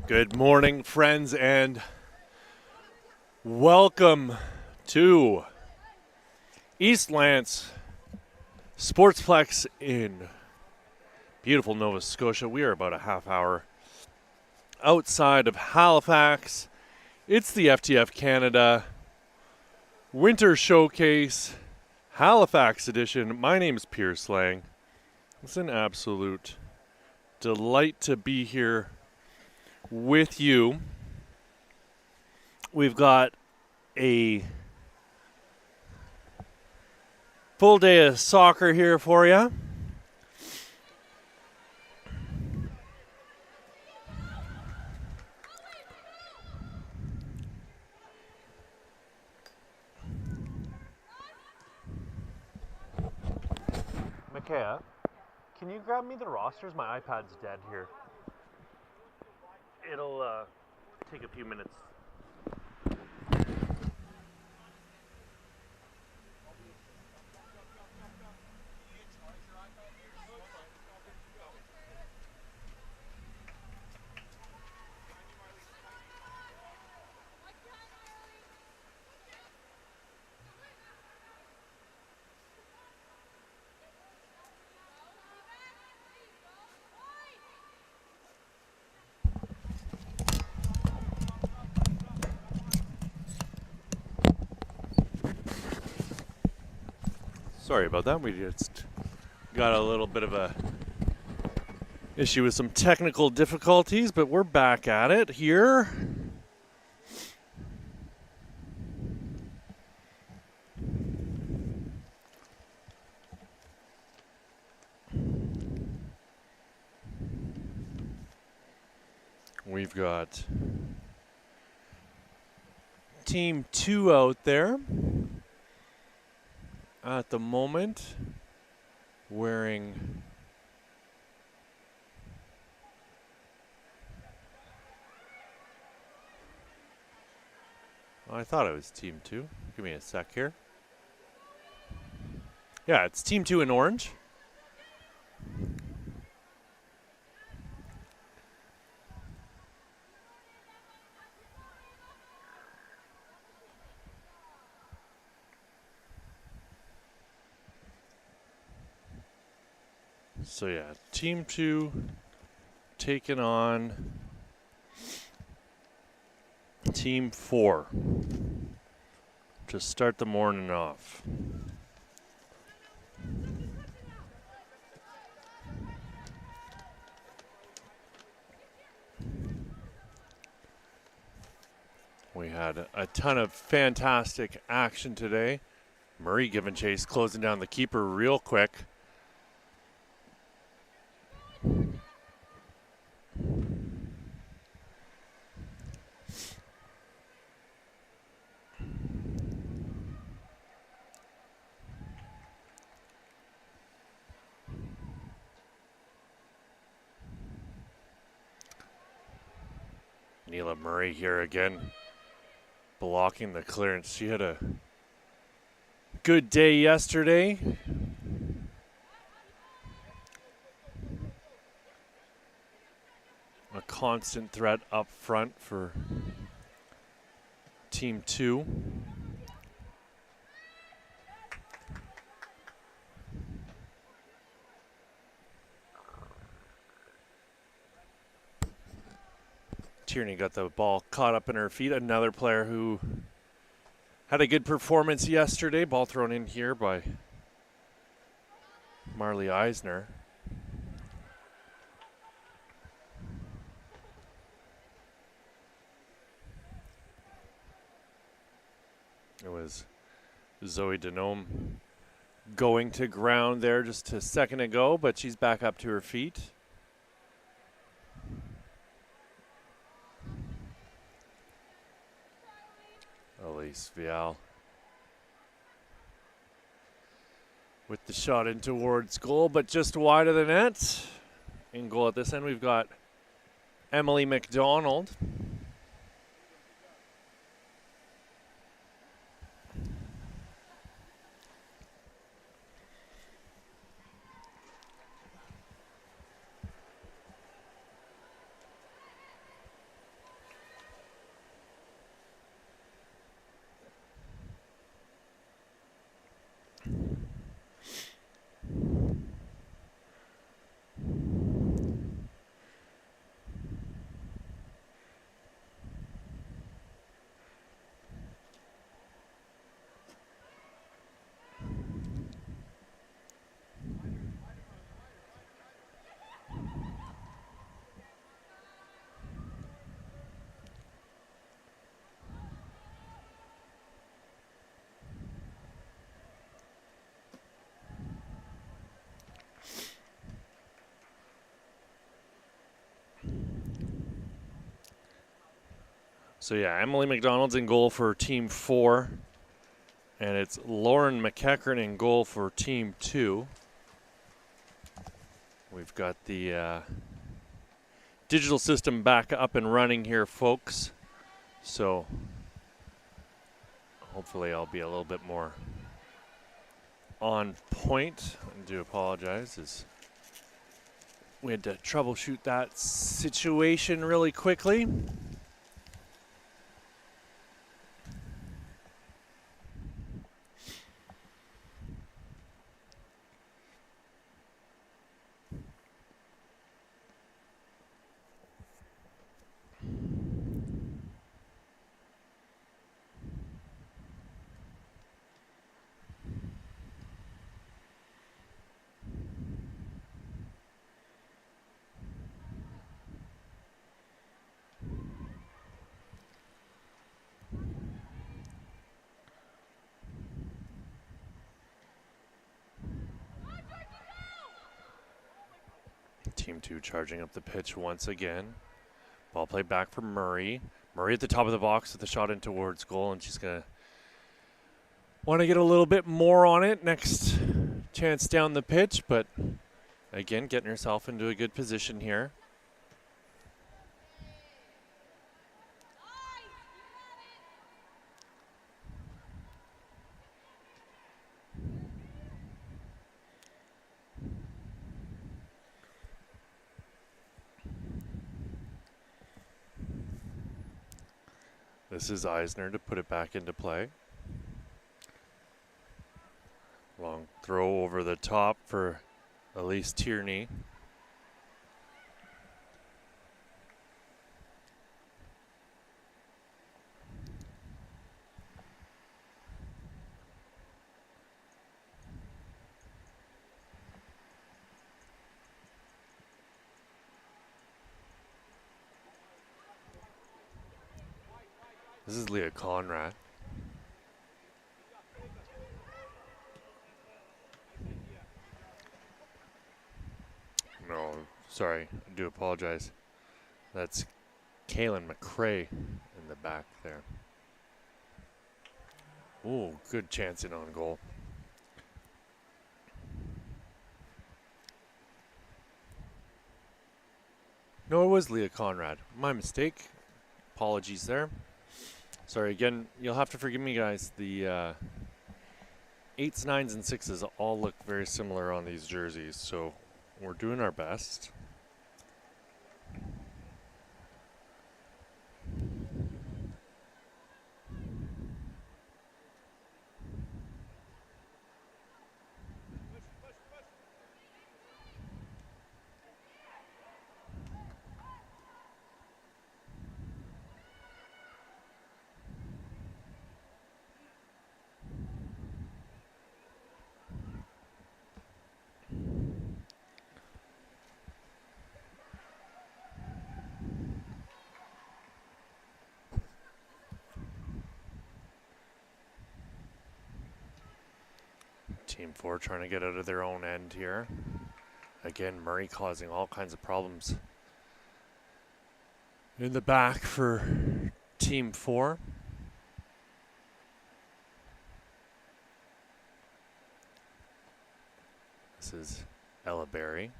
Good morning, friends, and welcome to East Lance Sportsplex in beautiful Nova Scotia. We are about a half hour outside of Halifax. It's the FTF Canada Winter Showcase Halifax edition. My name is Pierce Lang. It's an absolute delight to be here with you. We've got a full day of soccer here for you. Micaiah, can you grab me the rosters? My iPad's dead here. It'll take a few minutes. Sorry about that. We just got a little bit of a issue with some technical difficulties, but we're back at it here. We've got Team 2 out there at the moment wearing I thought it was Team 2. Give me a sec here. Yeah, it's Team 2 in orange. So yeah, Team 2 taking on Team 4 to start the morning off. We had a ton of fantastic action today. Murray giving chase, closing down the keeper real quick. Neela Murray here again, blocking the clearance. She had a good day yesterday. A constant threat up front for Team 2. Tierney got the ball caught up in her feet. Another player who had a good performance yesterday. Ball thrown in here by Marley Eisner. It was Zoe Denome going to ground there just a second ago, but she's back up to her feet. Elise Vial with the shot in towards goal, but just wide of the net. In goal at this end, we've got Emily McDonald. So yeah, Emily McDonald's in goal for Team 4. And it's Lauren McEachern in goal for Team 2. We've got the digital system back up and running here, folks. So hopefully I'll be a little bit more on point. I do apologize, as we had to troubleshoot that situation really quickly. Team 2 charging up the pitch once again. Ball played back for Murray. Murray at the top of the box with the shot in towards goal, and she's going to want to get a little bit more on it next chance down the pitch, but again, getting herself into a good position here. This is Eisner to put it back into play. Long throw over the top for Elise Tierney. This is Leah Conrad. No, sorry, I do apologize. That's Kaylin McCrae in the back there. Ooh, good chance in on goal. No, it was Leah Conrad. My mistake. Apologies there. Sorry, again, you'll have to forgive me, guys. The 8s, 9s, and 6s all look very similar on these jerseys, so we're doing our best. Team 4 trying to get out of their own end here. Again, Murray causing all kinds of problems in the back for Team 4. This is Ella Berry.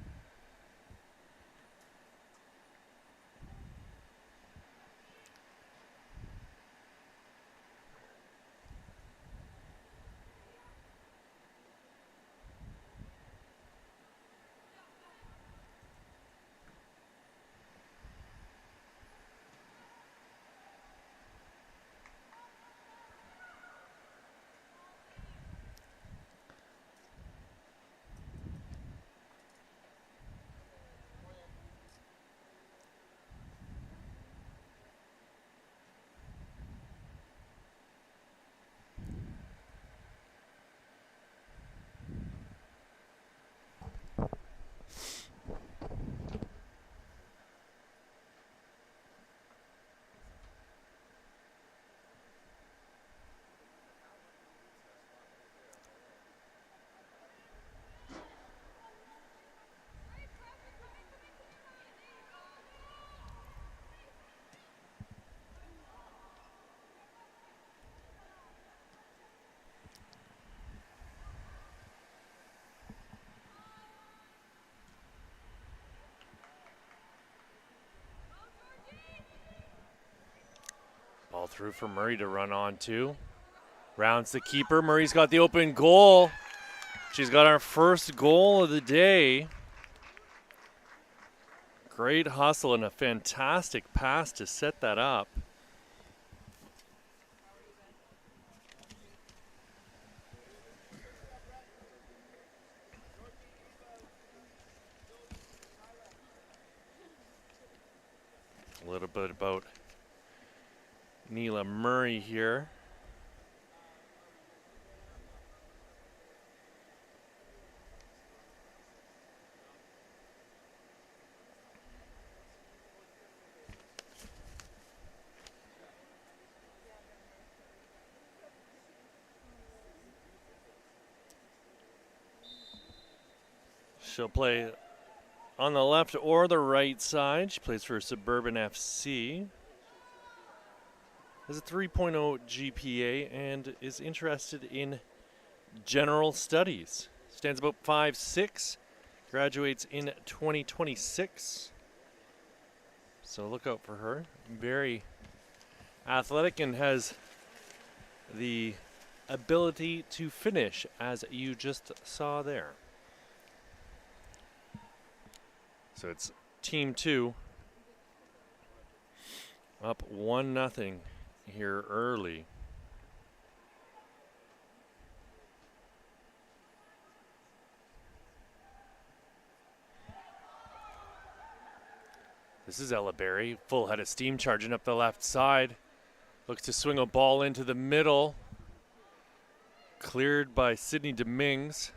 Ball through for Murray to run on to. Rounds the keeper. Murray's got the open goal. She's got our first goal of the day. Great hustle and a fantastic pass to set that up. A little bit about Neela Murray here. She'll play on the left or the right side. She plays for Suburban FC. Has a 3.0 GPA and is interested in general studies. Stands about 5'6", graduates in 2026. So look out for her. Very athletic and has the ability to finish, as you just saw there. So it's Team 2 up 1-0 here early. This is Ella Berry, full head of steam charging up the left side. Looks to swing a ball into the middle. Cleared by Sydney Dominguez.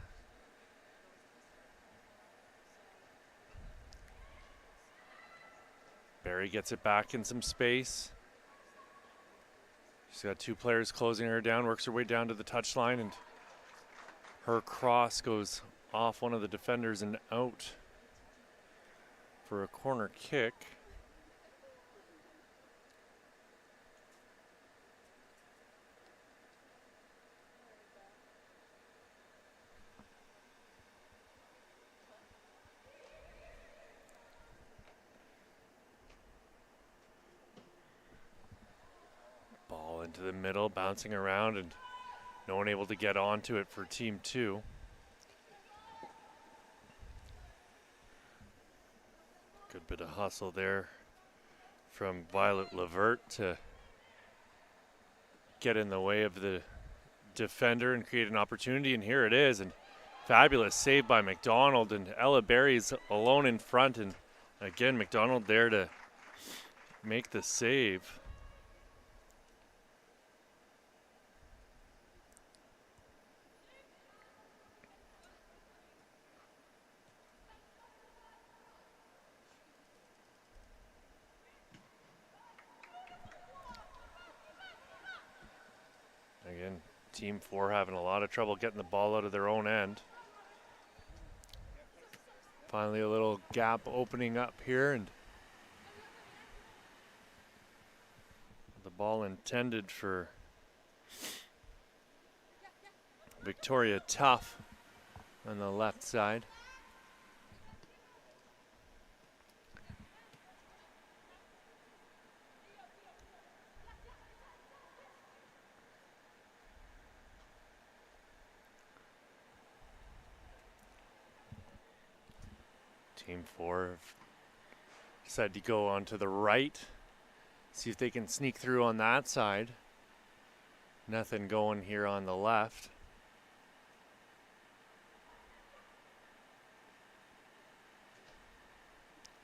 Berry gets it back in some space. She's got two players closing her down, works her way down to the touchline, and her cross goes off one of the defenders and out for a corner kick. Ball into the middle, bouncing around, and no one able to get onto it for Team 2. Good bit of hustle there from Violet Levert to get in the way of the defender and create an opportunity, and here it is, and fabulous save by McDonald, and Ella Berry's alone in front, and again McDonald there to make the save. Again, Team 4 having a lot of trouble getting the ball out of their own end. Finally a little gap opening up here, and the ball intended for Victoria Tuff on the left side. Team 4 decided to go on to the right, see if they can sneak through on that side. Nothing going here on the left.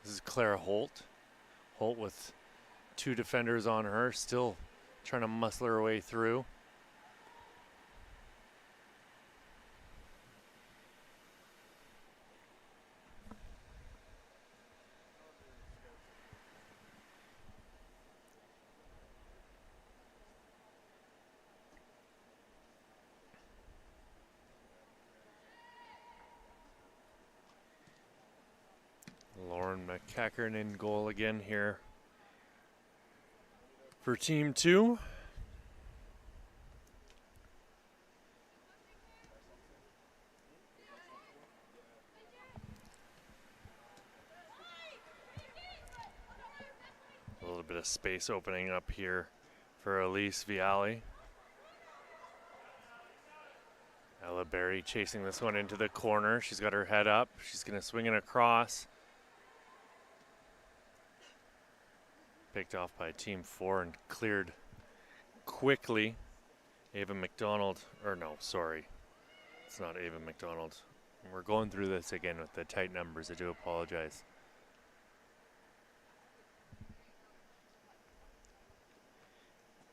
This is Clara Holt. Holt with two defenders on her, still trying to muscle her way through. Lauren McCackern in goal again here for Team 2. A little bit of space opening up here for Elise Viali. Ella Berry chasing this one into the corner. She's got her head up. She's going to swing it across. Picked off by team 4 and cleared quickly. Ava McDonald, or no, sorry. It's not Ava McDonald. We're going through this again with the tight numbers. I do apologize.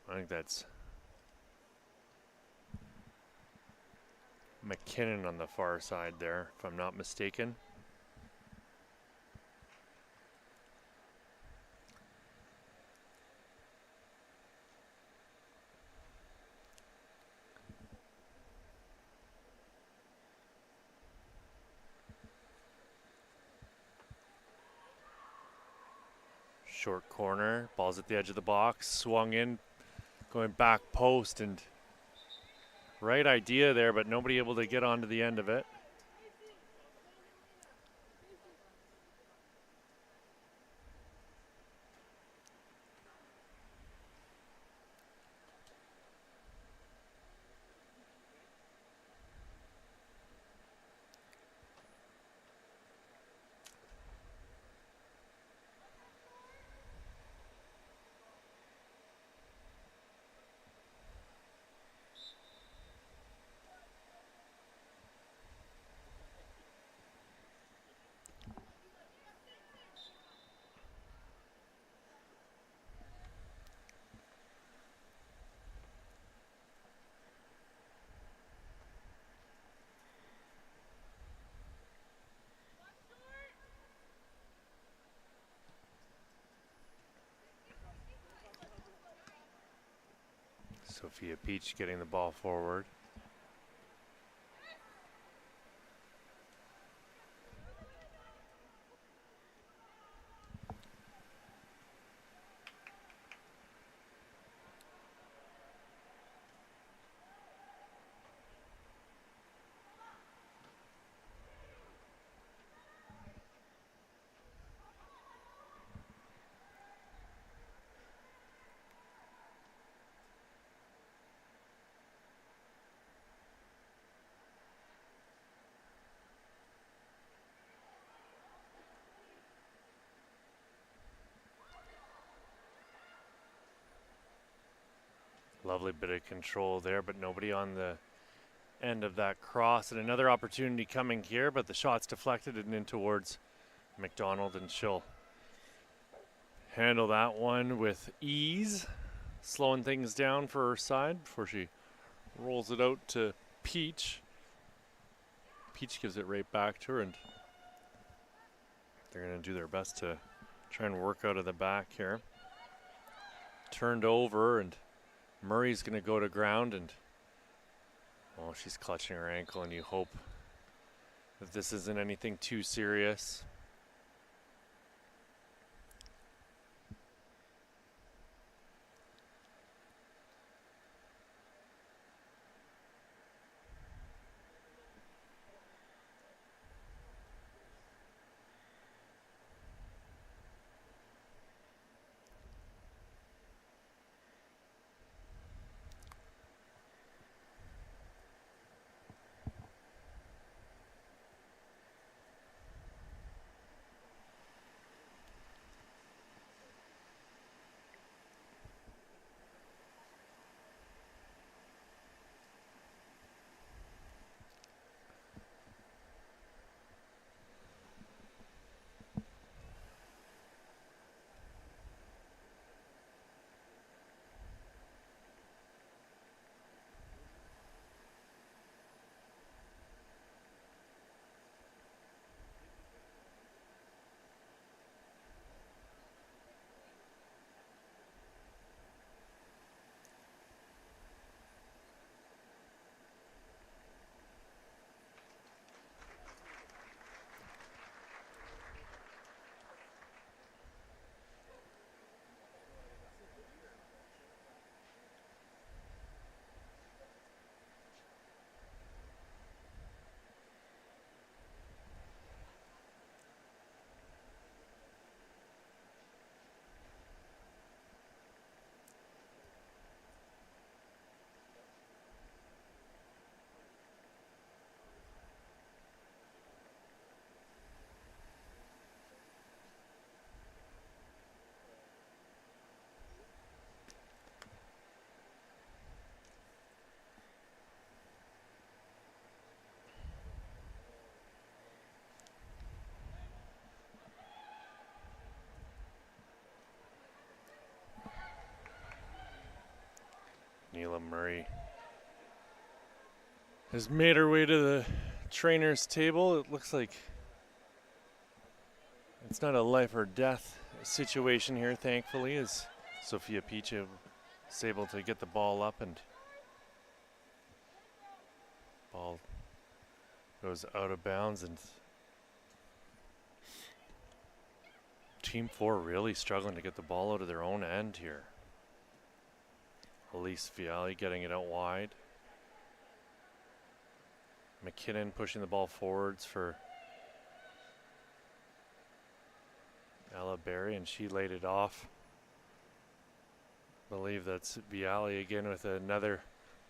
I think that's McKinnon on the far side there, if I'm not mistaken. Short corner, ball's at the edge of the box, swung in, going back post, and right idea there, but nobody able to get onto the end of it. Sophia Peach getting the ball forward. Lovely bit of control there, but nobody on the end of that cross. And another opportunity coming here, but the shot's deflected and in towards McDonald, and she'll handle that one with ease, slowing things down for her side before she rolls it out to Peach. Peach gives it right back to her, and they're going to do their best to try and work out of the back here. Turned over, and Murray's going to go to ground, and oh, she's clutching her ankle, and you hope that this isn't anything too serious. Mila Murray has made her way to the trainer's table. It looks like it's not a life or death situation here, thankfully, as Sophia Peach is able to get the ball up and ball goes out of bounds. And Team 4 really struggling to get the ball out of their own end here. Elise Viali getting it out wide. McKinnon pushing the ball forwards for Ella Berry, and she laid it off. I believe that's Viali again with another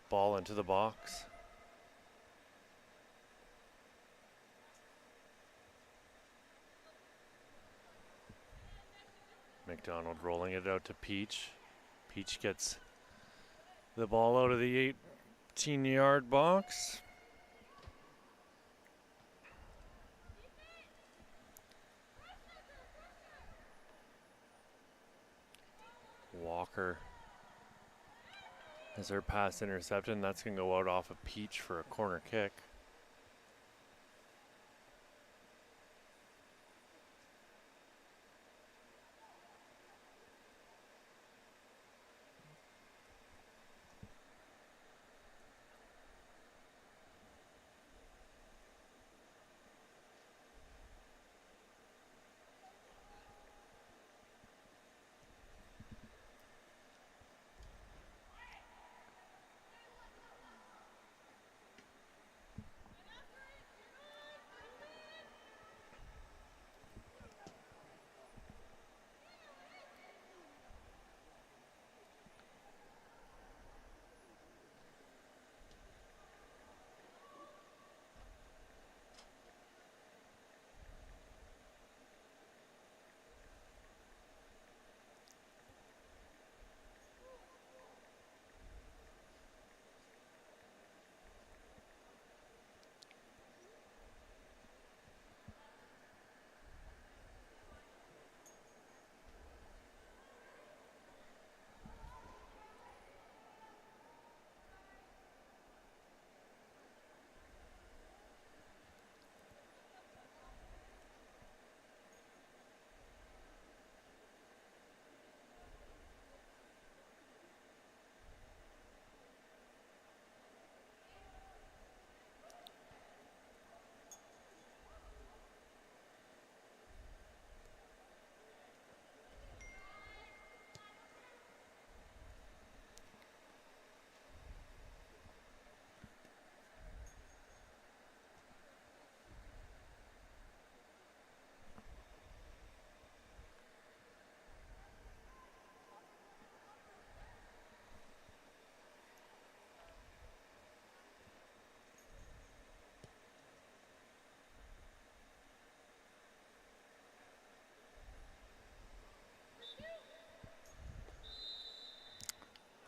ball into the box. McDonald rolling it out to Peach. Peach gets the ball out of the 18-yard box. Walker has her pass intercepted, and that's going to go out off of Peach for a corner kick.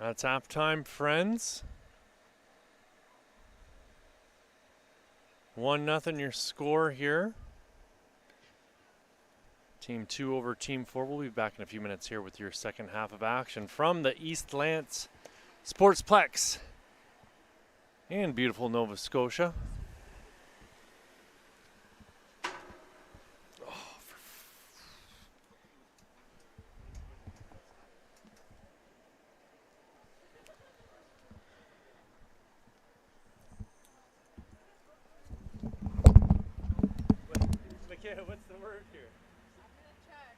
That's halftime, friends. 1-0 your score here. Team 2 over Team 4. We'll be back in a few minutes here with your second half of action from the East Lance Sportsplex in beautiful Nova Scotia. What's the word here? I'm gonna check.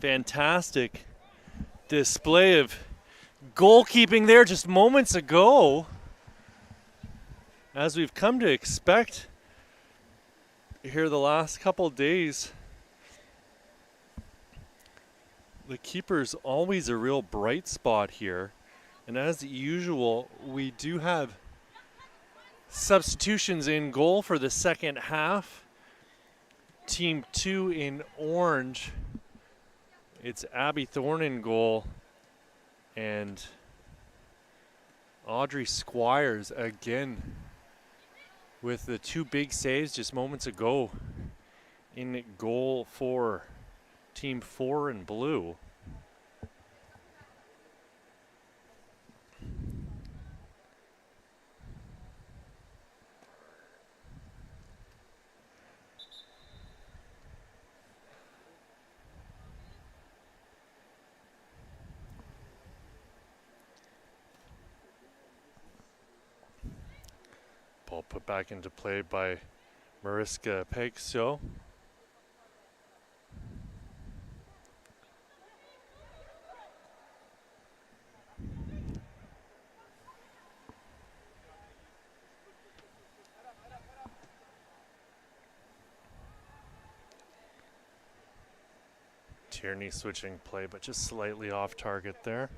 Fantastic display of goalkeeping there just moments ago. As we've come to expect here the last couple days, the keeper's always a real bright spot here. And as usual, we do have substitutions in goal for the second half. Team 2 in orange. It's Abby Thorne in goal. And Audrey Squires again with the 2 big saves just moments ago in goal for Team 4 in blue. Ball put back into play by Mariska Pegso. Tierney switching play, but just slightly off target there.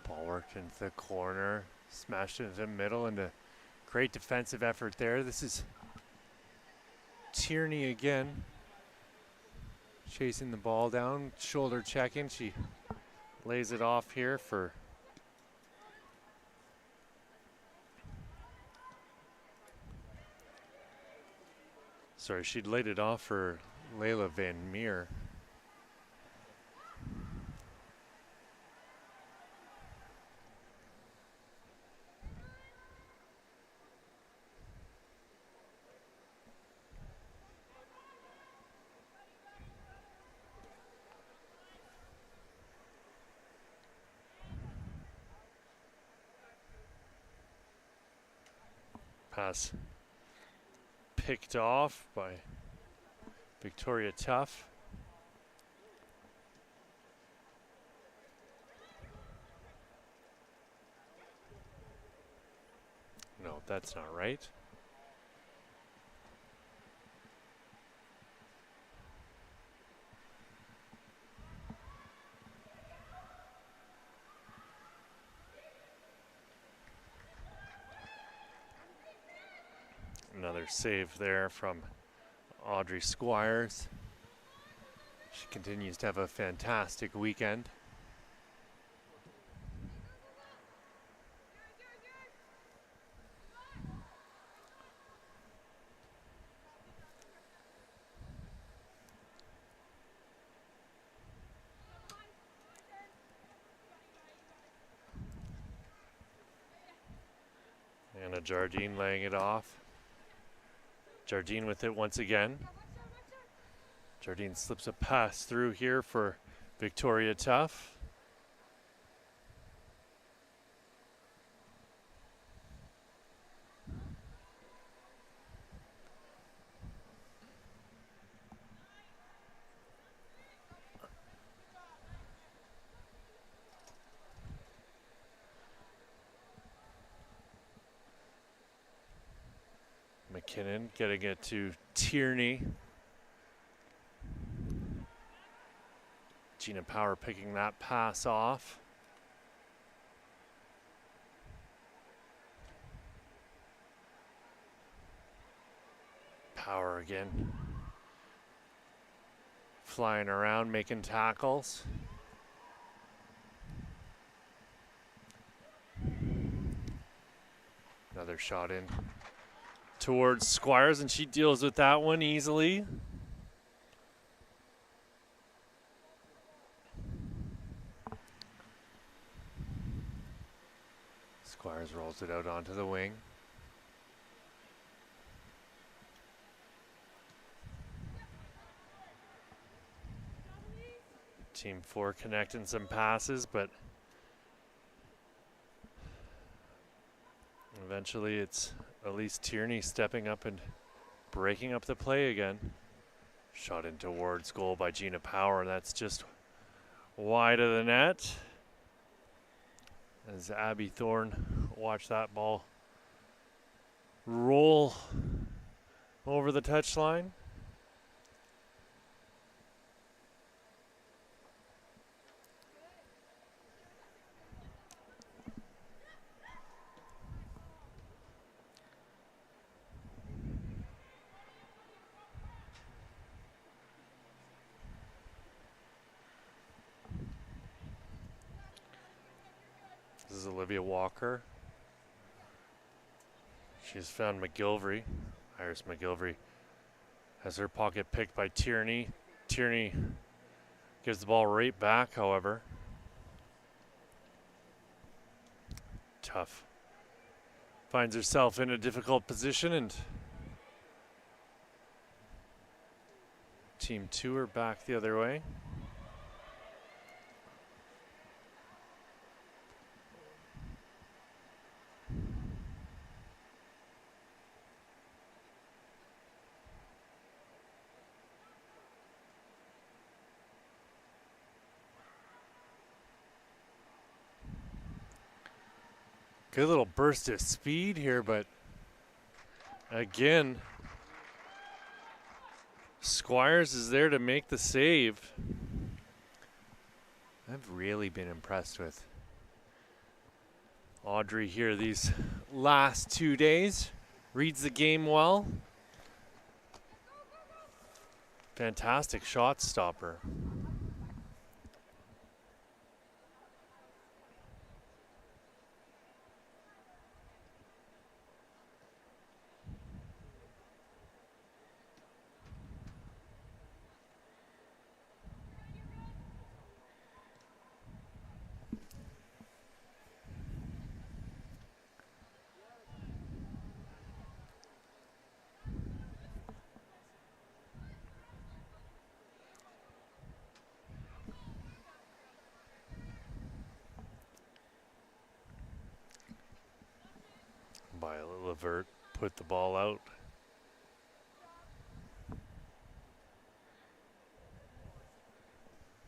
Ball worked into the corner, smashed it into the middle, and a great defensive effort there. This is Tierney again, chasing the ball down, shoulder checking. She lays it off here for she'd laid it off for Layla Van Meer. Pass picked off by Victoria Tuff. No, that's not right. Another save there from Audrey Squires. She continues to have a fantastic weekend. Anna Jardine laying it off. Jardine with it once again. Jardine slips a pass through here for Victoria Tuff. McKinnon getting it to Tierney. Gina Power picking that pass off. Power again. flying around, making tackles. Another shot in towards Squires, and she deals with that one easily. Squires rolls it out onto the wing. Team 4 connecting some passes, but eventually it's at least Tierney stepping up and breaking up the play again. Shot in towards goal by Gina Power, and that's just wide of the net. As Abby Thorne watched that ball roll over the touchline. This is Olivia Walker. She's found McGilvery. Iris McGilvery has her pocket picked by Tierney. Tierney gives the ball right back, however. Tough. Finds herself in a difficult position, and Team 2 are back the other way. Good little burst of speed here, but again, Squires is there to make the save. I've really been impressed with Audrey here these last 2 days. Reads the game well. Fantastic shot stopper. Violet Levert put the ball out.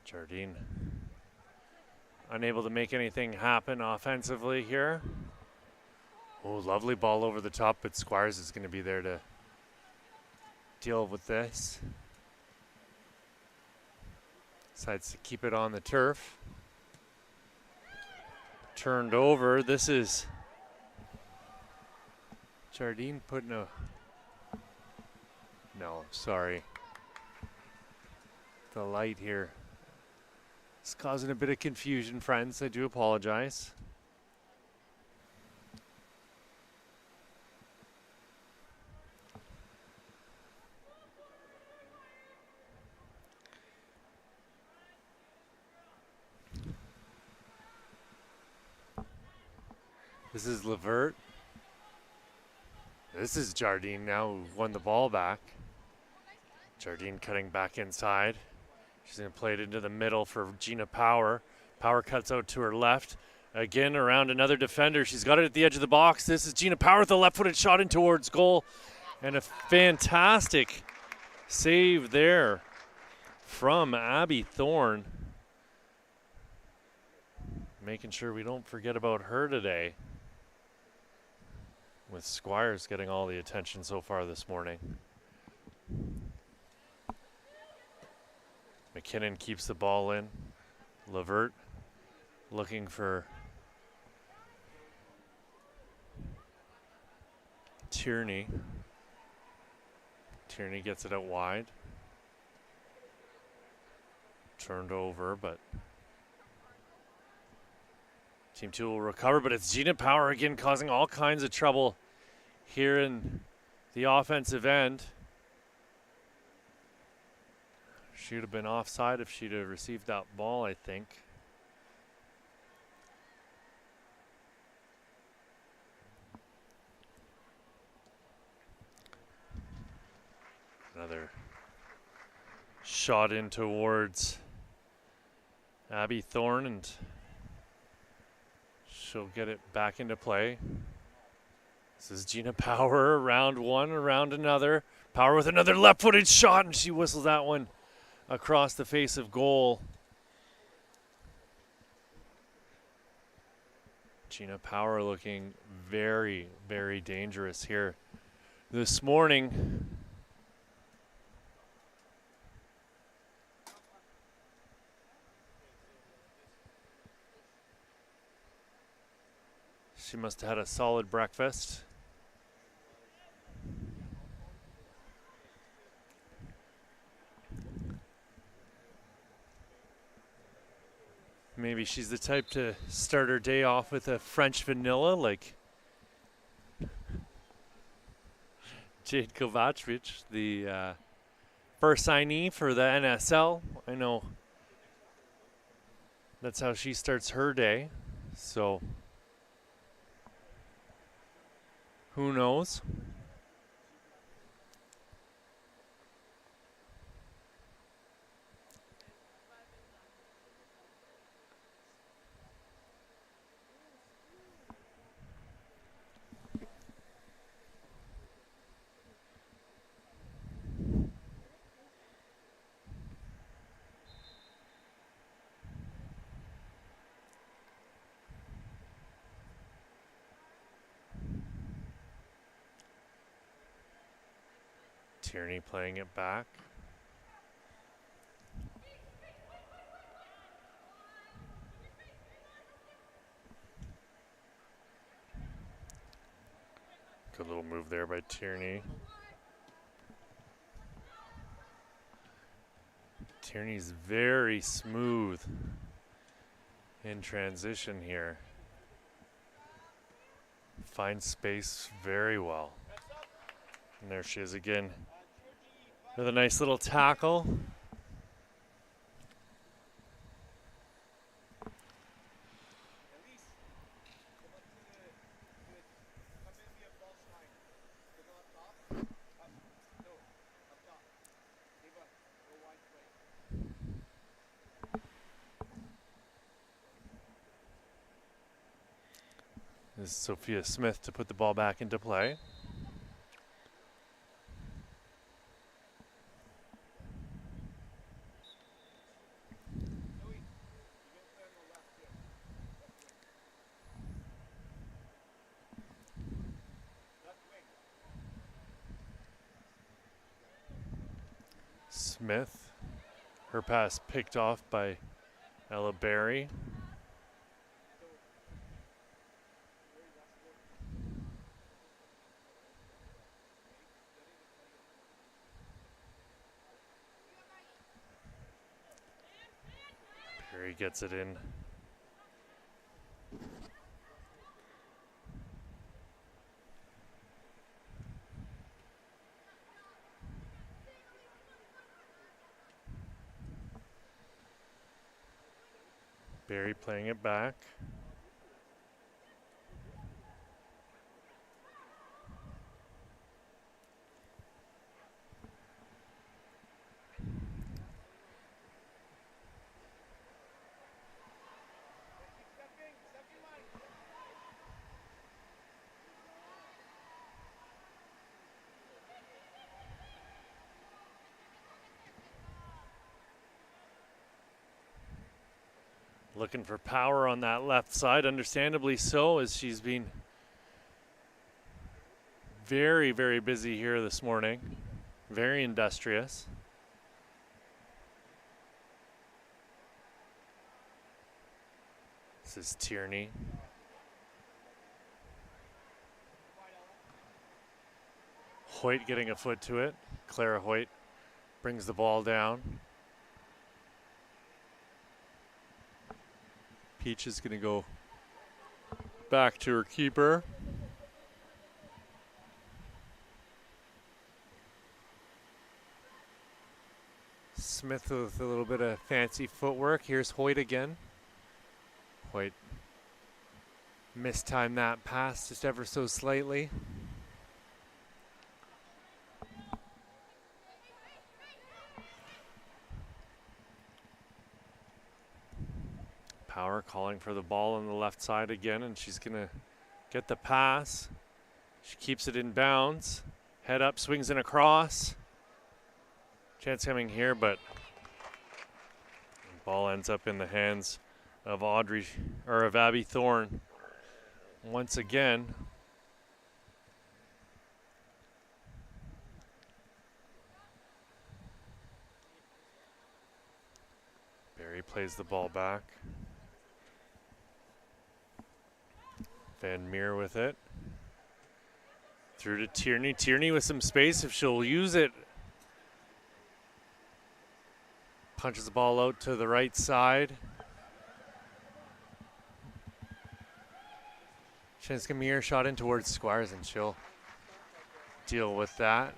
Jardine unable to make anything happen offensively here. Oh, lovely ball over the top, but Squires is going to be there to deal with this. Decides to keep it on the turf. Turned over. This is Jardine putting a... No, sorry. The light here is causing a bit of confusion, friends. I do apologize. This is Levert. This is Jardine now, who won the ball back. Jardine cutting back inside. She's going to play it into the middle for Gina Power. Power cuts out to her left. Again, around another defender. She's got it at the edge of the box. This is Gina Power with a left-footed shot in towards goal. And a fantastic save there from Abby Thorne. Making sure we don't forget about her today, with Squires getting all the attention so far this morning. McKinnon keeps the ball in. Levert looking for Tierney. Tierney gets it out wide. turned over, but Team 2 will recover, but it's Gina Power again causing all kinds of trouble here in the offensive end. She'd have been offside if she'd have received that ball, I think. Another shot in towards Abby Thorne, and she'll get it back into play. This is Gina Power, round one, around another. Power with another left-footed shot, and she whistles that one across the face of goal. Gina Power looking very, very dangerous here this morning. She must have had a solid breakfast. Maybe she's the type to start her day off with a French vanilla like Jade Kovacevic, the first signee for the NSL. I know that's how she starts her day. So who knows? Tierney playing it back. Good little move there by Tierney. Tierney's very smooth in transition here. Finds space very well. And there she is again with a nice little tackle. This is Sophia Smith to put the ball back into play. Smith, her pass picked off by Ella Berry. Berry gets it in. Berry playing it back. Looking for power on that left side, understandably so, as she's been very, very busy here this morning. Very industrious. This is Tierney. Hoyt getting a foot to it. Clara Hoyt brings the ball down. Peach is going to go back to her keeper. Smith with a little bit of fancy footwork. Here's Hoyt again. Hoyt mistimed that pass just ever so slightly. Power calling for the ball on the left side again, and she's going to get the pass. She keeps it in bounds. Head up, swings in across. Chance coming here, but the ball ends up in the hands of Abby Thorne once again. Barry plays the ball back. Van Meer with it. Through to Tierney. Tierney with some space if she'll use it. Punches the ball out to the right side. Shenska Mir shot in towards Squires, and she'll deal with that.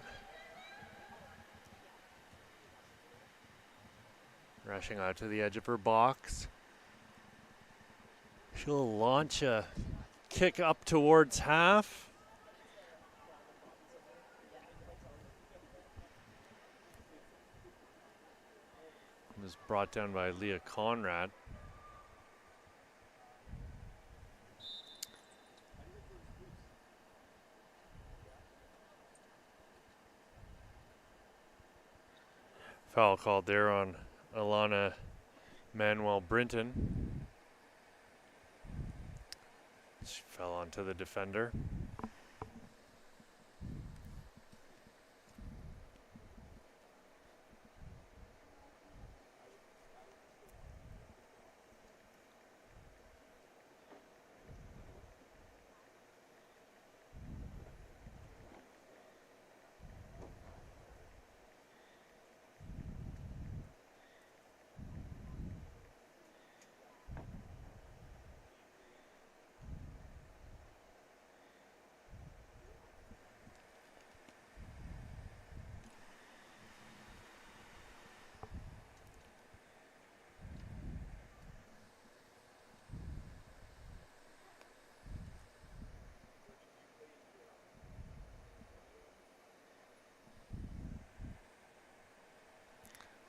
Rushing out to the edge of her box. She'll launch a kick up towards half. It was brought down by Leah Conrad. Foul called there on Alana Manuel Brinton. She fell onto the defender.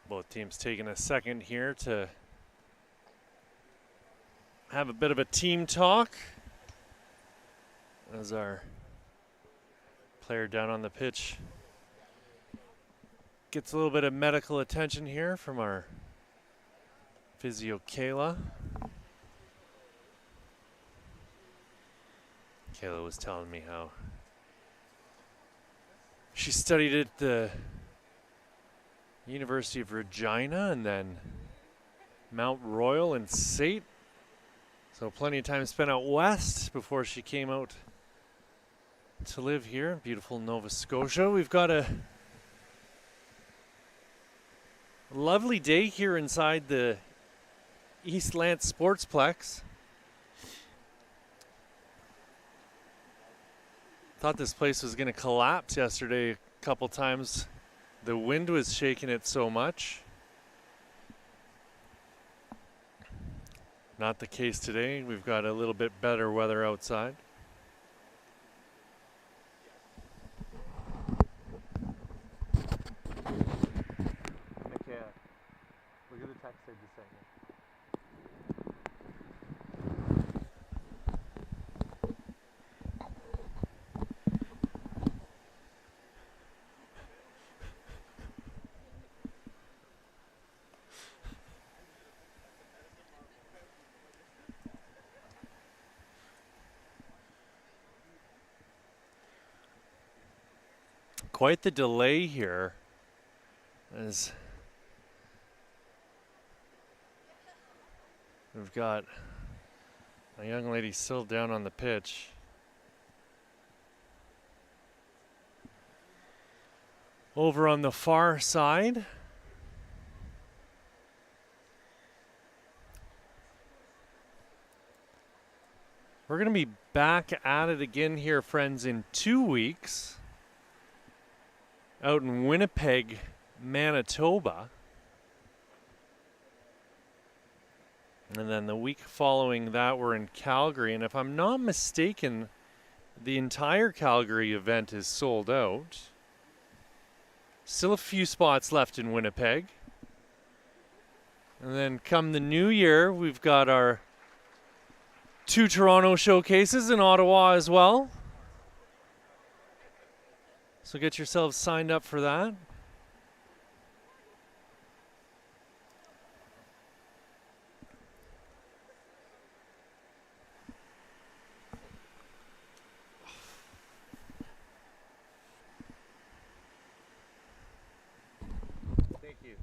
Both teams taking a second here to have a bit of a team talk as our player down on the pitch gets a little bit of medical attention here from our physio Kayla. Kayla was telling me how she studied at the University of Regina and then Mount Royal and SAIT. So plenty of time spent out west before she came out to live here in beautiful Nova Scotia. We've got a lovely day here inside the East Lance Sportsplex. Thought this place was going to collapse yesterday a couple times. The wind was shaking it so much. Not the case today. We've got a little bit better weather outside. Look at the text I just sent you. Quite the delay here as we've got a young lady still down on the pitch. Over on the far side, we're going to be back at it again here, friends, in 2 weeks out in Winnipeg, Manitoba. And then the week following that, we're in Calgary. And if I'm not mistaken, the entire Calgary event is sold out. Still a few spots left in Winnipeg. And then come the new year, we've got our 2 Toronto showcases in Ottawa as well. So get yourselves signed up for that. Thank you.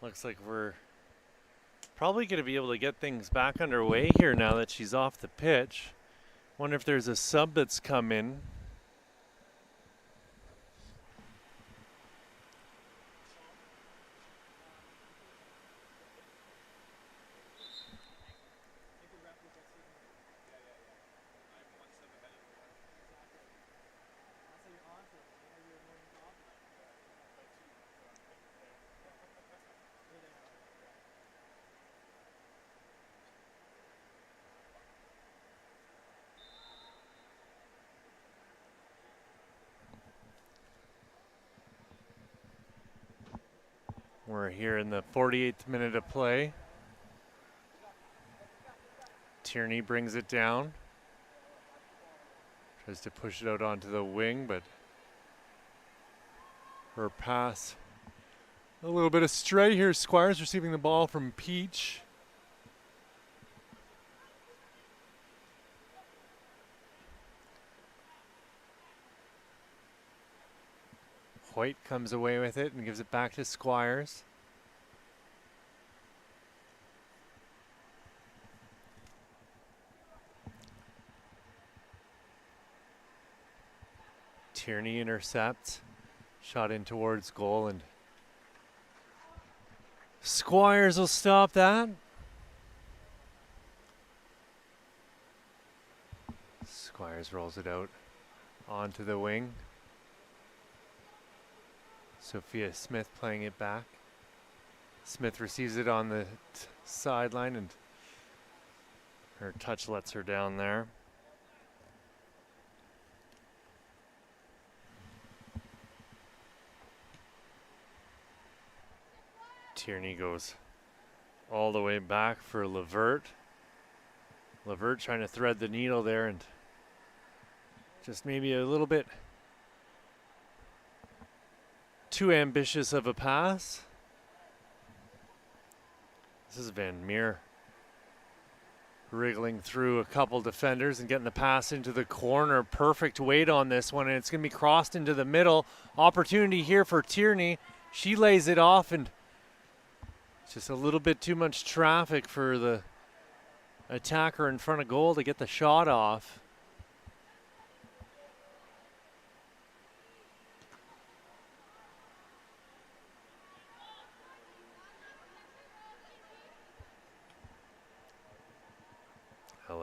Looks like we're probably going to be able to get things back underway here now that she's off the pitch. Wonder if there's a sub that's come in. We're here in the 48th minute of play. Tierney brings it down. Tries to push it out onto the wing, but her pass a little bit astray here. Squires receiving the ball from Peach. Hoyt comes away with it and gives it back to Squires. Tierney intercepts. Shot in towards goal, and Squires will stop that. Squires rolls it out onto the wing. Sophia Smith playing it back. Smith receives it on the sideline, and her touch lets her down there. Tierney goes all the way back for Levert. Levert trying to thread the needle there, and just maybe a little bit too ambitious of a pass. This is Van Meer wriggling through a couple defenders and getting the pass into the corner. Perfect weight on this one, and it's going to be crossed into the middle. Opportunity here for Tierney. She lays it off, and just a little bit too much traffic for the attacker in front of goal to get the shot off.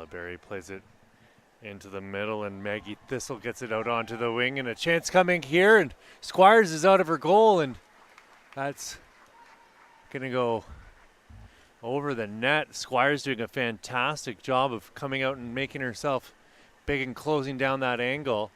Berry plays it into the middle, and Maggie Thistle gets it out onto the wing, and a chance coming here, and Squires is out of her goal, and that's going to go over the net. Squires doing a fantastic job of coming out and making herself big and closing down that angle.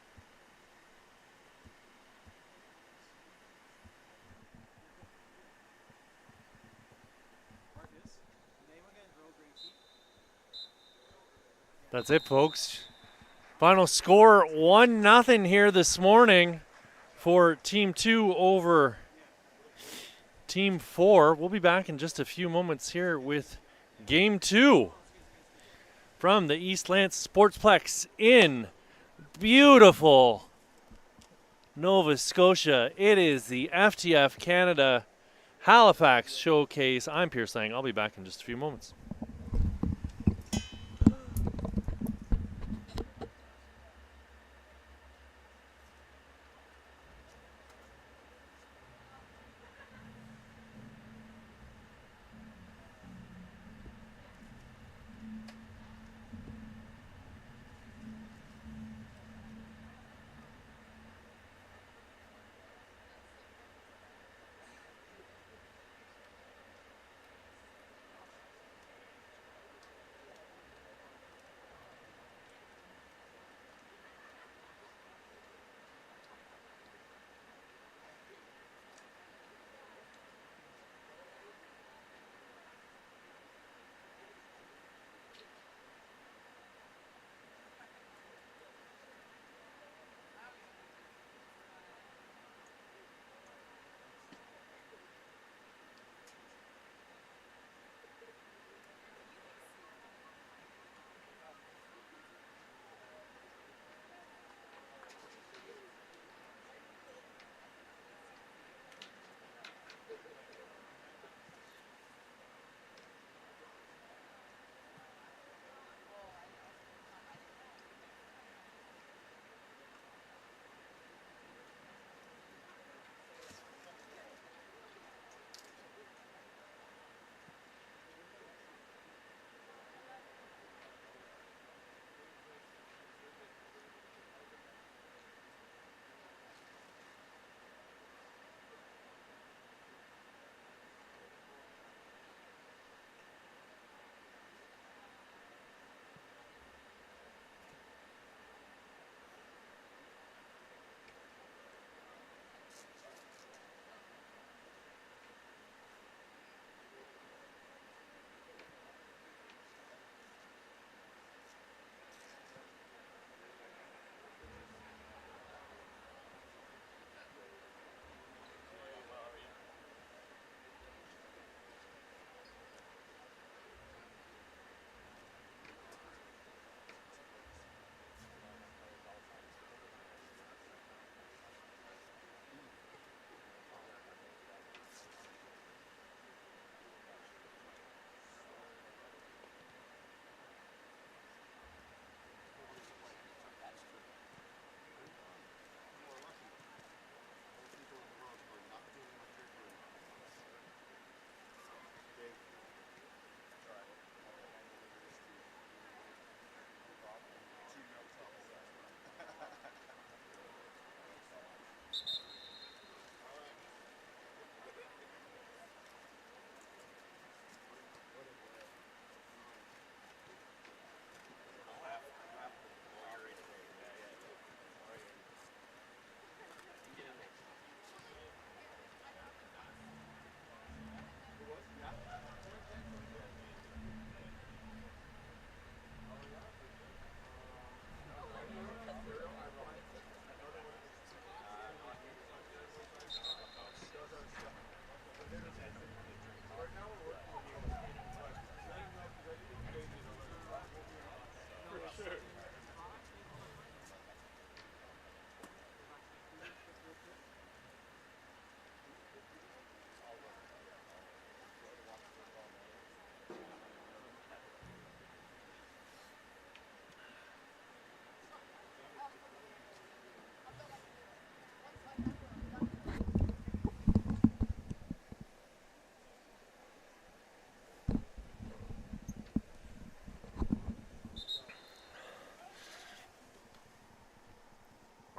That's it, folks. Final score 1-0 here this morning for Team 2 over Team 4. We'll be back in just a few moments here with Game 2 from the East Lance Sportsplex in beautiful Nova Scotia. It is the FTF Canada Halifax Showcase. I'm Pierce Lang. I'll be back in just a few moments.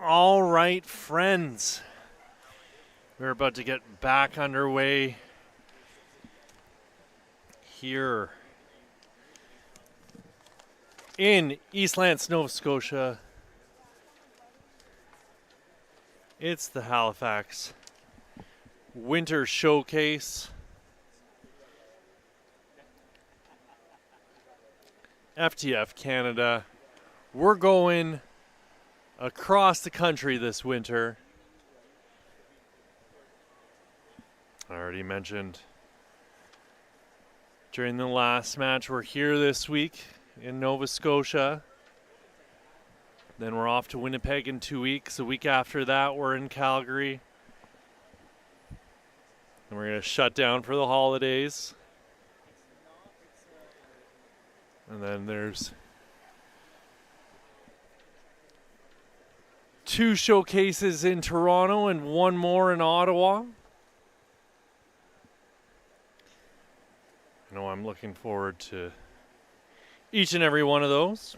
All right, friends. We're about to get back underway here in East Lance, Nova Scotia. It's the Halifax Winter Showcase. FTF Canada. We're going across the country this winter. I already mentioned during the last match, we're here this week in Nova Scotia. Then we're off to Winnipeg in 2 weeks. A week after that, we're in Calgary. And we're going to shut down for the holidays. And then there's 2 showcases in Toronto and 1 more in Ottawa. I know I'm looking forward to each and every one of those.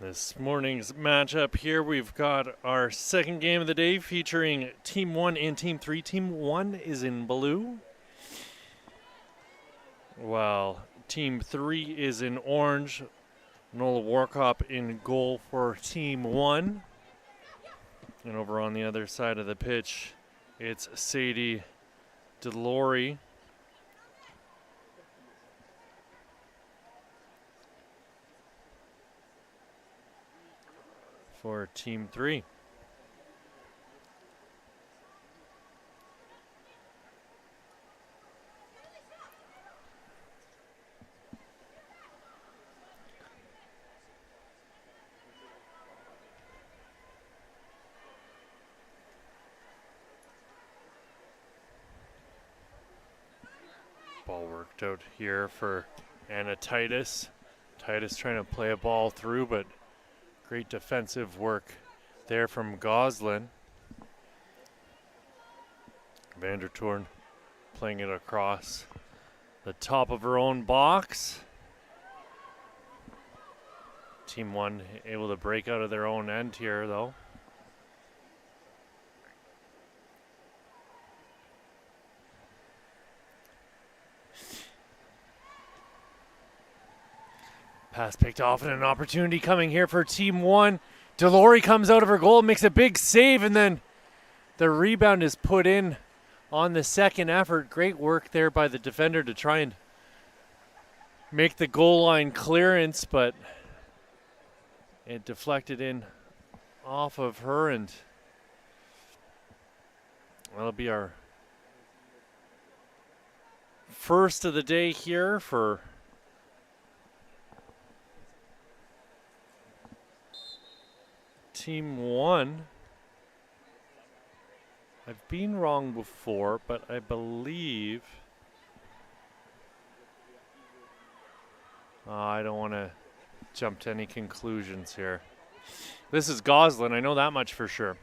This morning's matchup here, we've got our second game of the day featuring Team 1 and Team 3. Team 1 is in blue, while Team 3 is in orange. Nola Warkop in goal for Team 1. And over on the other side of the pitch, it's Sadie DeLory for Team 3. Ball worked out here for Anna Titus. Titus trying to play a ball through, but great defensive work there from Goslin. Vandertoorn playing it across the top of her own box. Team 1 able to break out of their own end here, though. Pass picked off and an opportunity coming here for Team 1. DeLory comes out of her goal, makes a big save, and then the rebound is put in on the second effort. Great work there by the defender to try and make the goal line clearance, but it deflected in off of her, and that'll be our first of the day here for Team 1. I've been wrong before, but I believe I don't want to jump to any conclusions here. This is Goslin, I know that much for sure.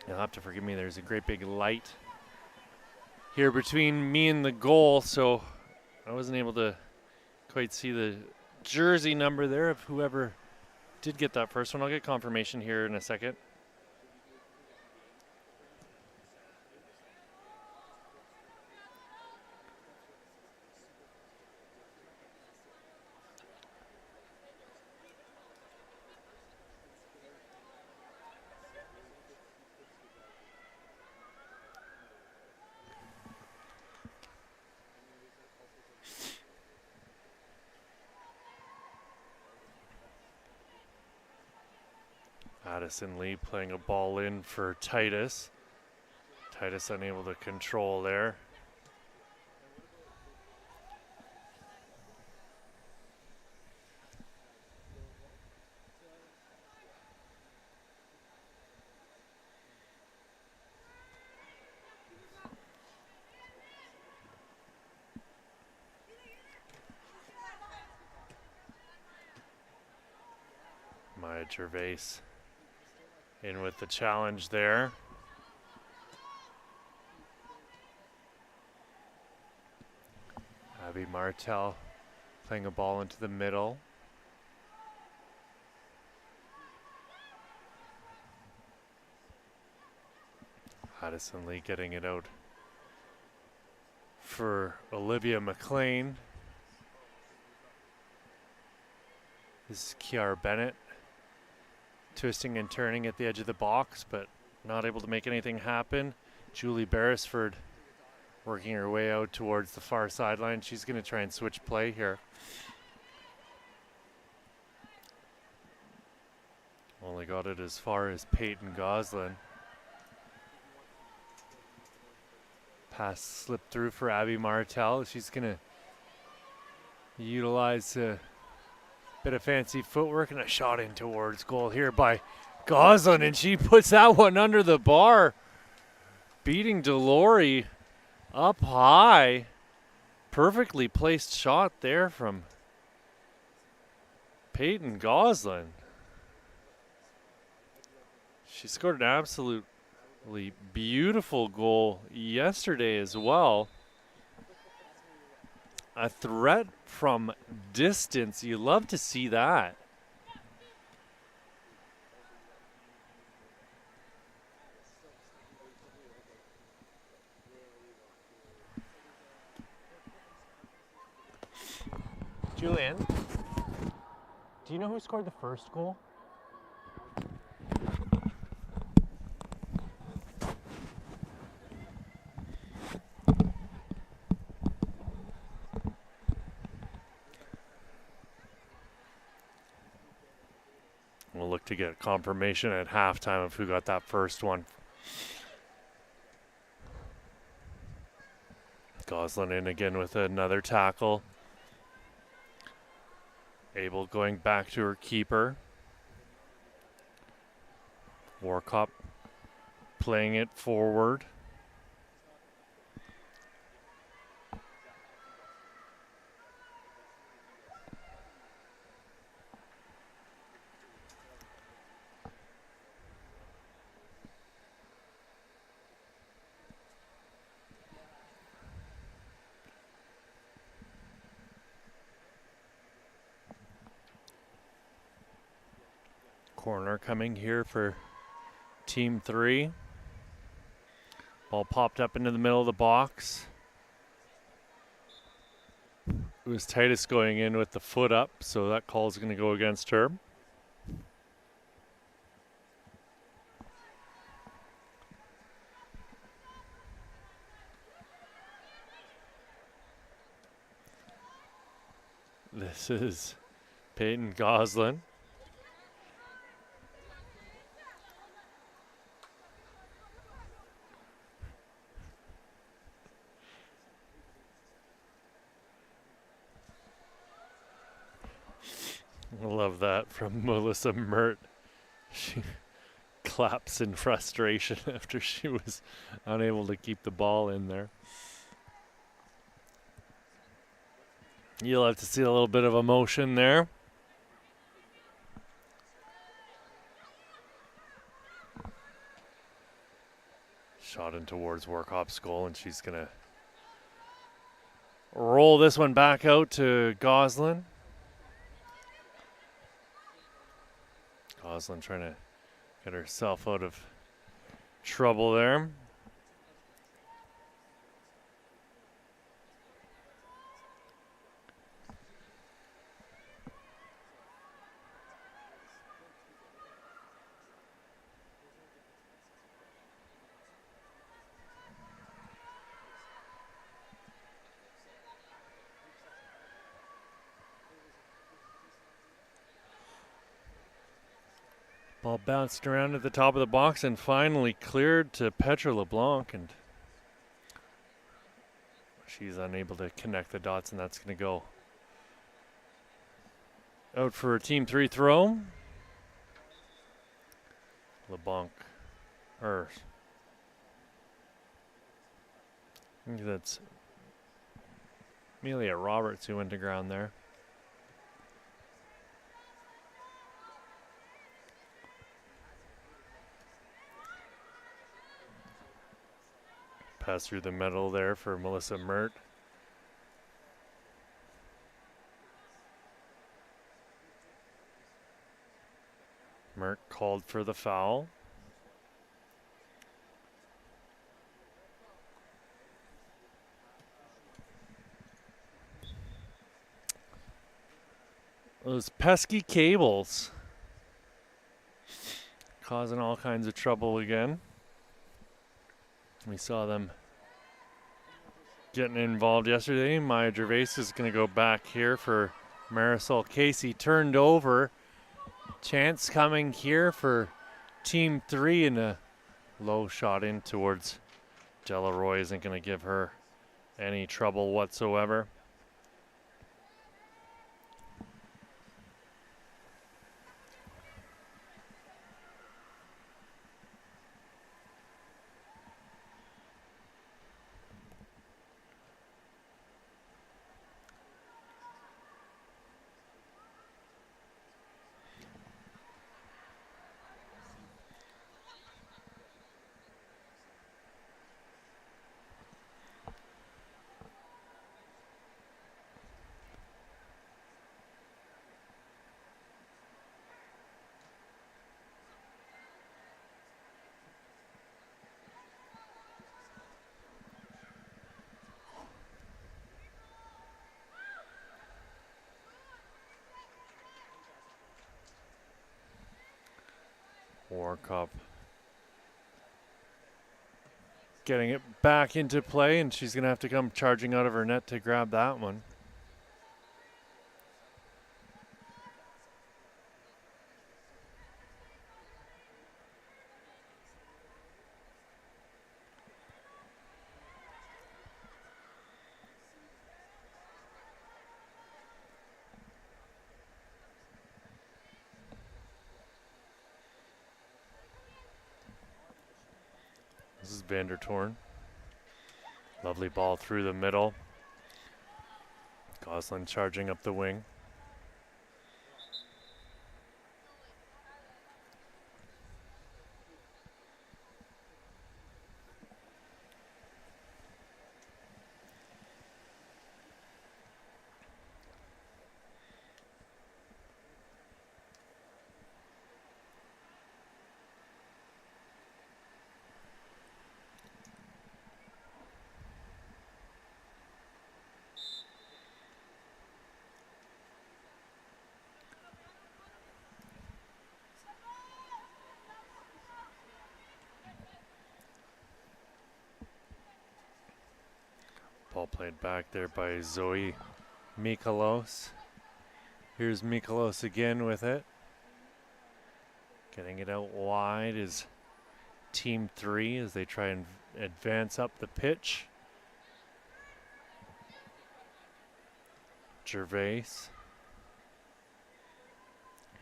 You'll have to forgive me, there's a great big light here between me and the goal, so I wasn't able to quite see the jersey number there of whoever did get that first one. I'll get confirmation here in a second. Addison Lee playing a ball in for Titus. Titus unable to control there. Maya Gervais in with the challenge there. Abby Martel playing a ball into the middle. Addison Lee getting it out for Olivia McLean. This is Kiara Bennett twisting and turning at the edge of the box, but not able to make anything happen. Julie Beresford working her way out towards the far sideline. She's going to try and switch play here. Only got it as far as Peyton Goslin. Pass slipped through for Abby Martel. She's going to utilize a bit of fancy footwork and a shot in towards goal here by Goslin, and she puts that one under the bar. Beating Delory up high. Perfectly placed shot there from Peyton Goslin. She scored an absolutely beautiful goal yesterday as well. A threat from distance. You love to see that. Julian, do you know who scored the first goal? We'll look to get confirmation at halftime of who got that first one. Goslin in again with another tackle. Abel going back to her keeper. Warcop playing it forward. Corner coming here for Team 3. Ball popped up into the middle of the box. It was Titus going in with the foot up, so that call is going to go against her. This is Peyton Goslin. Love that from Melissa Mert. She claps in frustration after she was unable to keep the ball in there. You'll have to see a little bit of emotion there. Shot in towards Warkop's goal, and she's going to roll this one back out to Goslin. Goslin trying to get herself out of trouble there. Ball bounced around at the top of the box and finally cleared to Petra LeBlanc, and she's unable to connect the dots, and that's going to go out for a Team 3 throw. LeBlanc, I think that's Amelia Roberts who went to ground there. Pass through the middle there for Melissa Mert. Mert called for the foul. Those pesky cables. Causing all kinds of trouble again. We saw them getting involved yesterday. Maya Gervais is going to go back here for Marisol Casey. Turned over. Chance coming here for Team 3, and a low shot in towards Delaroy isn't going to give her any trouble whatsoever. Warcup getting it back into play, and she's going to have to come charging out of her net to grab that one. This is Vandertorn. Lovely ball through the middle. Goslin charging up the wing. Ball played back there by Zoe Mikolos. Here's Mikolos again with it. Getting it out wide is Team 3 as they try and advance up the pitch. Gervais.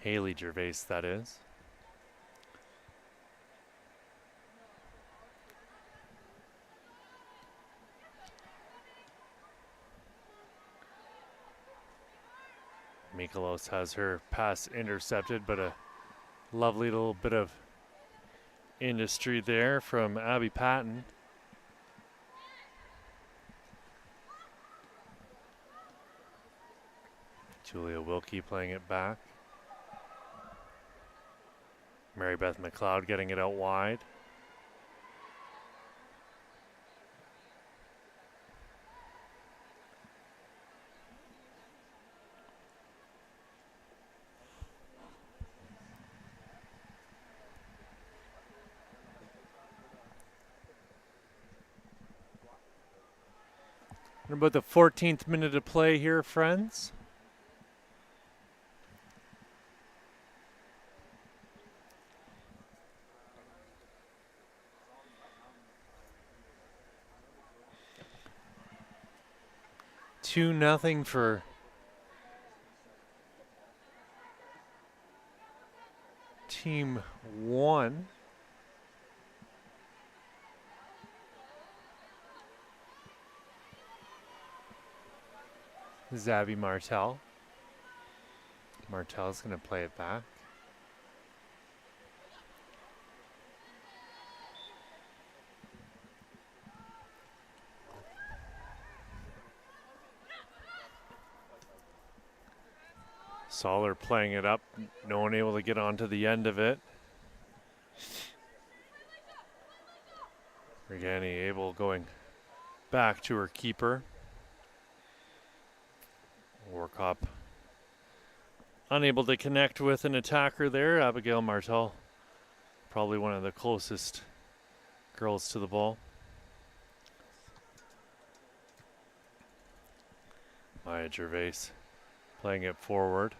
Haley Gervais, that is. Mikolos has her pass intercepted, but a lovely little bit of industry there from Abby Patton. Julia Wilkie playing it back. Mary Beth McLeod getting it out wide. And about the 14th minute of play here, friends. Two nothing for Team 1. Zabby Martel. Martel's going to play it back. Soller playing it up. No one able to get onto the end of it. Regani Abel going back to her keeper. Warcop unable to connect with an attacker there. Abigail Martel, probably one of the closest girls to the ball. Maya Gervais playing it forward.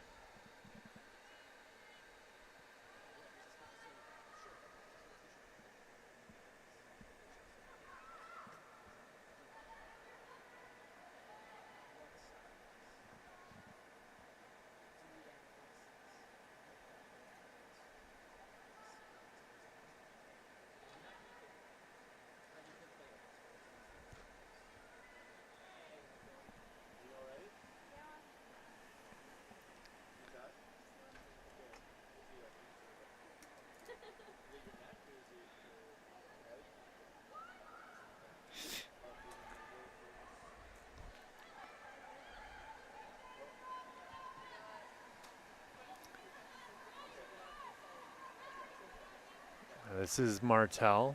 This is Martel.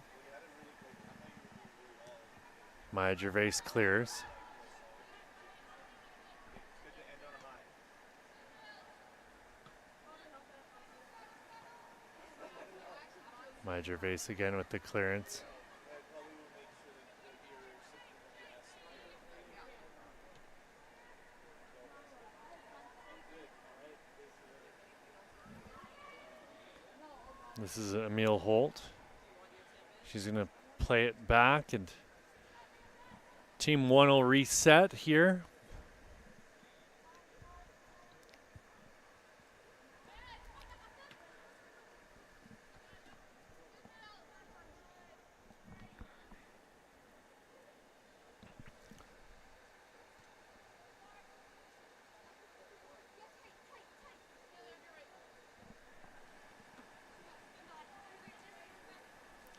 Maya Gervais clears. Maya Gervais again with the clearance. This is Emile Holt. She's going to play it back, and Team 1 will reset here.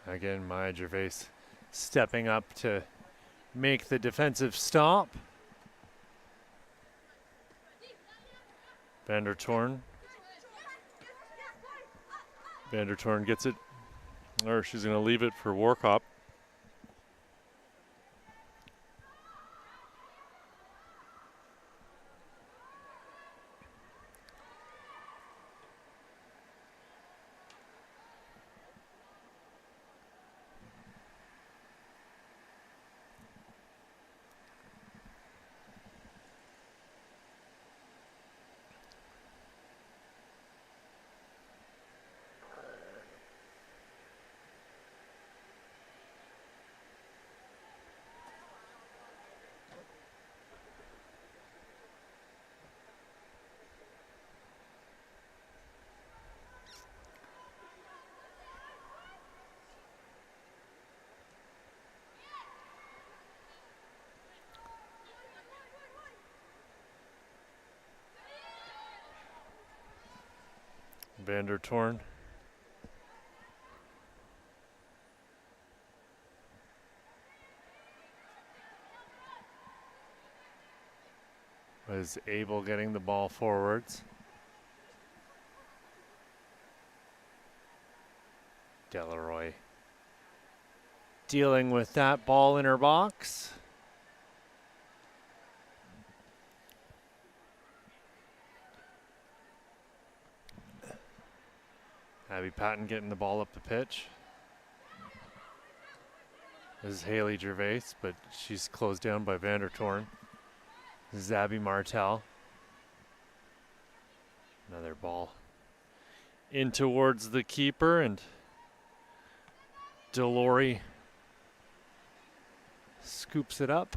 Again, Maya Gervais stepping up to make the defensive stop. Vandertorn. Vandertorn gets it, or she's going to leave it for Warkop. Vandertorn. Was able getting the ball forwards. Delaroy dealing with that ball in her box. Abby Patton getting the ball up the pitch. This is Haley Gervais, but she's closed down by Vandertorn. This is Abby Martel. Another ball in towards the keeper, and Delory scoops it up.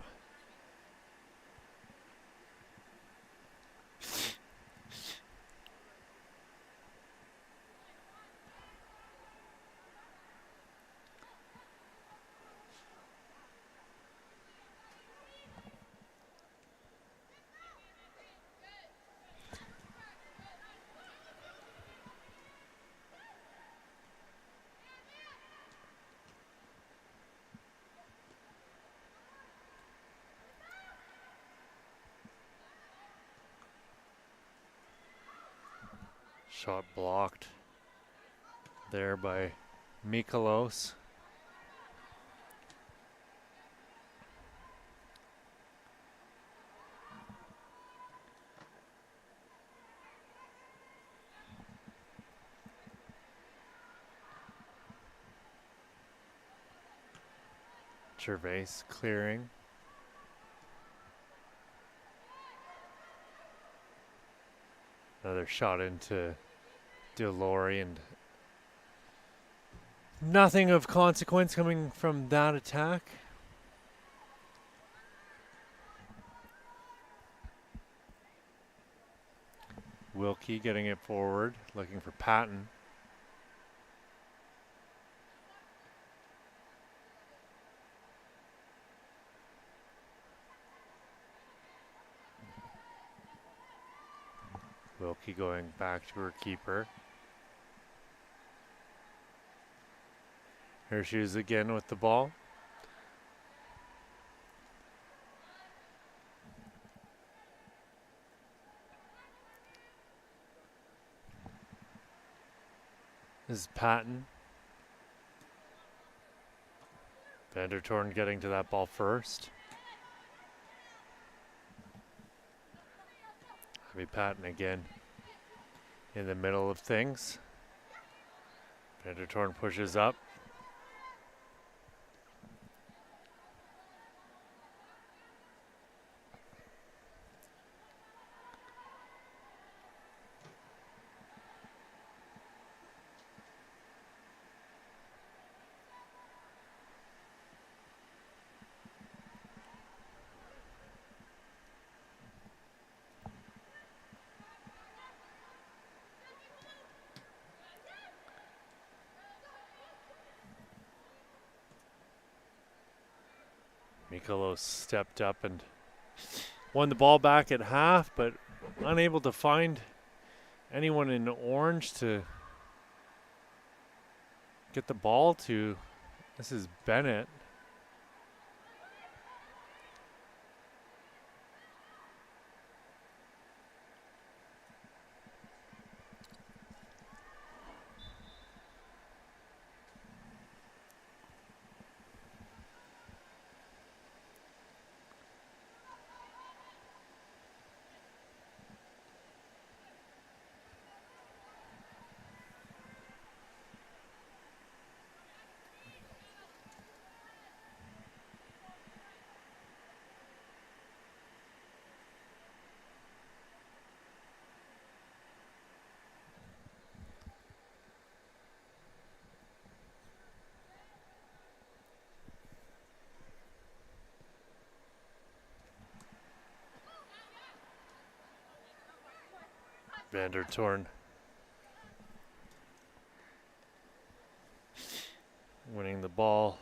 Shot blocked there by Mikolos. Gervais clearing. Another shot into Delori, and nothing of consequence coming from that attack. Wilkie getting it forward, looking for Patton. Wilkie going back to her keeper. Here she is again with the ball. This is Patton. Vandertorn getting to that ball first. Abby Patton again in the middle of things. Vandertorn pushes up. Mikolo stepped up and won the ball back at half, but unable to find anyone in orange to get the ball to. This is Bennett. Vandertorn winning the ball.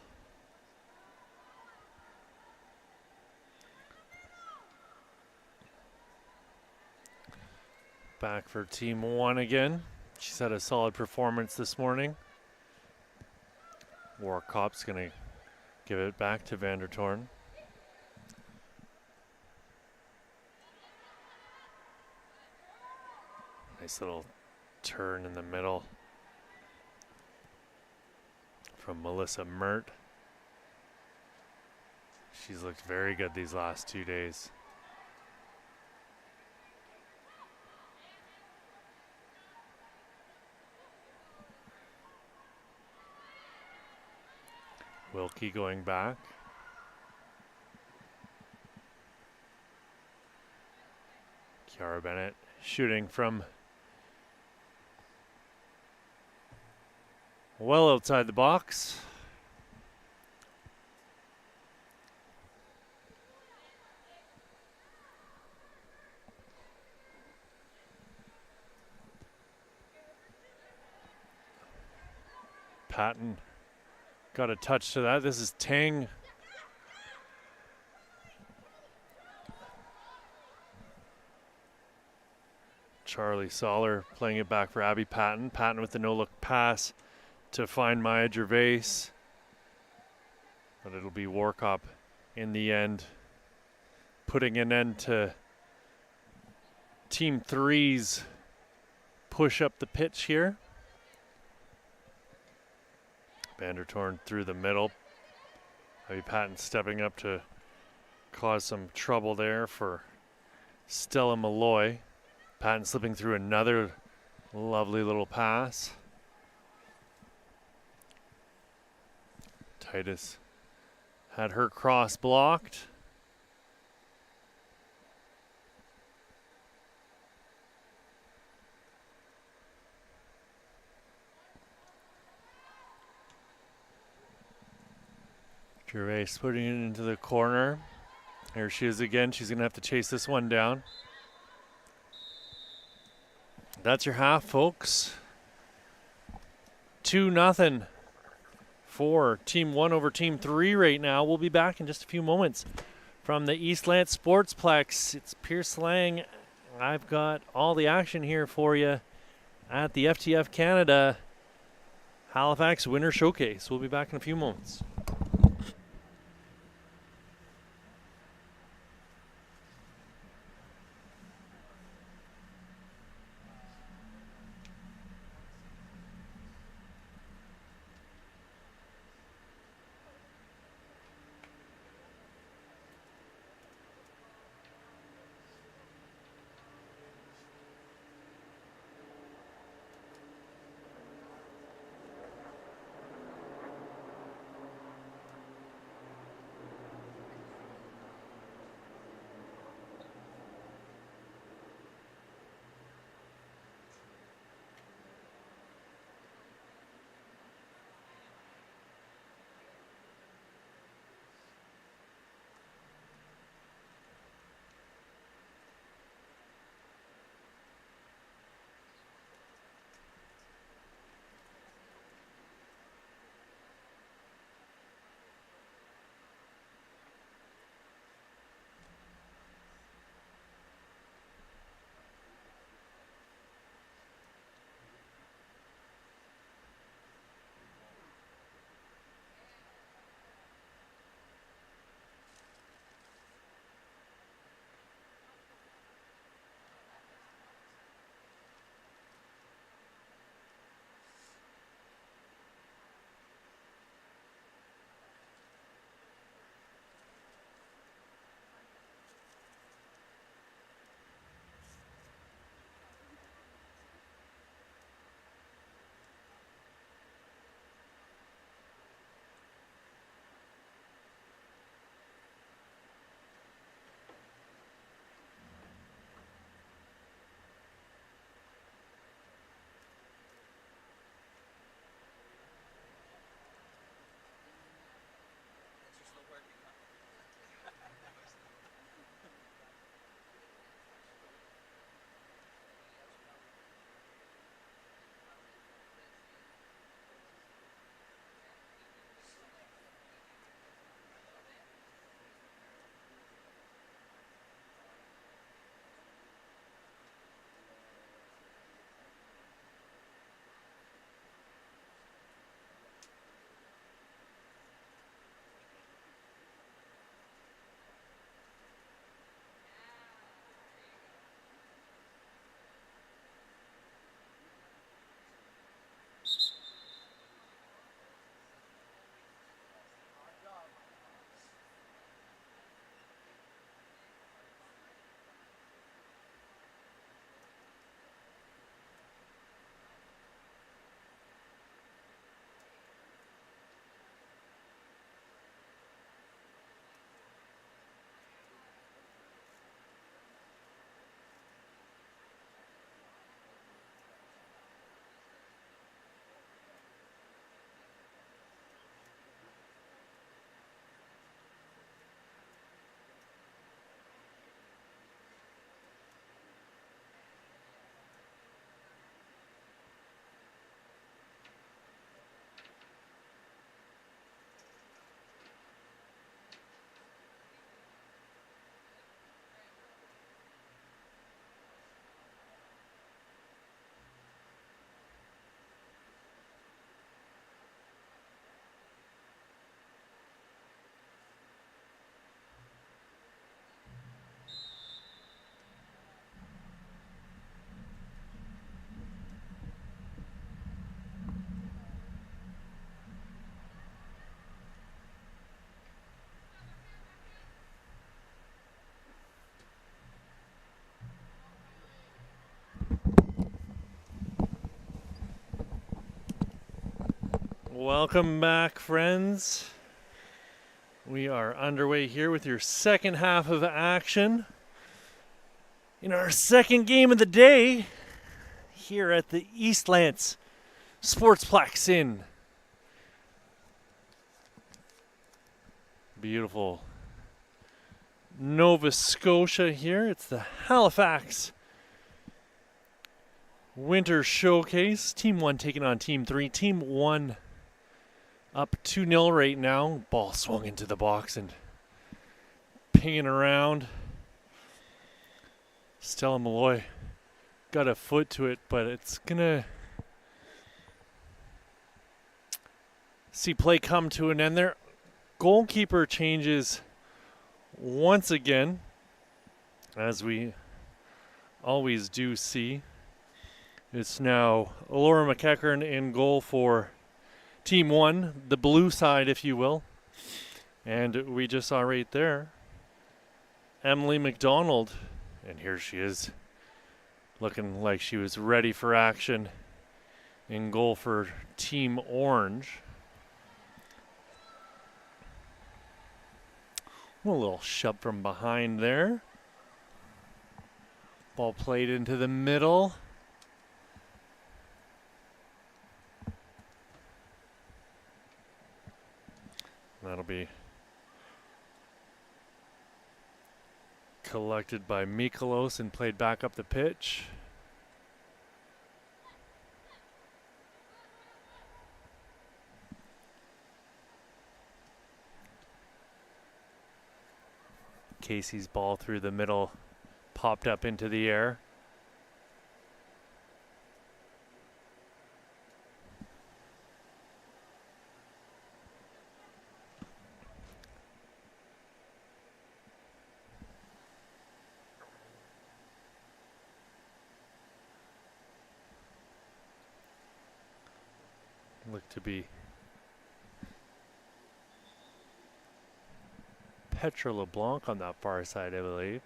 Back for team one again. She's had a solid performance this morning. Warkop's going to give it back to Vandertorn. Nice little turn in the middle from Melissa Mert. She's looked very good these last 2 days. Wilkie going back. Kiara Bennett shooting from well outside the box. Patton got a touch to that. This is Tang. Charlie Soller playing it back for Abby Patton. Patton with the no-look pass to find Maya Gervais. But it'll be Warkop in the end, putting an end to Team 3's push up the pitch here. Vandertorn through the middle. Abby Patton stepping up to cause some trouble there for Stella Malloy. Patton slipping through another lovely little pass. Titus had her cross blocked. Gervais putting it into the corner. Here she is again. She's going to have to chase this one down. That's your half, folks. 2-0 for Team 1 over Team 3 right now. We'll be back in just a few moments from the Eastland Sportsplex. It's Pierce Lang. I've got all the action here for you at the FTF Canada Halifax Winter Showcase. We'll be back in a few moments. Welcome back, friends. We are underway here with your second half of action in our second game of the day here at the Eastlands Sportsplex in beautiful Nova Scotia here. It's the Halifax Winter Showcase. Team 1 taking on Team 3. Team 1 up 2-0 right now. Ball swung into the box and pinging around. Stella Malloy got a foot to it, but it's going to see play come to an end there. Goalkeeper changes once again, as we always do see. It's now Laura McEachern in goal for Team 1, the blue side, if you will. And we just saw right there Emily McDonald, and here she is looking like she was ready for action in goal for Team Orange. A little shove from behind there. Ball played into the middle. That'll be collected by Mikolos and played back up the pitch. Casey's ball through the middle popped up into the air. Look to be Petra LeBlanc on that far side, I believe.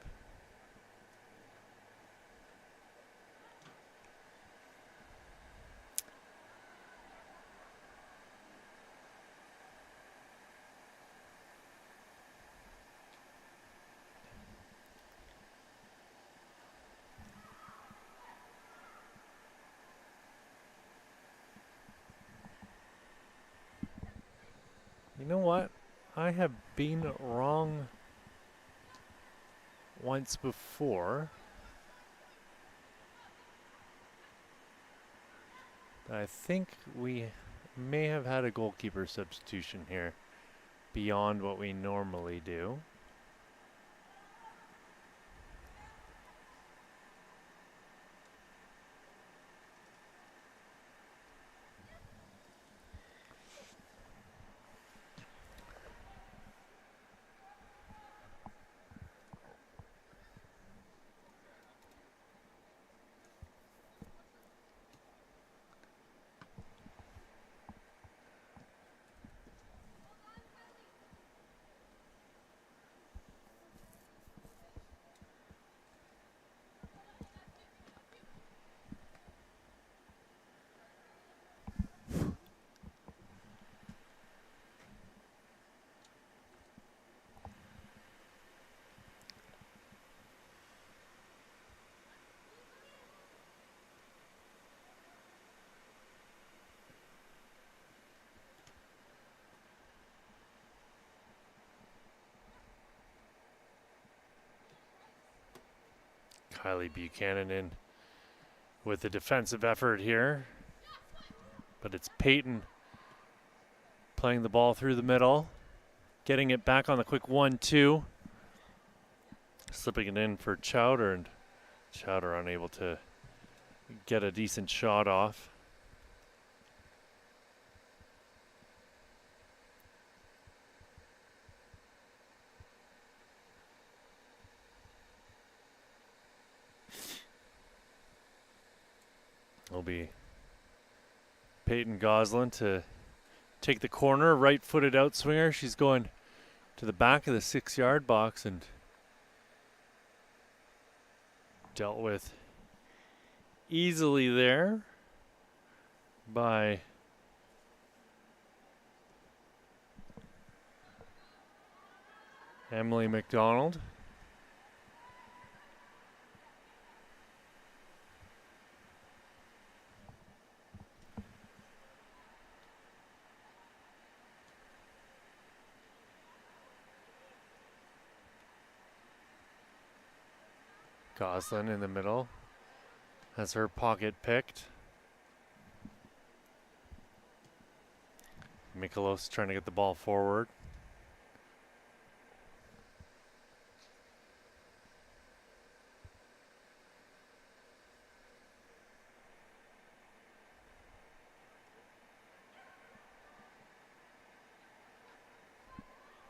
You know what? I have been wrong once before. I think we may have had a goalkeeper substitution here beyond what we normally do. Kylie Buchanan in with a defensive effort here. But it's Peyton playing the ball through the middle, getting it back on the quick 1-2. Slipping it in for Chowder, and Chowder unable to get a decent shot off. Will be Peyton Goslin to take the corner, right-footed outswinger. She's going to the back of the 6-yard box and dealt with easily there by Emily McDonald. Goslin in the middle has her pocket picked. Mikolos trying to get the ball forward.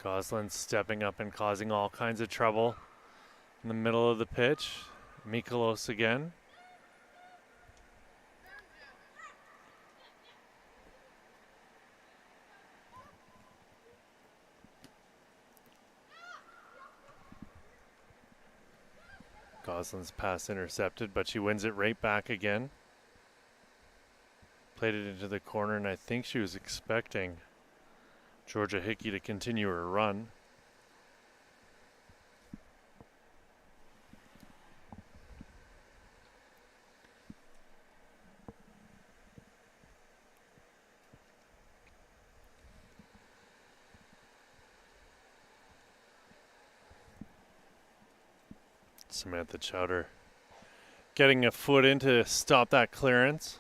Goslin stepping up and causing all kinds of trouble in the middle of the pitch. Mikolos again. Goslin's pass intercepted, but she wins it right back again. Played it into the corner, and I think she was expecting Georgia Hickey to continue her run. Samantha Chowder getting a foot in to stop that clearance.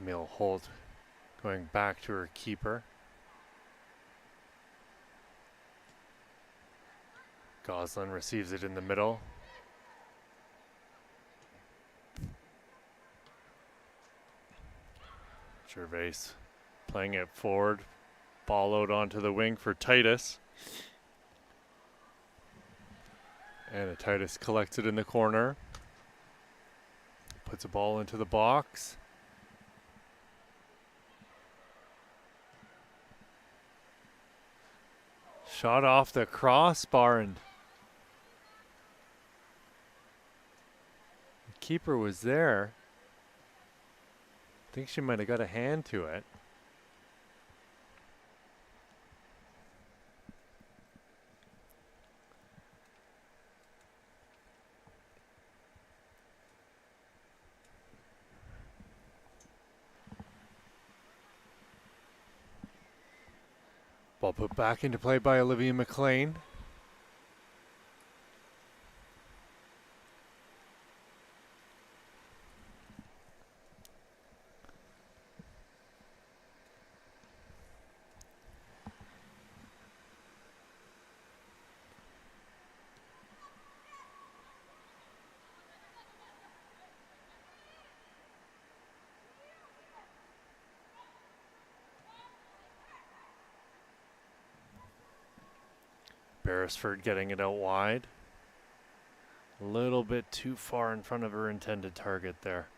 Mill Holt going back to her keeper. Goslin receives it in the middle. Gervais playing it forward. Ball out onto the wing for Titus. And Titus collects it in the corner. Puts a ball into the box. Shot off the crossbar, and the keeper was there. I think she might have got a hand to it. Ball put back into play by Olivia McLean. Beresford getting it out wide. A little bit too far in front of her intended target there.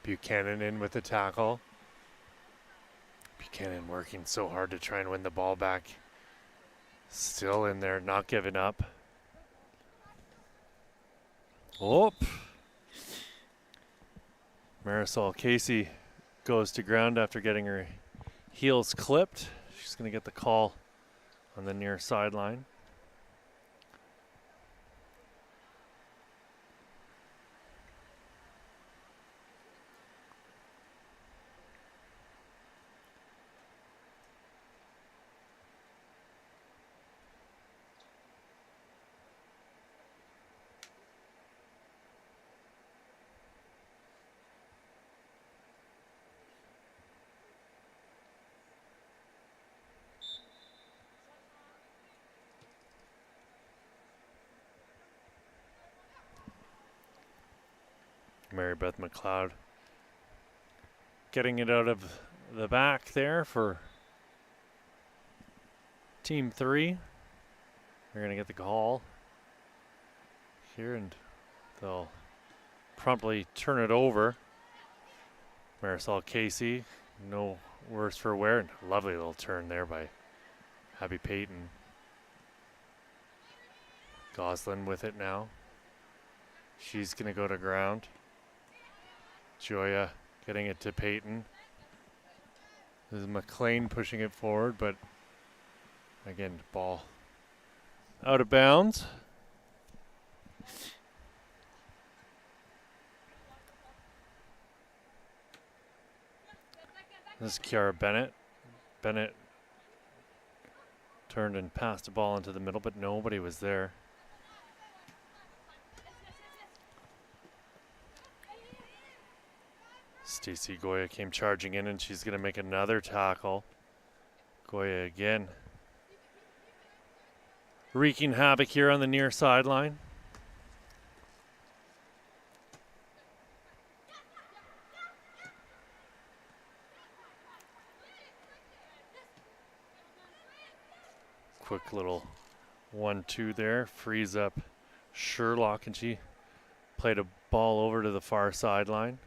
Buchanan in with the tackle. Buchanan working so hard to try and win the ball back. Still in there, not giving up. Oh. Marisol Casey goes to ground after getting her heels clipped. She's going to get the call on the near sideline. Mary Beth McLeod getting it out of the back there for Team 3. They're going to get the call here, and they'll promptly turn it over. Marisol Casey, no worse for wear. And lovely little turn there by Abby Payton. Goslin with it now. She's going to go to ground. Joya getting it to Payton. This is McLean pushing it forward, but again, ball out of bounds. This is Kiara Bennett. Bennett turned and passed the ball into the middle, but nobody was there. Stacey Goya came charging in, and she's going to make another tackle. Goya again wreaking havoc here on the near sideline. Quick little 1-2 there, frees up Sherlock, and she played a ball over to the far sideline.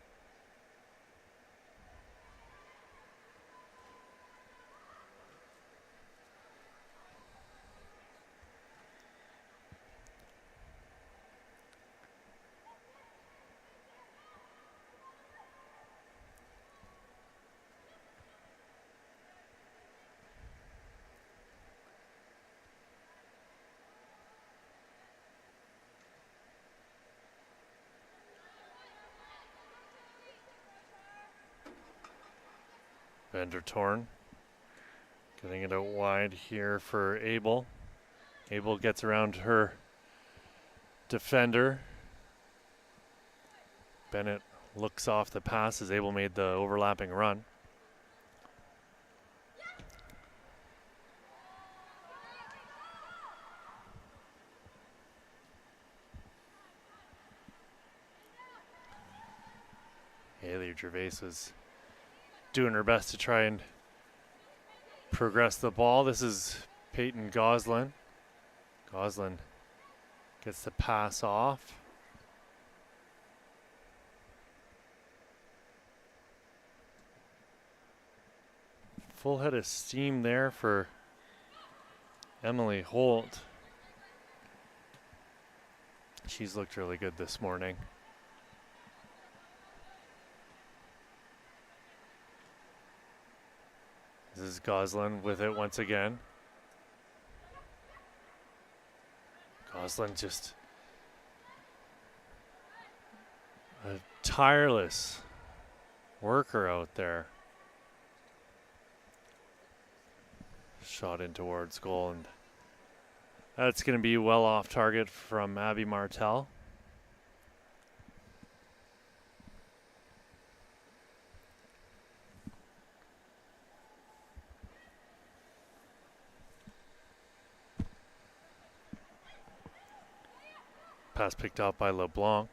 Vandertorn getting it out wide here for Abel. Abel gets around her defender. Bennett looks off the pass as Abel made the overlapping run. Haley Gervais was doing her best to try and progress the ball. This is Peyton Goslin. Goslin gets the pass off. Full head of steam there for Emily Holt. She's looked really good this morning. This is Goslin with it once again. Goslin just a tireless worker out there. Shot in towards goal, and that's going to be well off target from Abby Martell. Pass picked up by LeBlanc.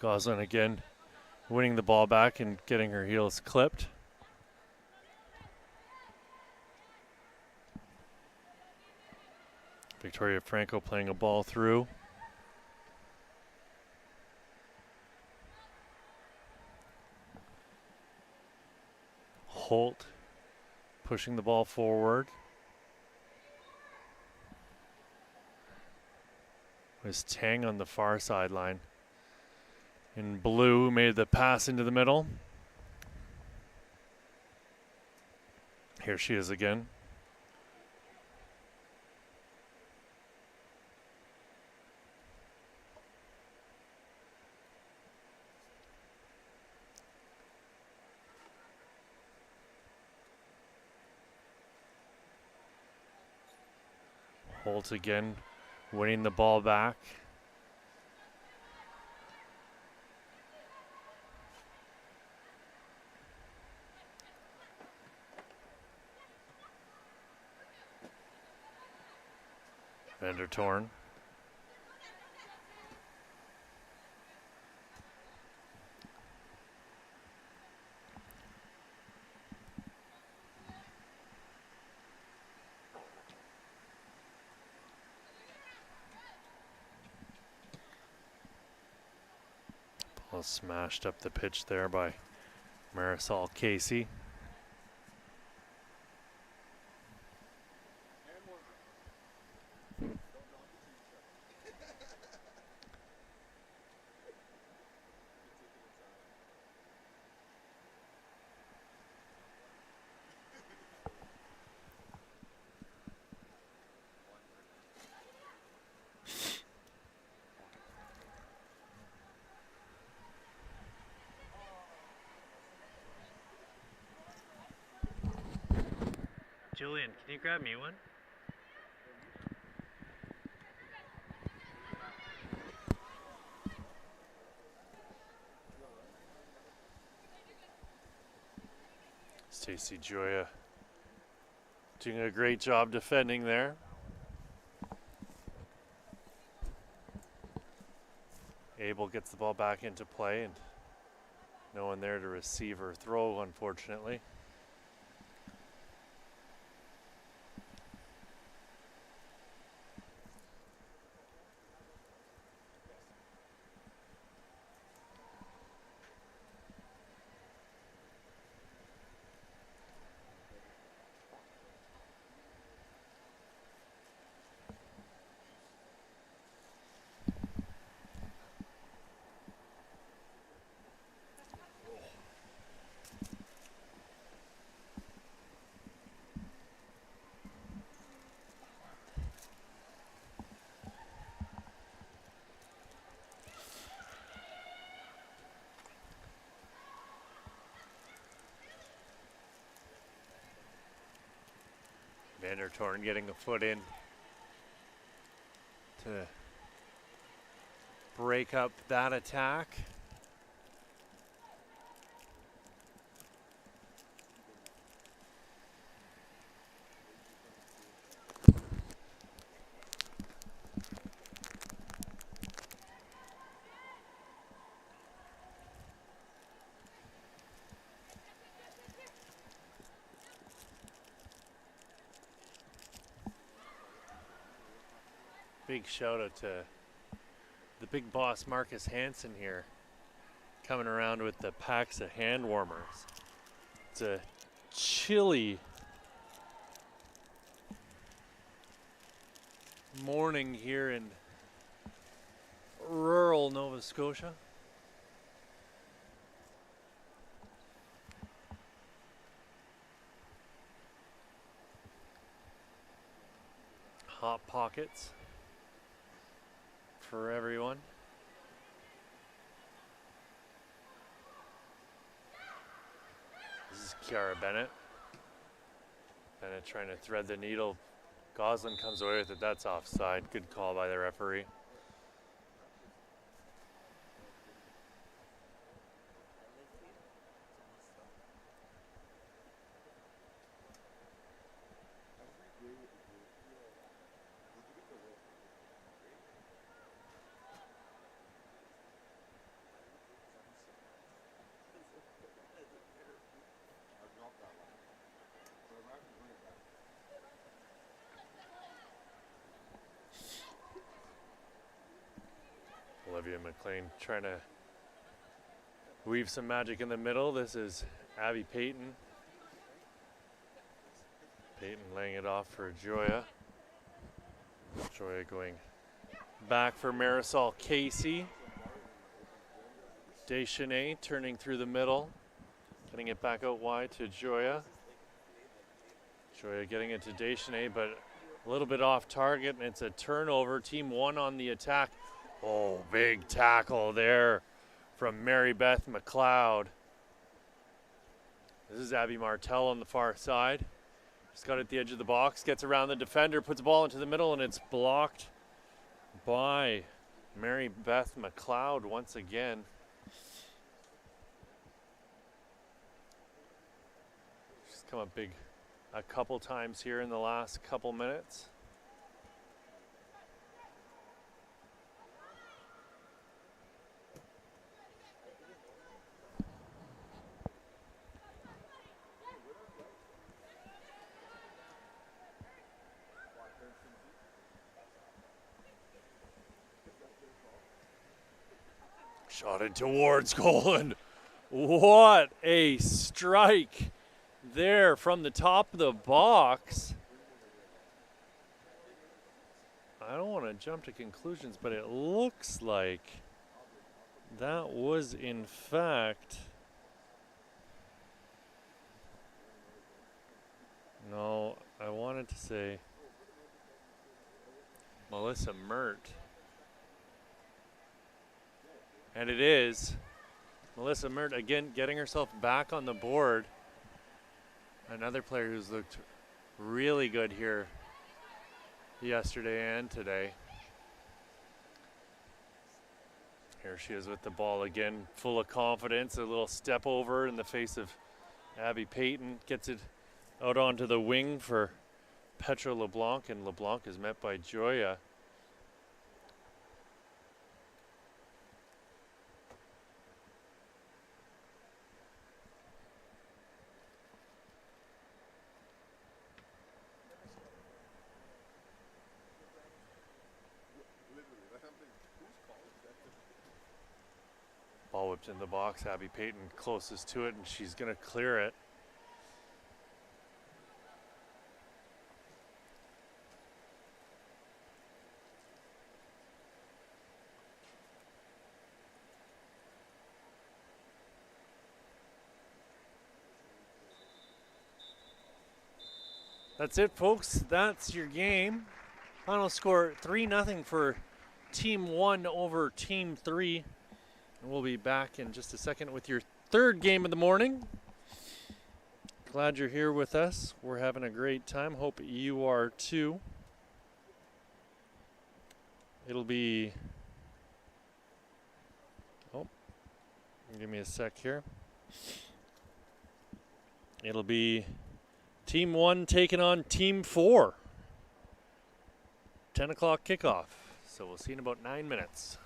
Goslin again winning the ball back and getting her heels clipped. Victoria Franco playing a ball through. Holt pushing the ball forward. Was Tang on the far sideline. In blue made the pass into the middle. Here she is again. Holt again winning the ball back. Vandertorn. Ball smashed up the pitch there by Marisol Casey. Julian, can you grab me one? Stacey Joya doing a great job defending there. Abel gets the ball back into play and no one there to receive or throw, unfortunately. Vandertorn getting a foot in to break up that attack. Big shout out to the big boss Marcus Hansen here, coming around with the packs of hand warmers. It's a chilly morning here in rural Nova Scotia. Hot pockets for everyone. This is Kiara Bennett. Bennett trying to thread the needle. Goslin comes away with it. That's offside. Good call by the referee. Olivia McLean trying to weave some magic in the middle. This is Abby Payton. Payton laying it off for Joya. Joya going back for Marisol Casey. Deschanel turning through the middle. Getting it back out wide to Joya. Joya getting it to Deschanel, but a little bit off target, and it's a turnover. Team 1 on the attack. Oh, big tackle there from Mary Beth McLeod. This is Abby Martell on the far side. Just got at the edge of the box, gets around the defender, puts the ball into the middle, and it's blocked by Mary Beth McLeod once again. She's come up big a couple times here in the last couple minutes. Shot it towards goal, and what a strike there from the top of the box. I don't want to jump to conclusions, but it looks like that was in fact, no, I wanted to say Melissa Mert. And it is Melissa Mert again getting herself back on the board. Another player who's looked really good here yesterday and today. Here she is with the ball again, full of confidence. A little step over in the face of Abby Payton. Gets it out onto the wing for Petra LeBlanc, and LeBlanc is met by Joya. Ball whipped in the box. Abby Payton closest to it, and she's going to clear it. That's it, folks. That's your game. Final score 3-0 for Team 1 over Team 3. And we'll be back in just a second with your third game of the morning. Glad you're here with us. We're having a great time. Hope you are too. It'll be Give me a sec here. It'll be Team 1 taking on Team 4. 10 o'clock kickoff. So we'll see in about 9 minutes.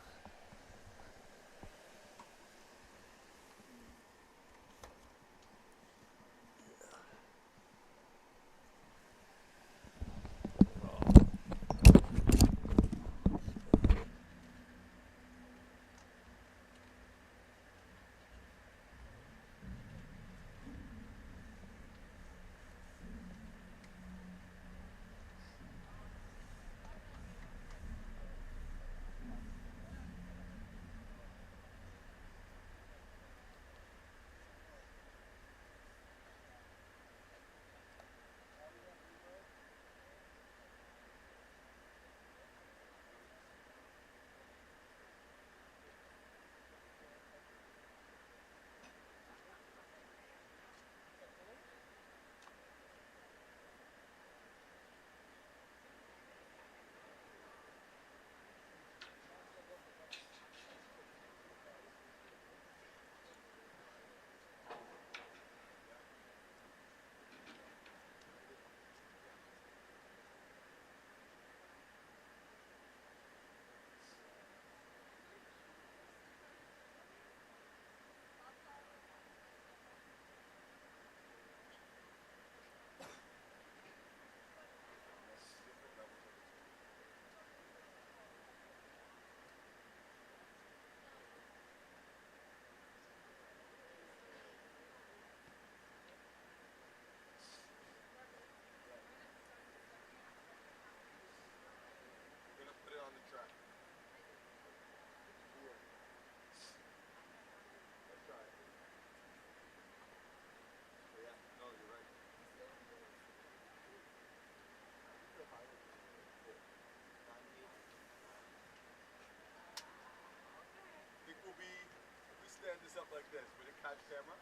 Stand this up like this. Will it catch camera?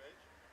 Smidge?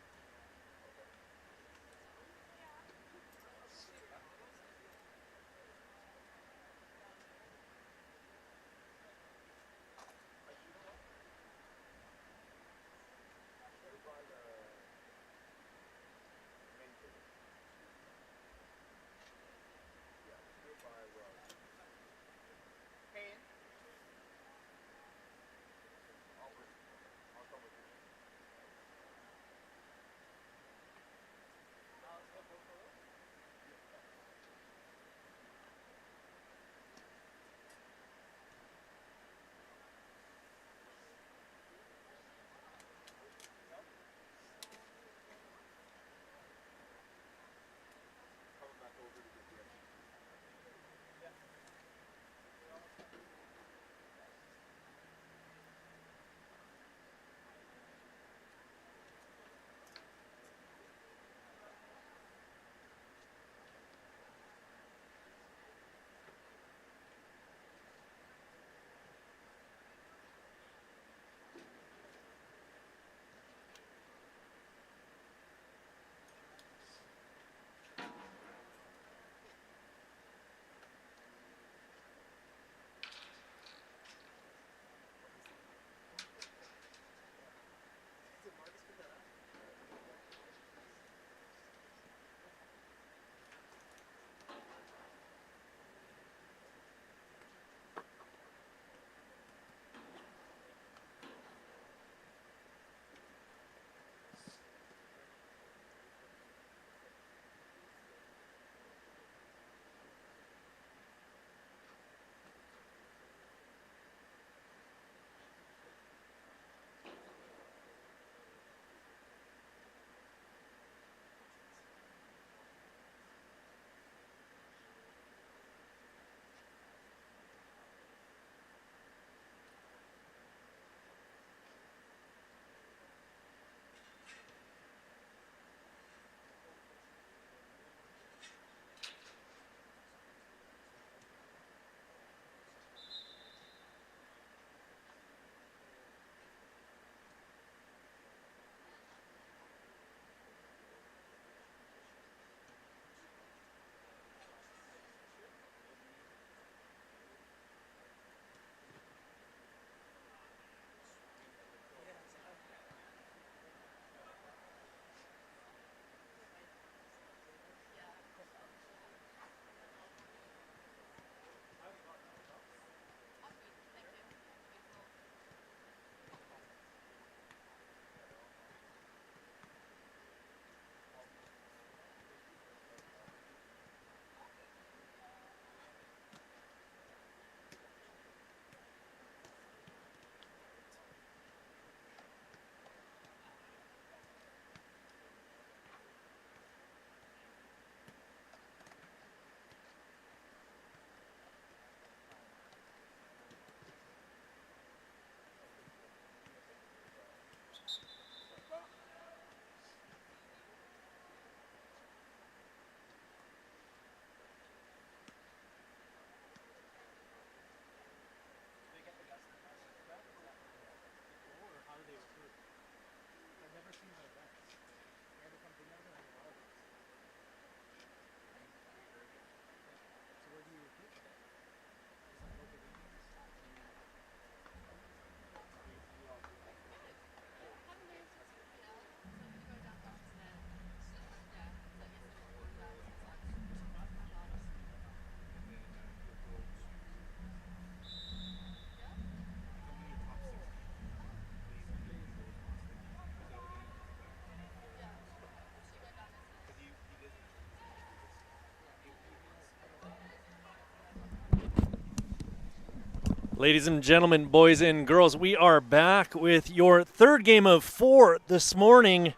Ladies and gentlemen, boys and girls, we are back with your third game of 4 this morning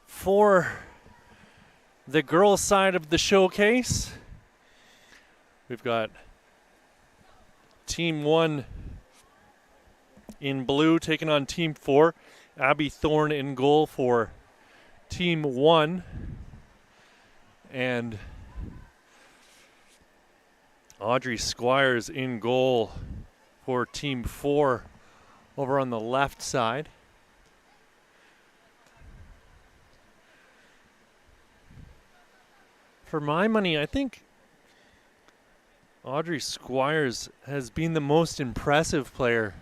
for the girls' side of the showcase. We've got Team 1 in blue taking on Team 4. Abby Thorne in goal for Team 1. And Audrey Squires in goal for Team 4 over on the left side. For my money, I think Audrey Squires has been the most impressive player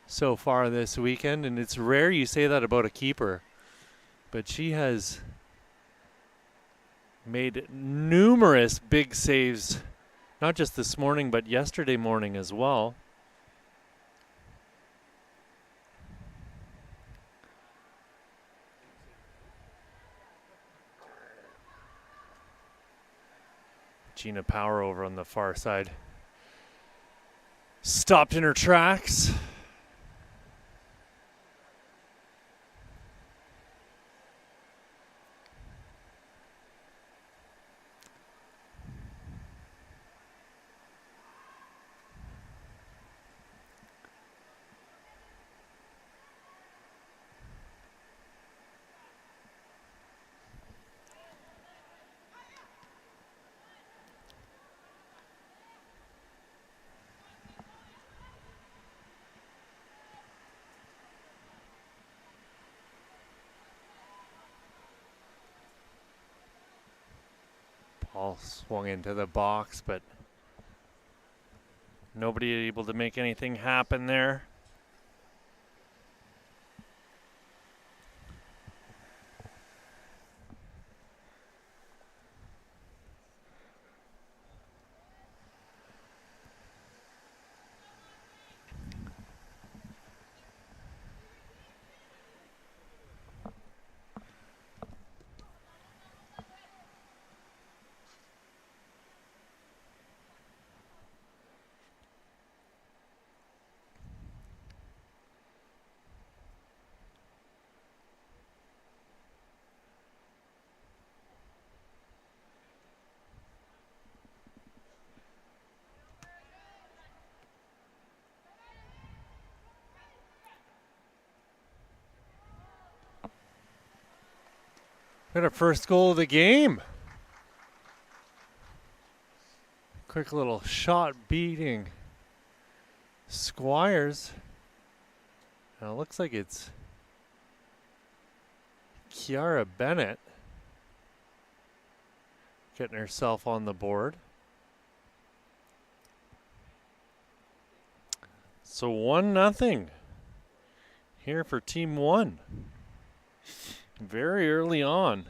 so far this weekend, and it's rare you say that about a keeper, but she has made numerous big saves, not just this morning, but yesterday morning as well. Gina Power over on the far side stopped in her tracks. Ball swung into the box, but nobody able to make anything happen there. Got our first goal of the game. Quick little shot beating Squires. Now it looks like it's Kiara Bennett getting herself on the board. So 1-0 here for Team 1. Very early on.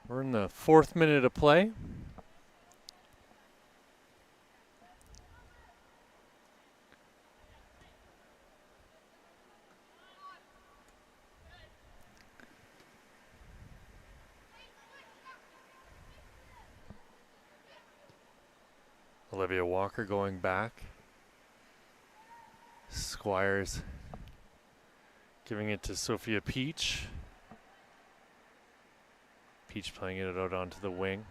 We're in the 4th minute of play. Olivia Walker going back. Squires giving it to Sophia Peach. Peach playing it out onto the wing.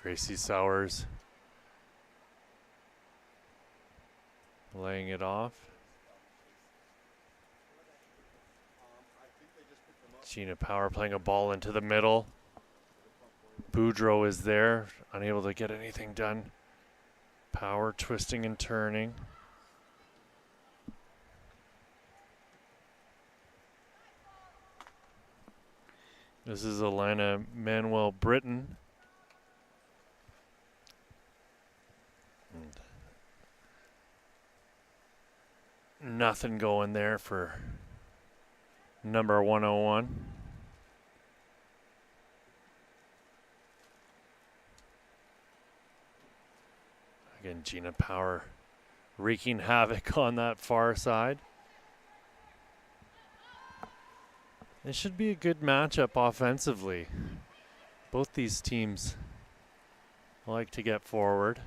Gracie Sowers laying it off. Gina Power playing a ball into the middle. Boudreau is there, unable to get anything done. Power twisting and turning. This is Alana Manuel Britton. And nothing going there for number 101. Again, Gina Power wreaking havoc on that far side. It should be a good matchup offensively. Both these teams like to get forward.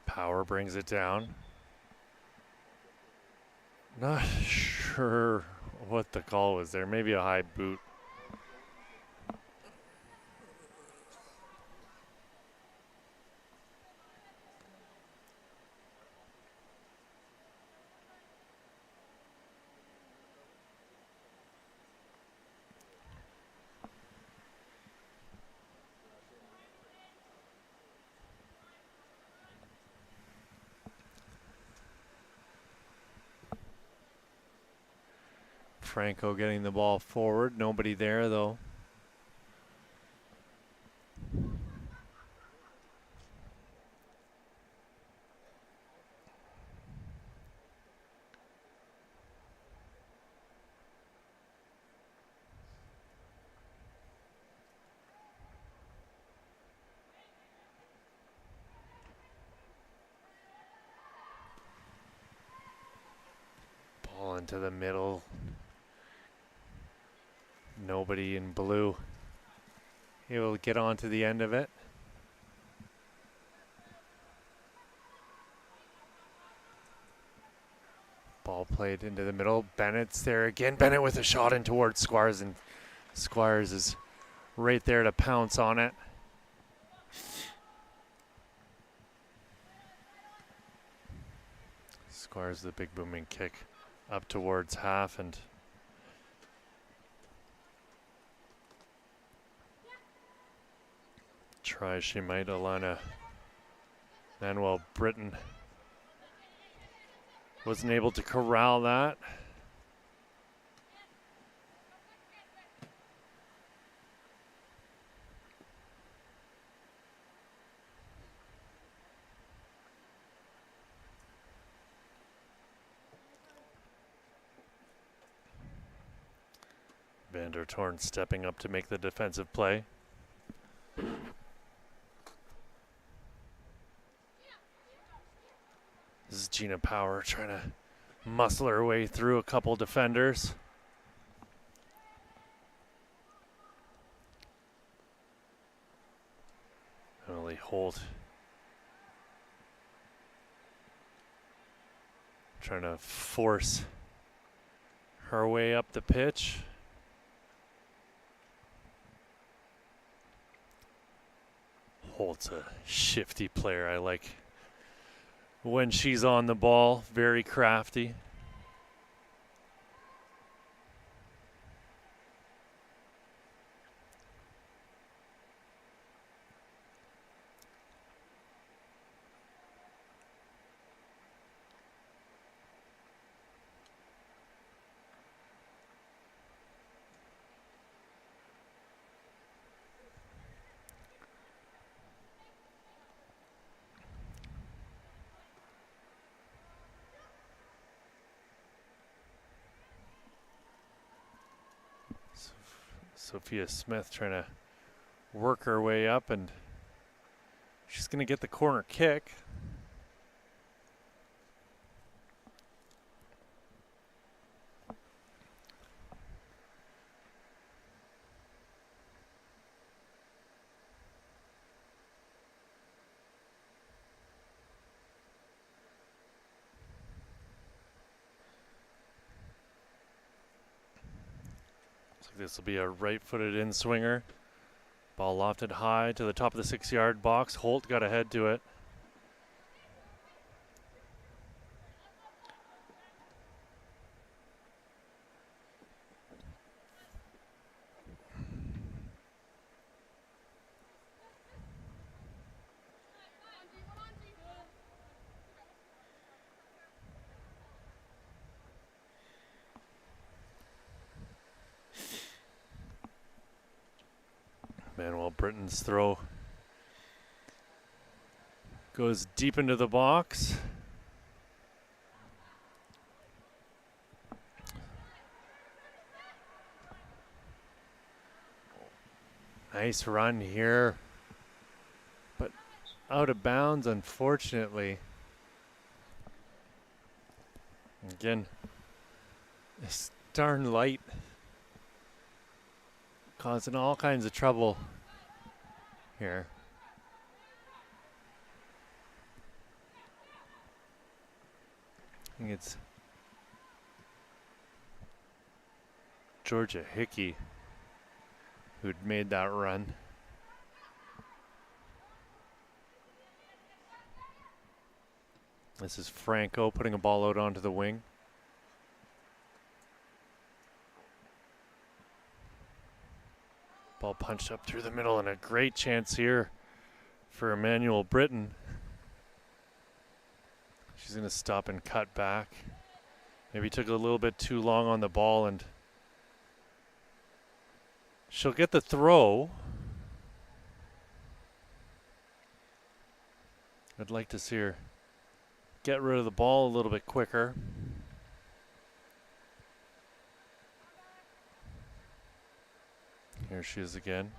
Power brings it down. Not sure what the call was there. Maybe a high boot. Franco getting the ball forward. Nobody there, though. Ball into the middle. Nobody in blue. He will get on to the end of it. Ball played into the middle. Bennett's there again. Bennett with a shot in towards Squires, and Squires is right there to pounce on it. Squires the big booming kick up towards half, and try she might. Alana Manuel Britton wasn't able to corral that. Vander Torn stepping up to make the defensive play. This is Gina Power trying to muscle her way through a couple defenders. Emily Holt trying to force her way up the pitch. Holt's a shifty player. I like when she's on the ball, very crafty. Sophia Smith trying to work her way up, and she's going to get the corner kick. This will be a right-footed in-swinger. Ball lofted high to the top of the 6-yard box. Holt got ahead to it. Manuel Britton's throw Goes deep into the box. Nice run here, but out of bounds, unfortunately. Again, this darn light causing all kinds of trouble here. I think it's Georgia Hickey who'd made that run. This is Franco putting a ball out onto the wing. Ball punched up through the middle, and a great chance here for Emmanuel Britton. She's going to stop and cut back. Maybe took a little bit too long on the ball, and she'll get the throw. I'd like to see her get rid of the ball a little bit quicker. Here she is again.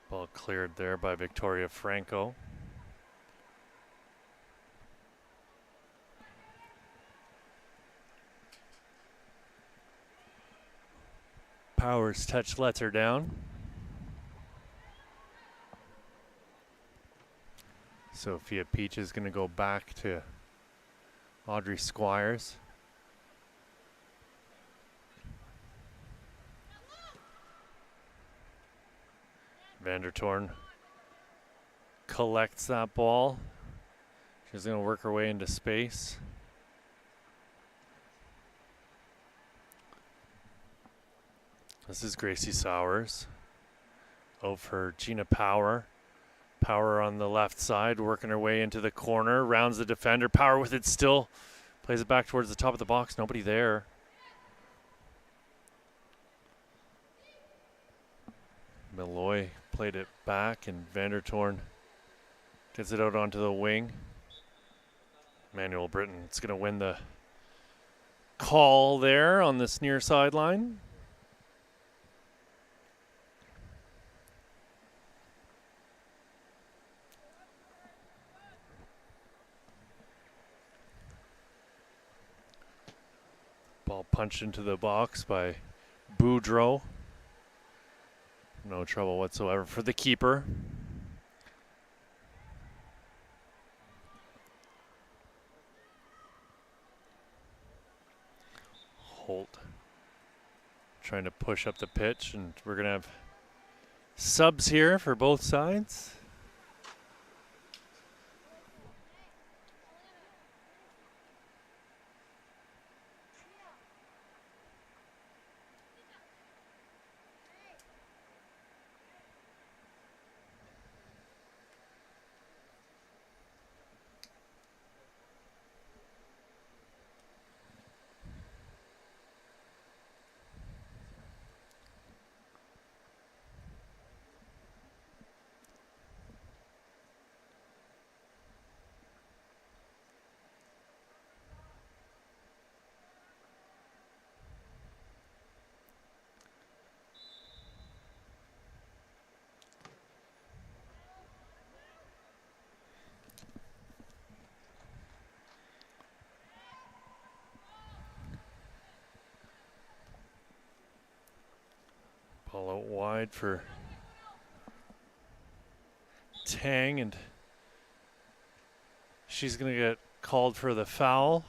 Ball cleared there by Victoria Franco. Powers touch lets her down. Sophia Peach is going to go back to Audrey Squires. Vandertorn collects that ball. She's going to work her way into space. This is Gracie Sowers. Over Gina Power. Power on the left side, working her way into the corner. Rounds the defender. Power with it still. Plays it back towards the top of the box. Nobody there. Malloy played it back, and Vandertorn gets it out onto the wing. Emmanuel Britton is going to win the call there on this near sideline. Ball punched into the box by Boudreau. No trouble whatsoever for the keeper. Holt trying to push up the pitch, and we're going to have subs here for both sides. Ball out wide for Tang, and she's going to get called for the foul.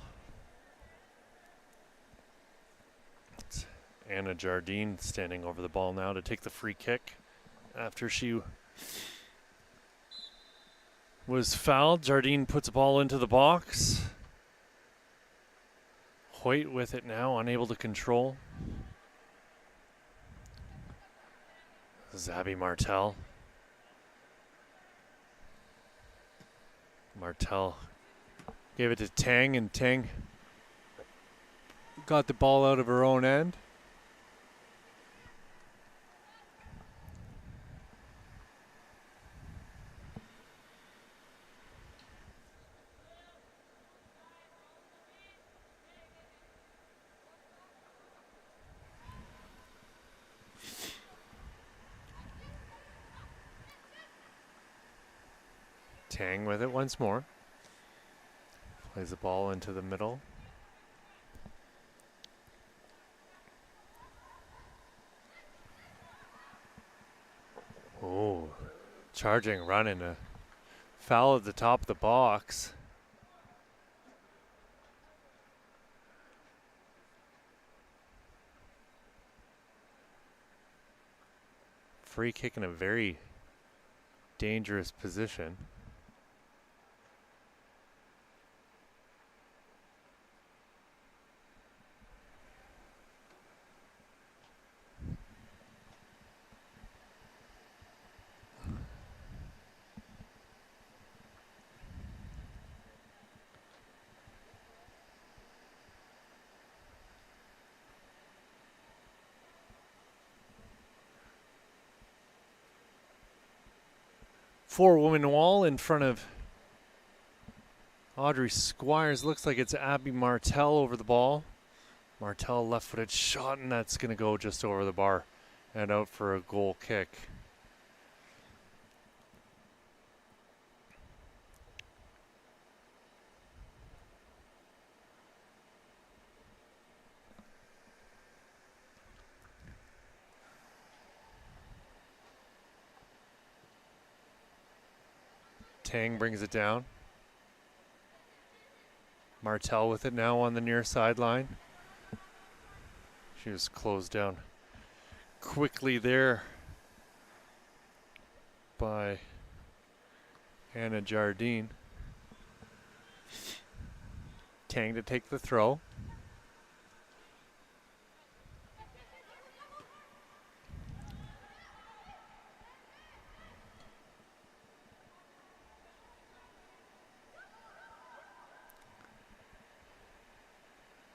It's Anna Jardine standing over the ball now to take the free kick after she was fouled. Jardine puts the ball into the box. Hoyt with it now, unable to control. Zabby Martel. Martel gave it to Tang, and Tang got the ball out of her own end. Tang with it once more. Plays the ball into the middle. Oh, charging run and a foul at the top of the box. Free kick in a very dangerous position. Four-woman wall in front of Audrey Squires. Looks like it's Abby Martell over the ball. Martell left-footed shot, and that's going to go just over the bar and out for a goal kick. Tang brings it down. Martell with it now on the near sideline. She was closed down quickly there by Anna Jardine. Tang to take the throw.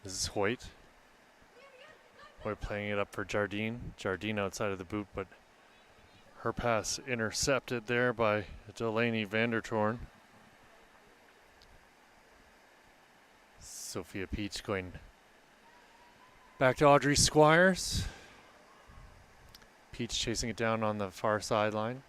This is Hoyt. Hoyt playing it up for Jardine. Jardine outside of the boot, but her pass intercepted there by Delaney Vandertorn. Sophia Peach going back to Audrey Squires. Peach chasing it down on the far sideline.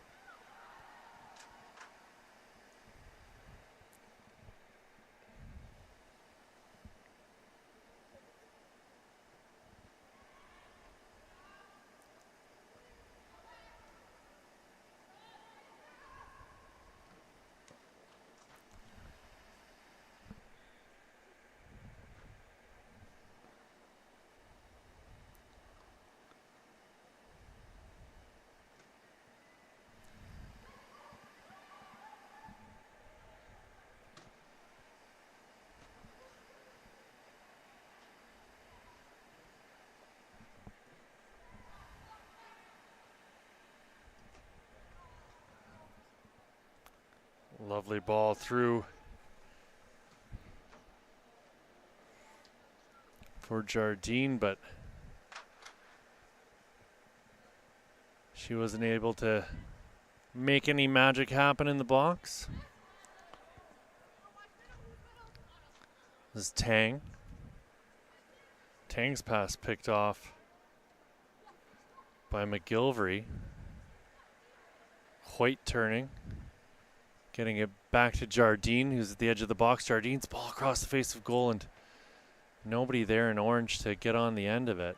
Lovely ball through for Jardine, but she wasn't able to make any magic happen in the box. This is Tang. Tang's pass picked off by McGilvery. Hoyt turning. Getting it back to Jardine, who's at the edge of the box. Jardine's ball across the face of goal, and nobody there in orange to get on the end of it.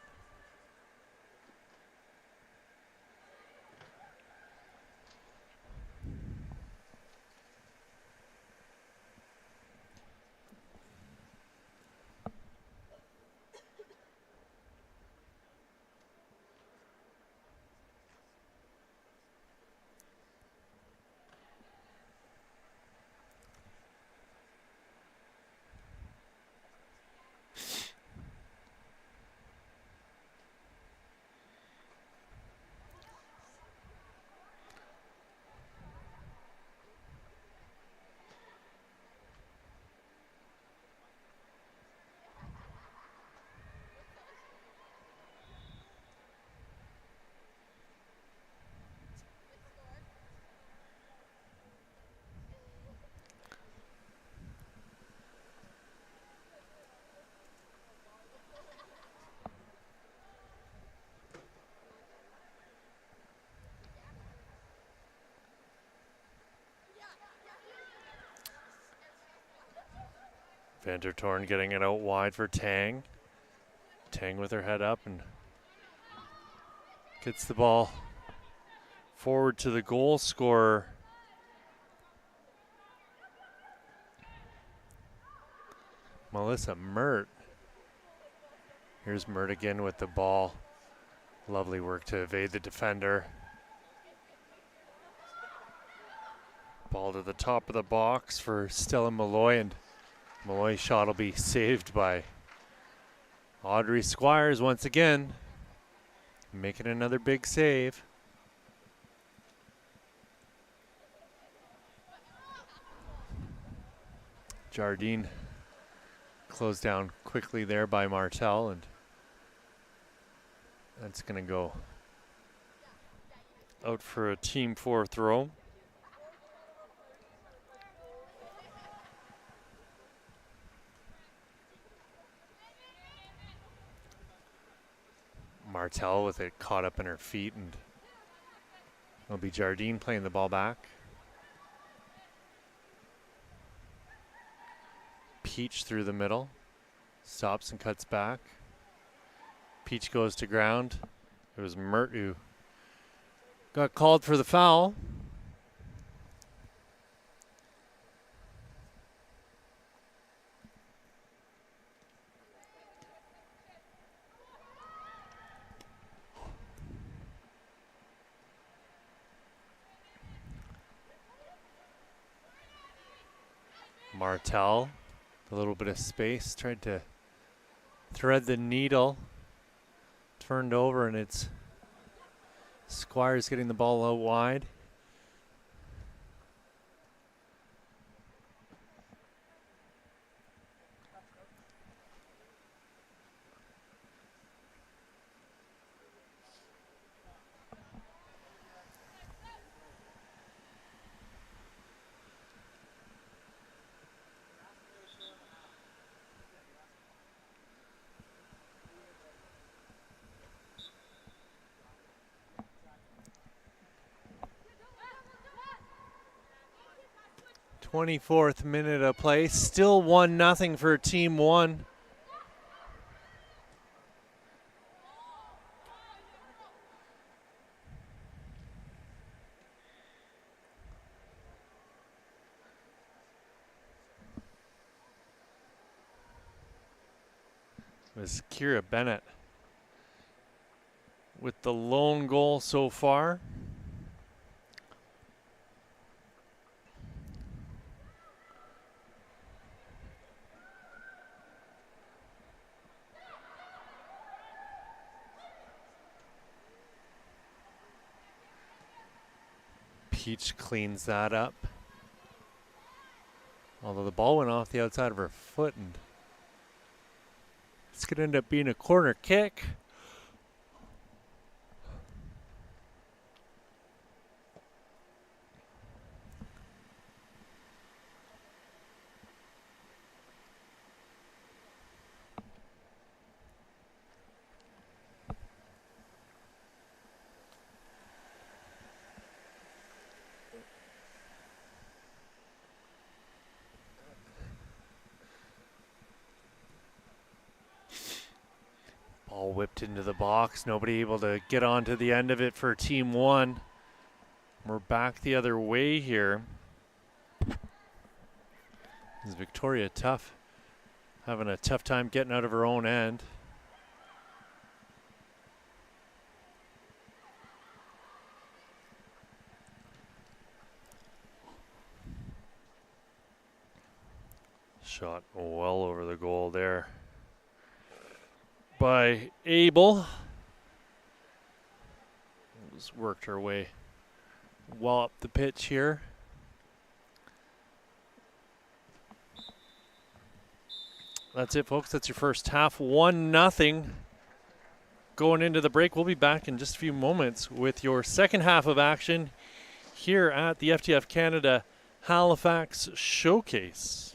Vandertorn getting it out wide for Tang. Tang with her head up and gets the ball forward to the goal scorer. Melissa Mert. Here's Mert again with the ball. Lovely work to evade the defender. Ball to the top of the box for Stella Malloy, and Malloy's shot will be saved by Audrey Squires once again, making another big save. Jardine closed down quickly there by Martel, and that's going to go out for a team 4 throw. Martel with it caught up in her feet, and it'll be Jardine playing the ball back. Peach through the middle, stops and cuts back. Peach goes to ground. It was Mert who got called for the foul. Martel, a little bit of space, tried to thread the needle, turned over, and it's Squires getting the ball out wide. .24th minute of play, still 1-0 for Team 1. It was Kira Bennett with the lone goal so far. Peach cleans that up. Although the ball went off the outside of her foot, and it's going to end up being a corner kick. Ball whipped into the box. Nobody able to get onto the end of it for Team 1. We're back the other way here. Is Victoria tough? Having a tough time getting out of her own end. Shot well over the goal there by Abel. Just worked her way well up the pitch here. That's it, folks. That's your first half. 1-0 going into the break. We'll be back in just a few moments with your second half of action here at the FTF Canada Halifax Showcase.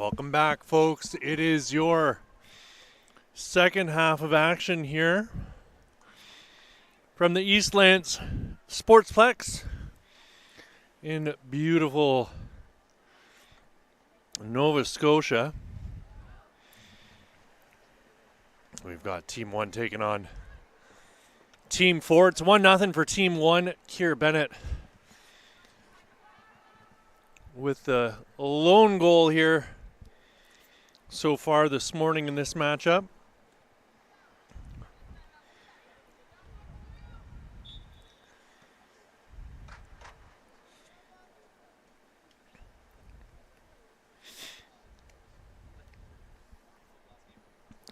Welcome back, folks. It is your second half of action here from the Eastlands Sportsplex in beautiful Nova Scotia. We've got Team 1 taking on Team 4. It's 1-0 for Team 1. Keir Bennett with the lone goal here so far this morning in this matchup.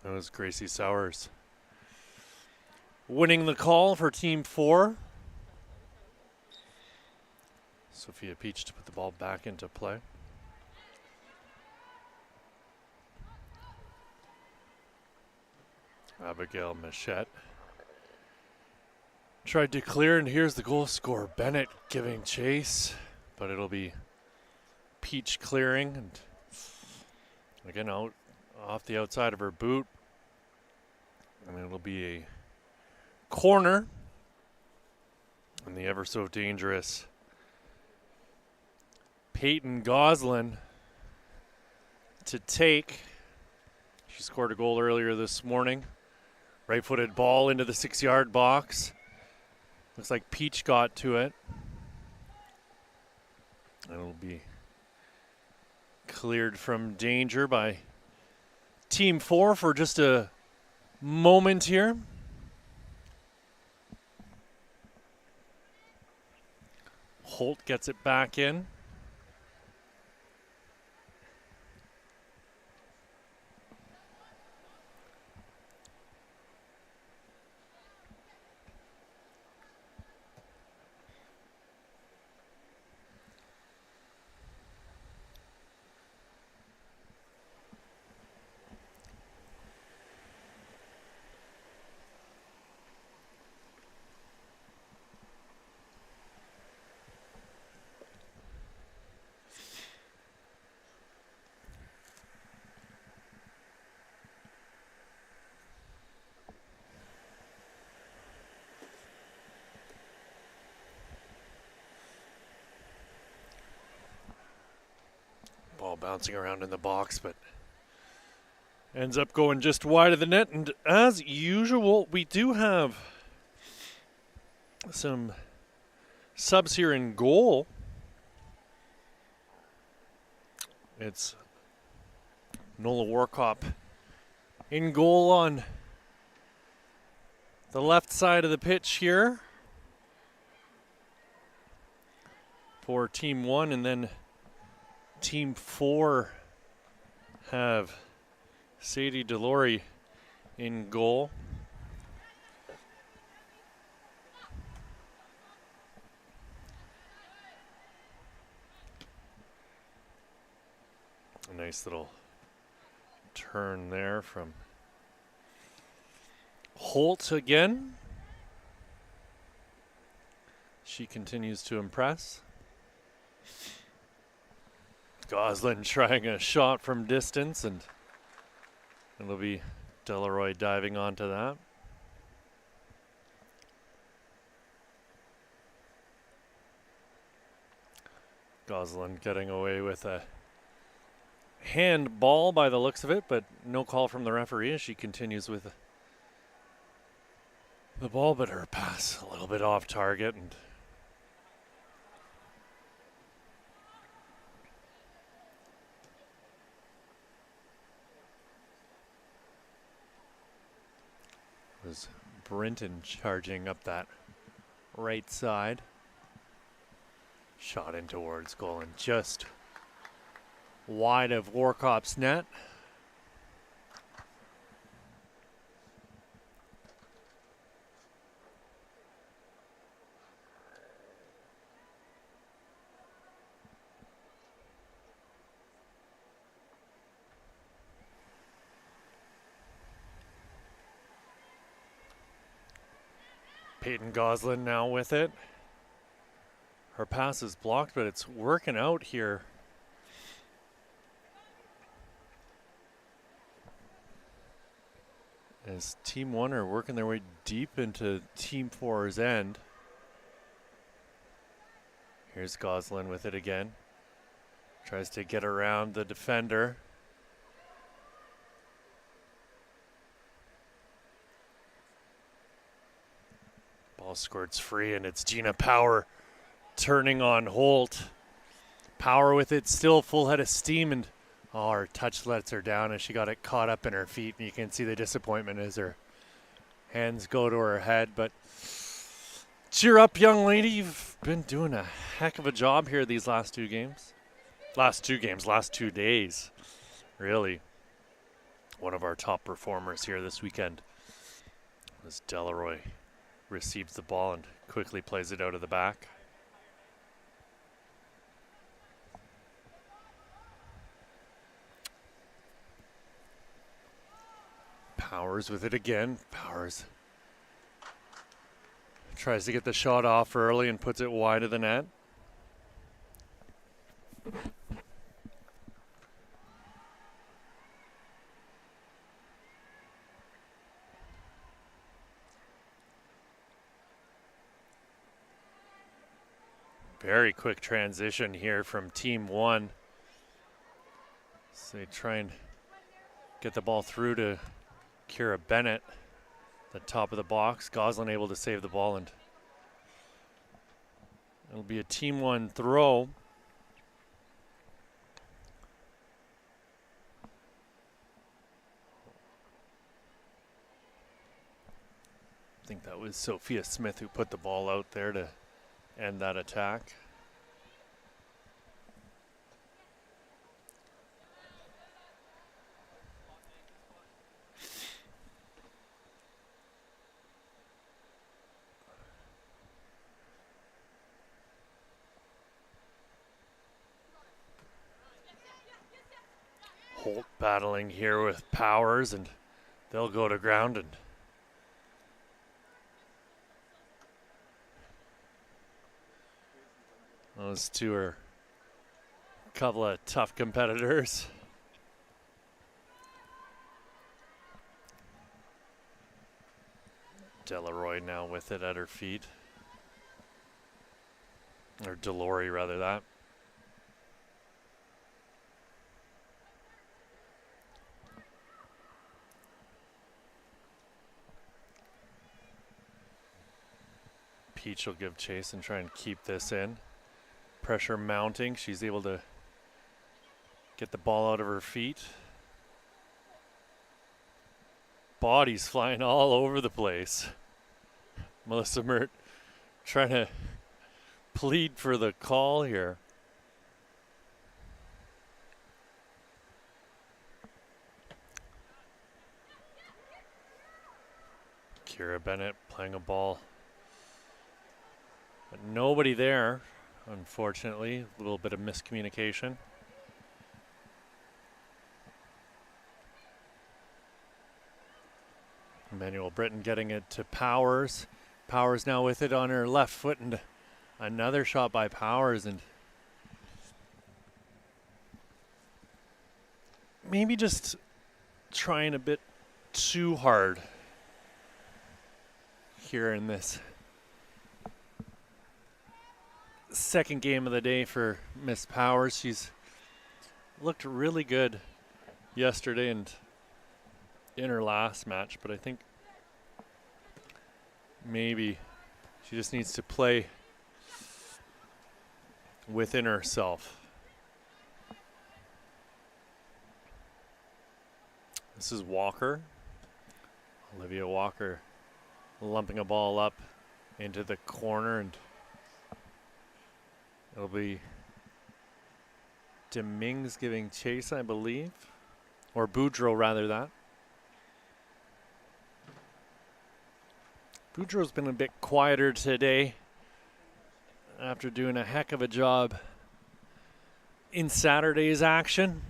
That was Gracie Sowers winning the call for Team 4. Sophia Peach to put the ball back into play. Abigail Machette tried to clear, and here's the goal scorer. Bennett giving chase, but it'll be Peach clearing, and again out off the outside of her boot, and it'll be a corner, and the ever so dangerous Peyton Goslin to take. She scored a goal earlier this morning. Right-footed ball into the 6-yard box. Looks like Peach got to it. It'll be cleared from danger by Team 4 for just a moment here. Holt gets it back in. Ball bouncing around in the box, but ends up going just wide of the net. And as usual, we do have some subs here in goal. It's Nola Warkop in goal on the left side of the pitch here for Team 1, and then Team 4 have Sadie Delory in goal. A nice little turn there from Holt again. She continues to impress. Goslin trying a shot from distance, and it'll be Delaroy diving onto that. Goslin getting away with a handball by the looks of it, but no call from the referee as she continues with the ball, but her pass a little bit off target, and was Brinton charging up that right side. Shot in towards goal and just wide of Warkop's net. Peyton Goslin now with it. Her pass is blocked, but it's working out here As Team 1 are working their way deep into Team 4's end. Here's Goslin with it again. Tries to get around the defender. Ball squirts free, and it's Gina Power turning on Holt. Power with it, still full head of steam, and her touch lets her down as she got it caught up in her feet. And you can see the disappointment as her hands go to her head. But cheer up, young lady. You've been doing a heck of a job here these last two games. Last two days, really. One of our top performers here this weekend as Delaroy receives the ball and quickly plays it out of the back. Powers with it again. Powers tries to get the shot off early and puts it wide of the net. Very quick transition here from Team 1. So they try and get the ball through to Kira Bennett, the top of the box. Goslin able to save the ball, and it'll be a Team 1 throw. I think that was Sophia Smith who put the ball out there to end that attack. Holt battling here with Powers, and they'll go to ground, and those two are a couple of tough competitors. Delaroy now with it at her feet. Or Delory, rather, that. Peach will give chase and try and keep this in. Pressure mounting. She's able to get the ball out of her feet. Bodies flying all over the place. Melissa Mert trying to plead for the call here. Kira Bennett playing a ball. But nobody there, unfortunately. A little bit of miscommunication. Emmanuel Britton getting it to Powers. Powers now with it on her left foot, and another shot by Powers, and maybe just trying a bit too hard here in this second game of the day for Miss Powers. She's looked really good yesterday and in her last match, but I think maybe she just needs to play within herself. This is Walker. Olivia Walker lumping a ball up into the corner, and it'll be Dominguez giving chase, I believe. Or Boudreau, rather, that. Boudreau's been a bit quieter today after doing a heck of a job in Saturday's action.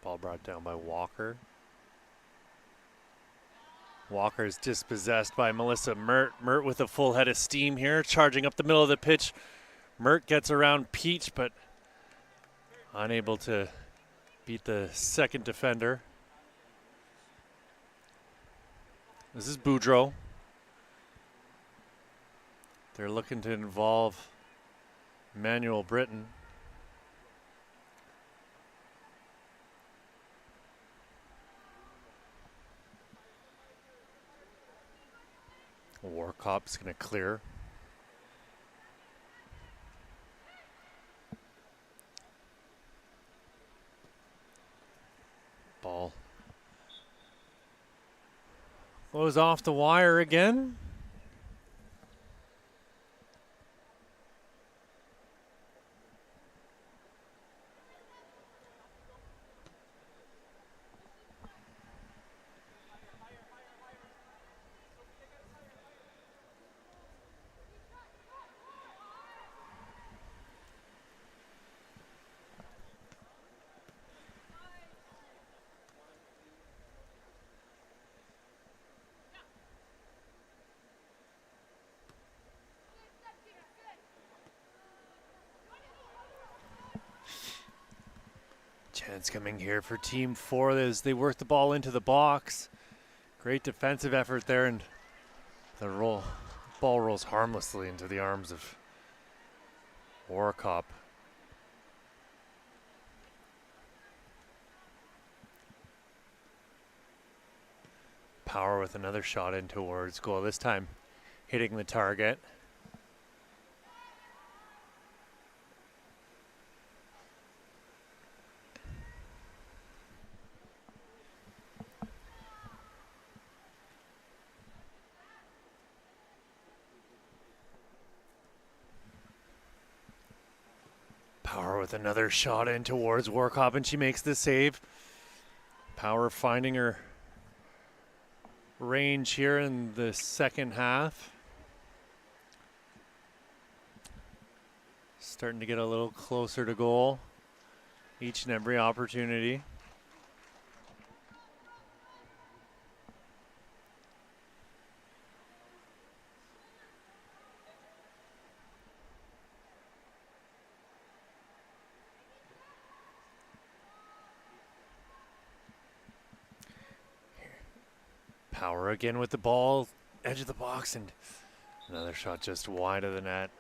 Ball brought down by Walker. Walker's dispossessed by Melissa Mert. Mert with a full head of steam here, charging up the middle of the pitch. Mert gets around Peach, but unable to beat the second defender. This is Boudreau. They're looking to involve Emmanuel Britton. Warkop's going to clear. Ball goes off the wire again. Chance coming here for Team 4 as they work the ball into the box. Great defensive effort there, and the ball rolls harmlessly into the arms of Warkop. Power with another shot in towards goal, this time hitting the target. Power with another shot in towards Warkop, and she makes the save. Power finding her range here in the second half. Starting to get a little closer to goal each and every opportunity. Power again with the ball, edge of the box, and another shot just wide of the net.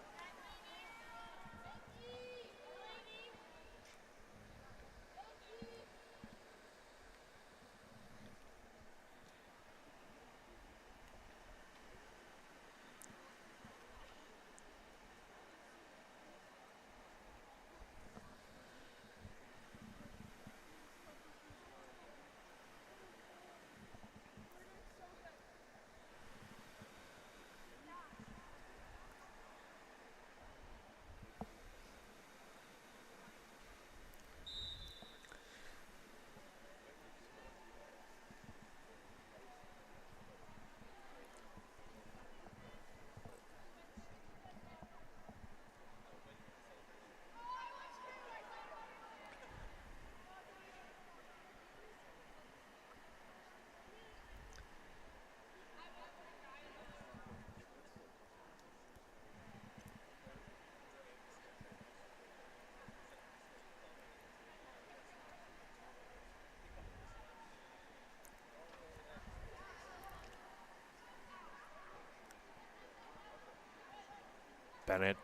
Bennett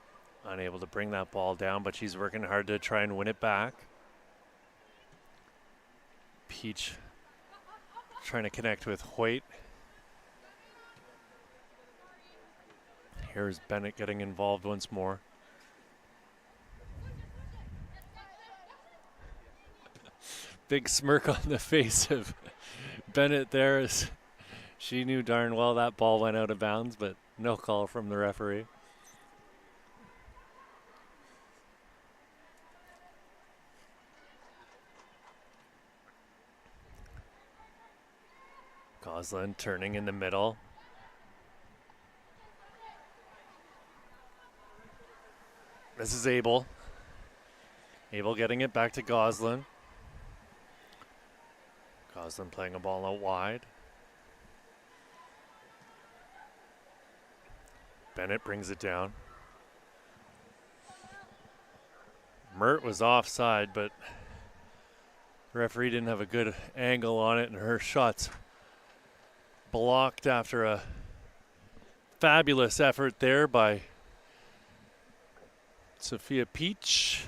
unable to bring that ball down, but she's working hard to try and win it back. Peach trying to connect with Hoyt. Here's Bennett getting involved once more. Big smirk on the face of Bennett there, as she knew darn well that ball went out of bounds, but no call from the referee. Goslin turning in the middle. This is Abel. Abel getting it back to Goslin. Gosling playing a ball out wide. Bennett brings it down. Mert was offside, but the referee didn't have a good angle on it, and her shot's blocked after a fabulous effort there by Sophia Peach.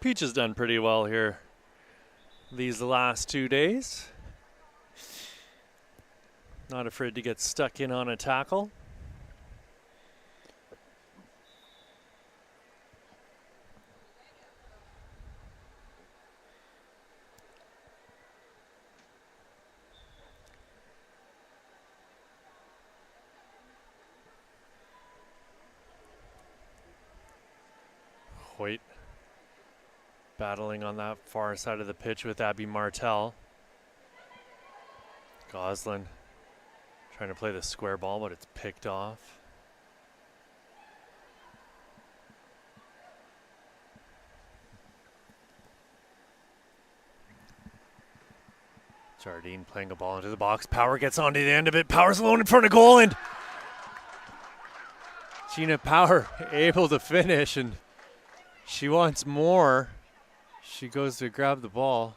Peach has done pretty well here these last 2 days. Not afraid to get stuck in on a tackle. Hoyt battling on that far side of the pitch with Abby Martel. Gosling trying to play the square ball, but it's picked off. Jardine playing a ball into the box. Power gets onto the end of it. Power's alone in front of goal, and Gina Power able to finish, and she wants more. She goes to grab the ball.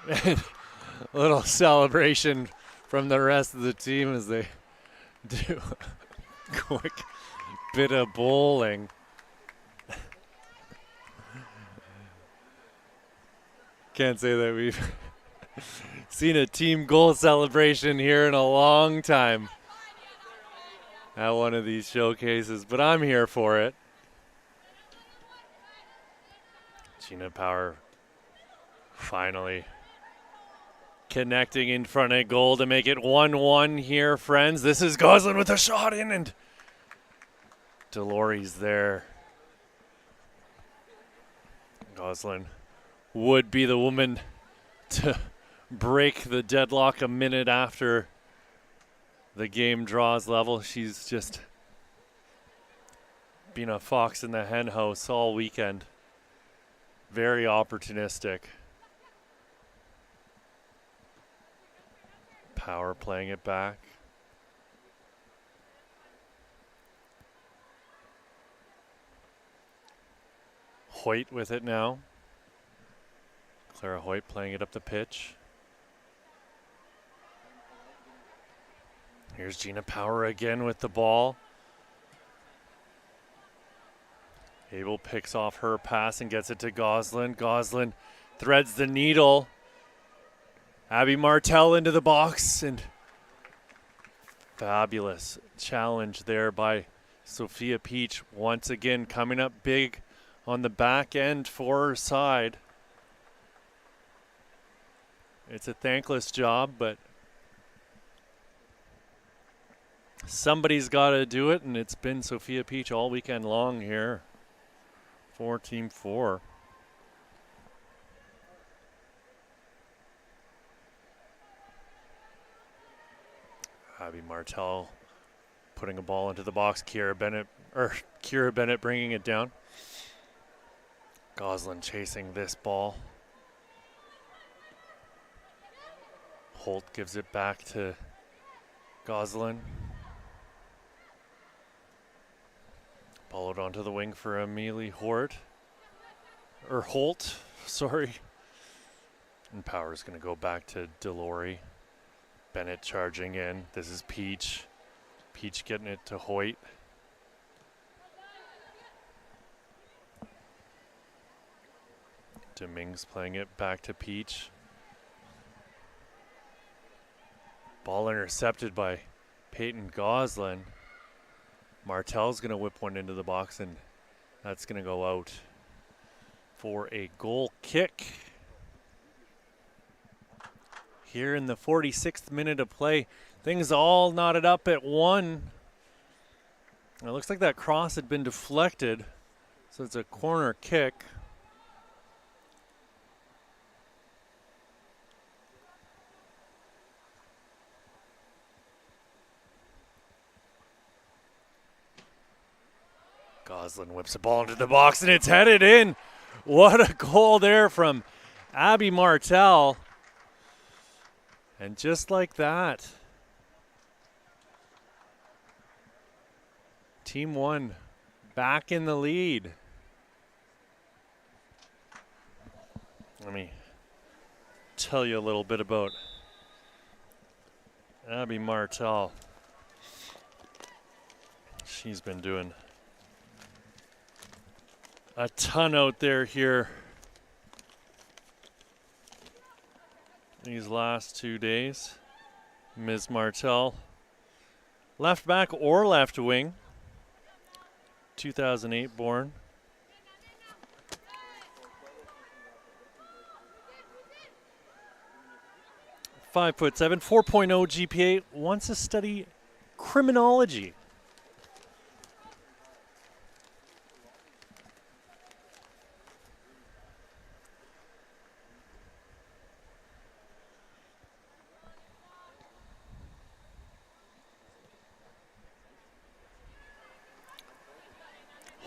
And a little celebration from the rest of the team as they do a quick bit of bowling. Can't say that we've seen a team goal celebration here in a long time at one of these showcases, but I'm here for it. Gina Power finally connecting in front of goal to make it 1-1 here, friends. This is Gosling with a shot in, and Delory's there. Gosling would be the woman to break the deadlock a minute after the game draws level. She's just been a fox in the hen house all weekend. Very opportunistic. Power playing it back. Hoyt with it now. Clara Hoyt playing it up the pitch. Here's Gina Power again with the ball. Abel picks off her pass and gets it to Gosling. Gosling threads the needle. Abby Martel into the box, and fabulous challenge there by Sophia Peach. Once again coming up big on the back end for her side. It's a thankless job, but somebody's got to do it, and it's been Sophia Peach all weekend long here for Team 4. Abby Martel putting a ball into the box. Kira Bennett bringing it down. Gosling chasing this ball. Holt gives it back to Gosling. Followed onto the wing for Amelie Holt. Sorry. And Power's going to go back to Delory. Bennett charging in. This is Peach. Peach getting it to Hoyt. Dominguez playing it back to Peach. Ball intercepted by Peyton Gosling. Martel's going to whip one into the box, and that's going to go out for a goal kick. Here in the 46th minute of play, things all knotted up at 1. It looks like that cross had been deflected, so it's a corner kick. Goslin whips the ball into the box, and it's headed in. What a goal there from Abby Martel. And just like that, Team 1 back in the lead. Let me tell you a little bit about Abby Martel. She's been doing a ton out there here these last 2 days. Ms. Martel, left back or left wing, 2008 born. 5'7", 4.0 GPA, wants to study criminology.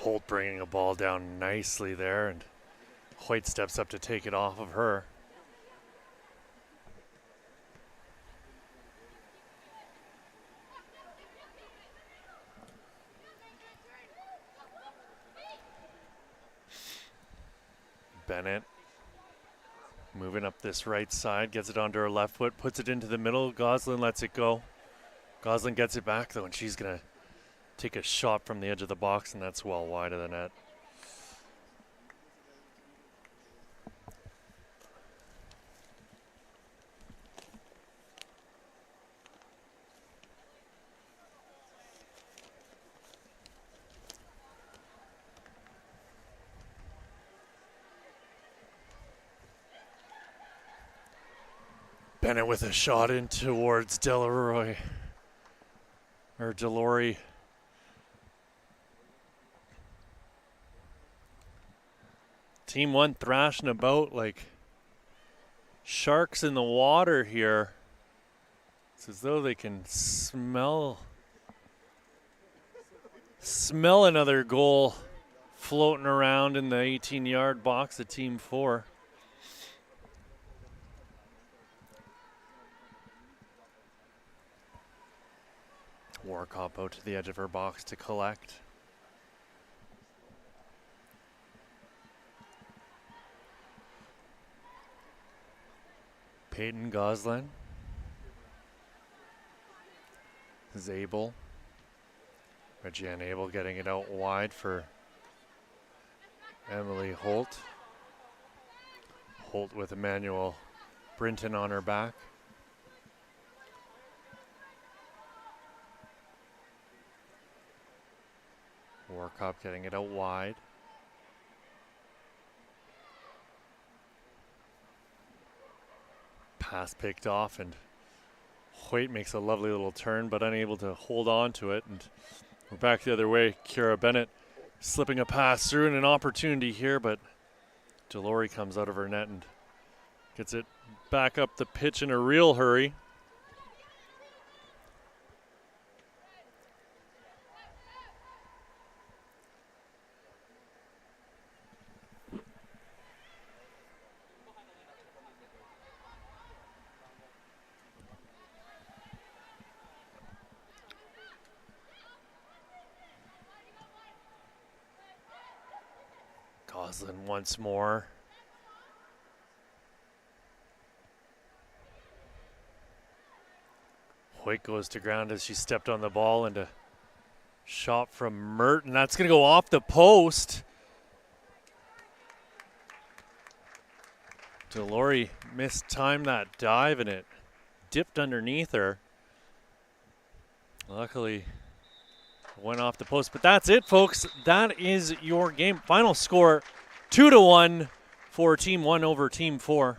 Holt bringing a ball down nicely there, and Hoyt steps up to take it off of her. Bennett moving up this right side, gets it onto her left foot, puts it into the middle. Goslin lets it go. Goslin gets it back though, and she's going to take a shot from the edge of the box, and that's well wide of the net. Bennett with a shot in towards Delory. Team 1 thrashing about like sharks in the water here. It's as though they can smell another goal floating around in the 18-yard box of Team 4. Warkop out to the edge of her box to collect. Peyton Goslin. Zabel. Reggie Abel getting it out wide for Emily Holt. Holt with Emmanuel Brinton on her back. Warkop getting it out wide. Pass picked off, and Hoyt makes a lovely little turn, but unable to hold on to it. And we're back the other way. Kira Bennett slipping a pass through, and an opportunity here, but Delory comes out of her net and gets it back up the pitch in a real hurry. Goslin once more. Hoyt goes to ground as she stepped on the ball, and a shot from Merton. That's going to go off the post. Delory mistimed that dive, and it dipped underneath her. Luckily, it went off the post. But that's it, folks. That is your game. Final score, 2-1 for Team 1 over Team 4.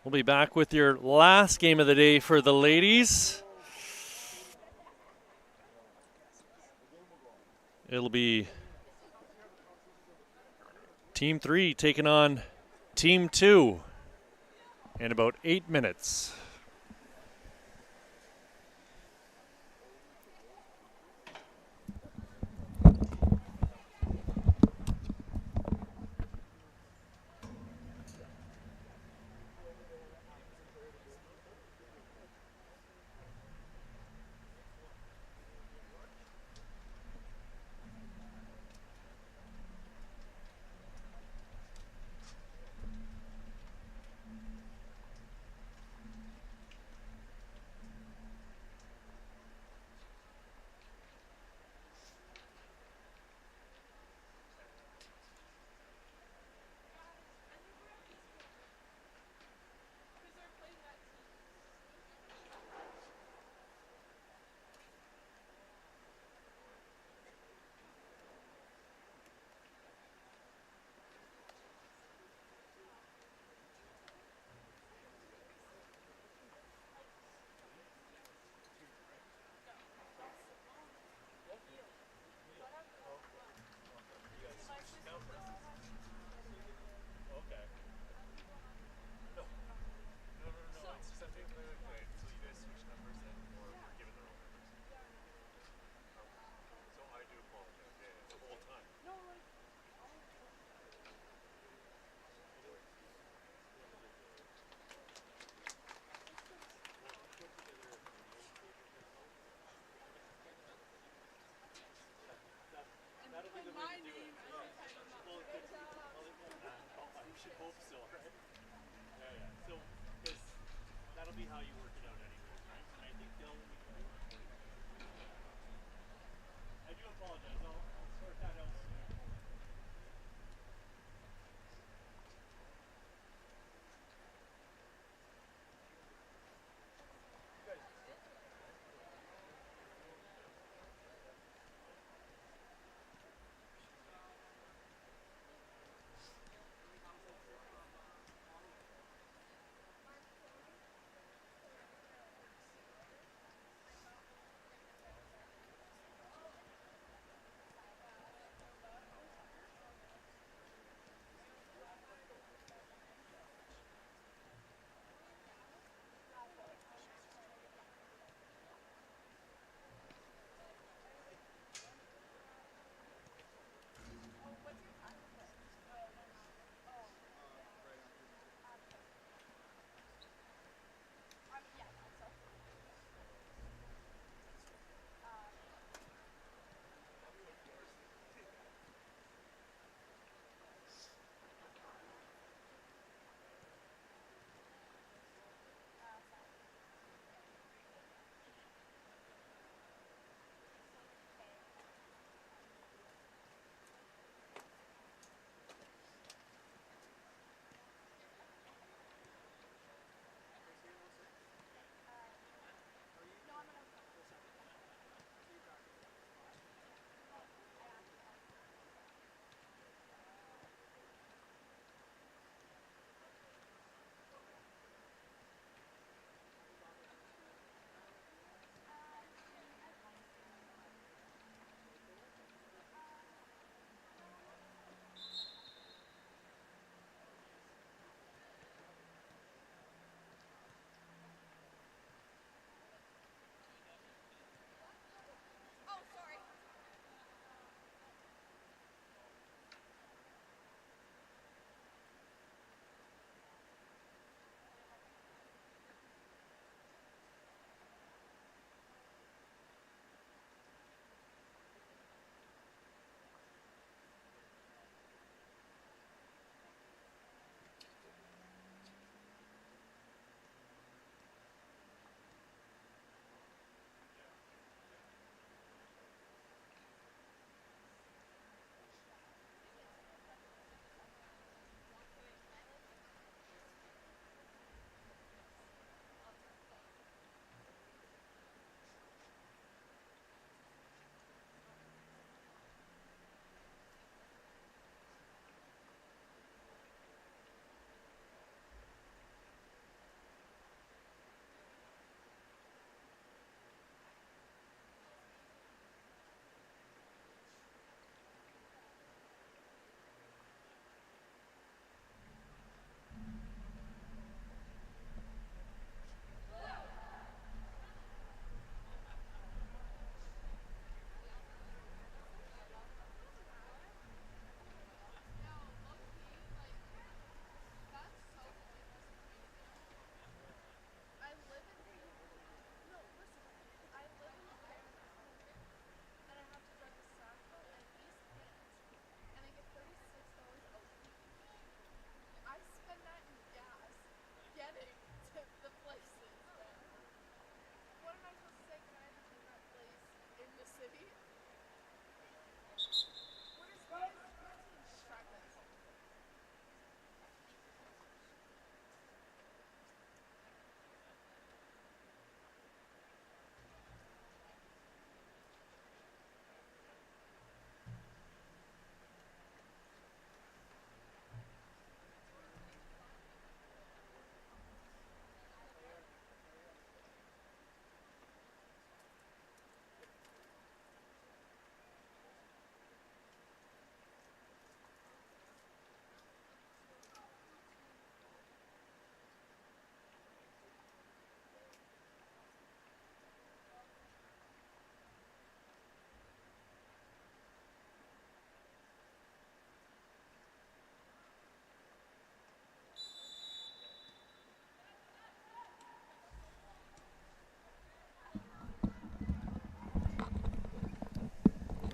We'll be back with your last game of the day for the ladies. It'll be Team 3 taking on Team 2 in about 8 minutes.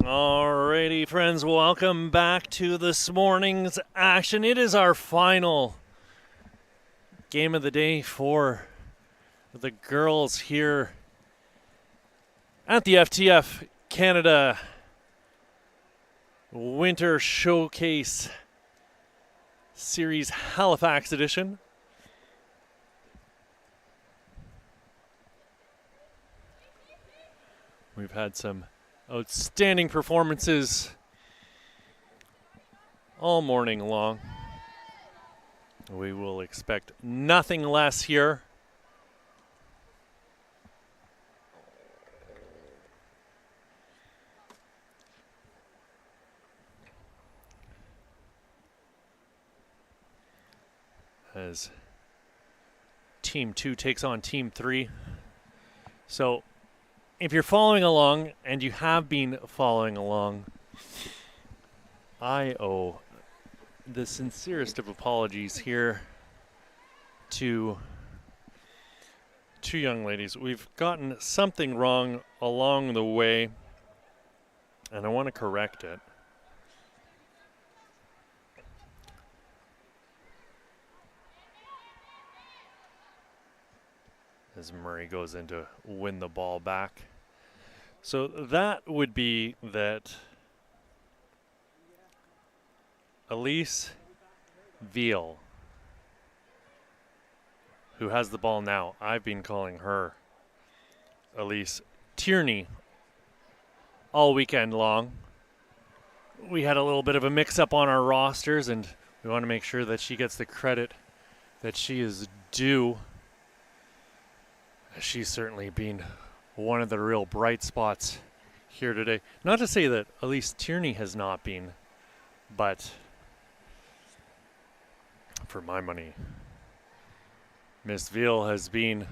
Alrighty, friends, welcome back to this morning's action. It is our final game of the day for the girls here at the FTF Canada Winter Showcase Series Halifax edition. We've had some outstanding performances all morning long. We will expect nothing less here. As Team 2 takes on Team 3. So, if you're following along, and you have been following along, I owe the sincerest of apologies here to two young ladies. We've gotten something wrong along the way, and I want to correct it. As Murray goes in to win the ball back. So that would be that Elise Veal, who has the ball now, I've been calling her Elise Tierney all weekend long. We had a little bit of a mix-up on our rosters, and we want to make sure that she gets the credit that she is due. She's certainly been one of the real bright spots here today. Not to say that Elise Tierney has not been, but for my money, Miss Veal has been,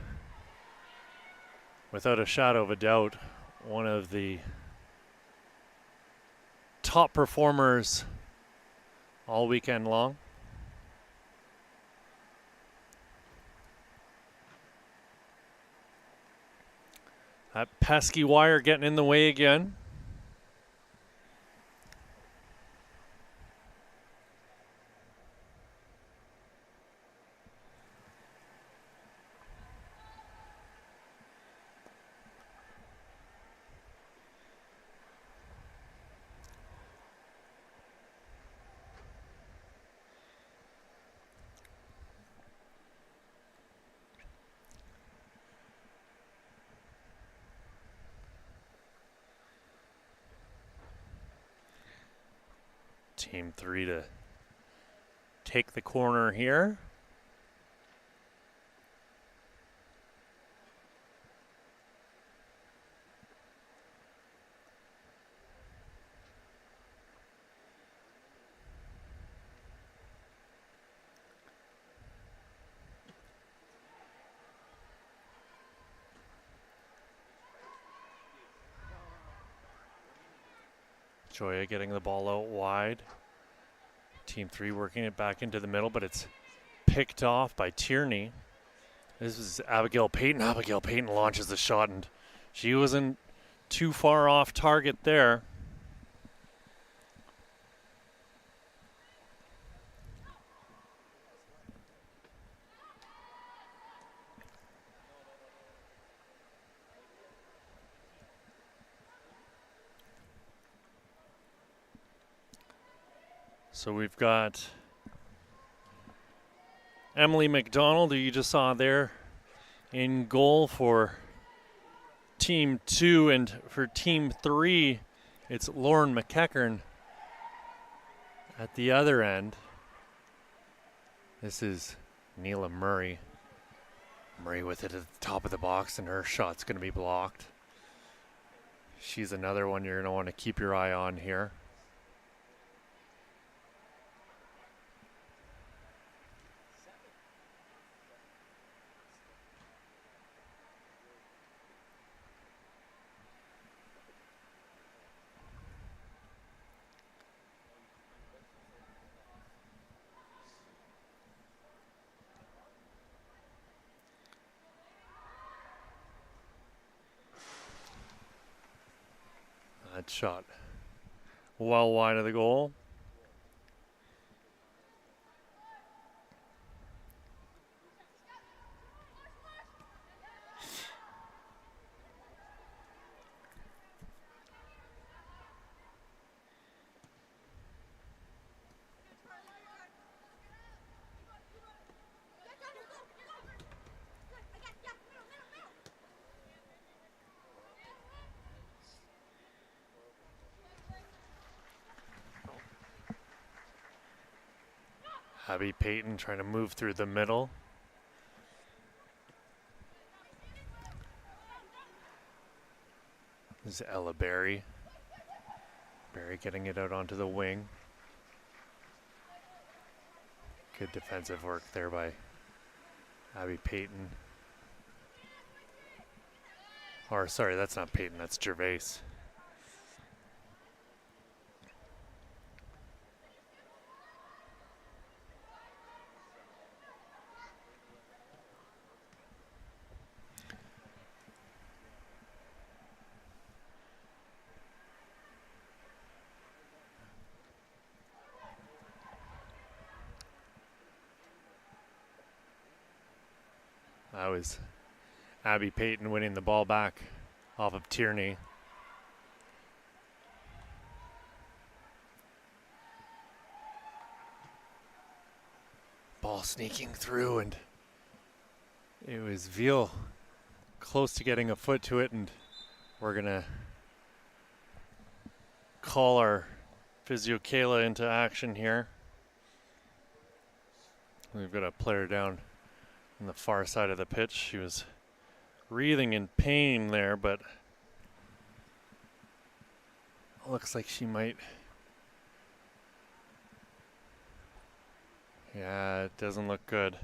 without a shadow of a doubt, one of the top performers all weekend long. That pesky wire getting in the way again. Team 3 to take the corner here. Joya getting the ball out wide. Team 3 working it back into the middle, but it's picked off by Tierney. This is Abigail Payton. Abigail Payton launches the shot, and she wasn't too far off target there. So we've got Emily McDonald, who you just saw there, in goal for Team 2, and for Team 3, it's Lauren McEachern at the other end. This is Neela Murray. Murray with it at the top of the box, and her shot's going to be blocked. She's another one you're going to want to keep your eye on here. That shot well wide of the goal. Abby Payton trying to move through the middle. This is Ella Berry. Berry getting it out onto the wing. Good defensive work there by Abby Payton. Or sorry, that's not Payton, that's Gervais. That was Abby Payton winning the ball back off of Tierney. Ball sneaking through, and it was Veal close to getting a foot to it, and we're gonna call our physio Kayla into action here. We've got a player down on the far side of the pitch. She was writhing in pain there, but looks like she might. Yeah, it doesn't look good.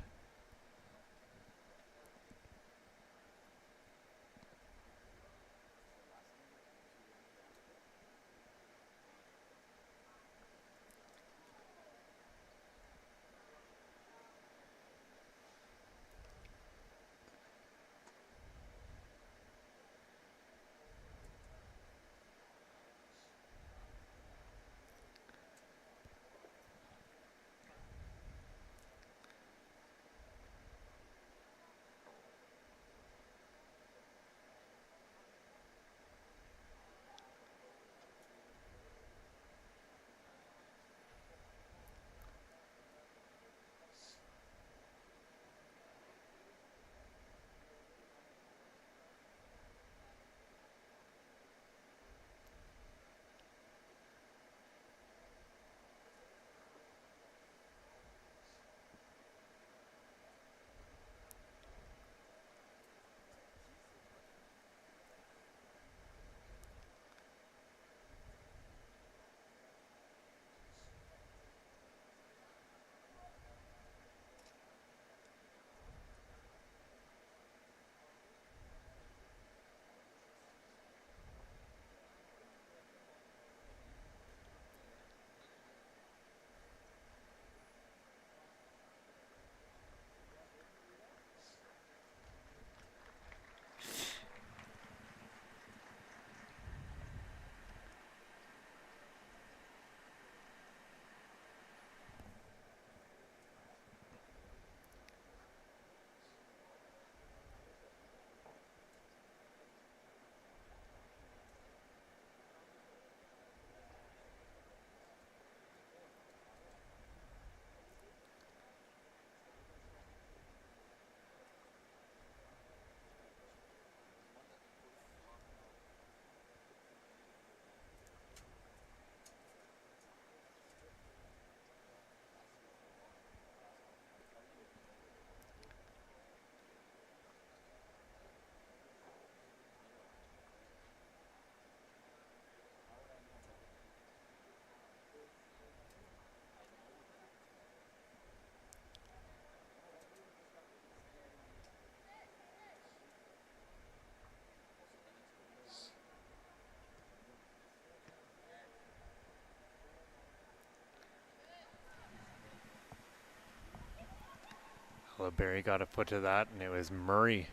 Well, Barry got a foot to that, and it was Murray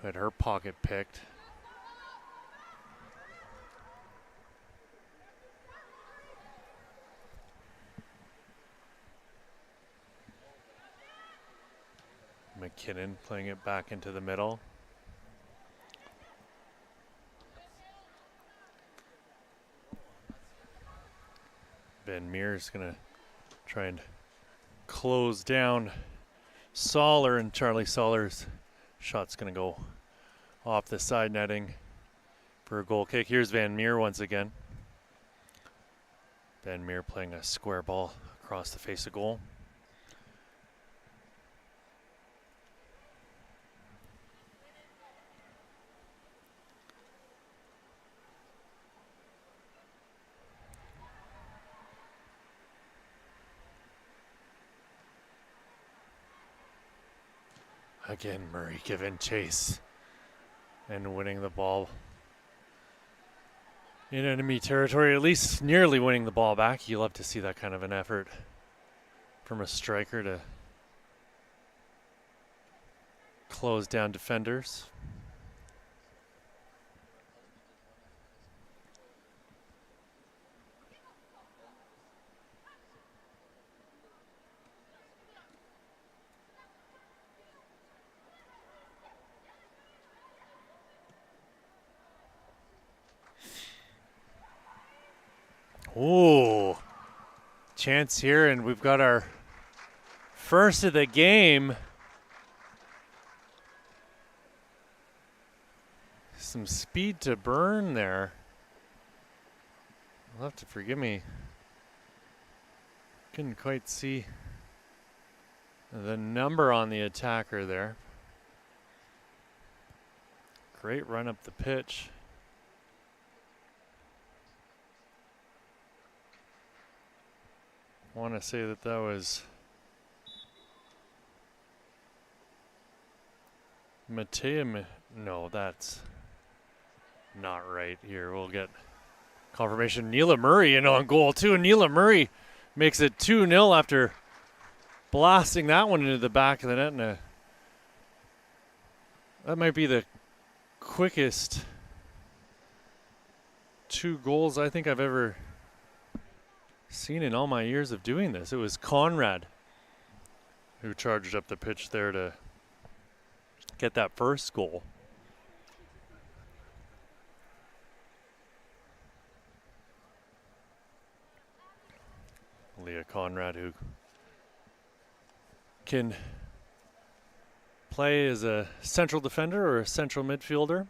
who had her pocket picked. McKinnon playing it back into the middle. Van Meer's going to try and close down Soller, and Charlie Soller's shot's going to go off the side netting for a goal kick. Here's Van Meer once again. Van Meer playing a square ball across the face of goal. Again, Murray giving chase and winning the ball in enemy territory, at least nearly winning the ball back. You love to see that kind of an effort from a striker to close down defenders. Ooh, chance here, and we've got our first of the game. Some speed to burn there. You'll have to forgive me. Couldn't quite see the number on the attacker there. Great run up the pitch. I want to say that was Mateo. No, that's not right here. We'll get confirmation. Neela Murray in on goal too. Neela Murray makes it 2-0 after blasting that one into the back of the net. And that might be the quickest 2 goals I think I've ever seen in all my years of doing this. It was Conrad who charged up the pitch there to get that first goal. Leah Conrad, who can play as a central defender or a central midfielder.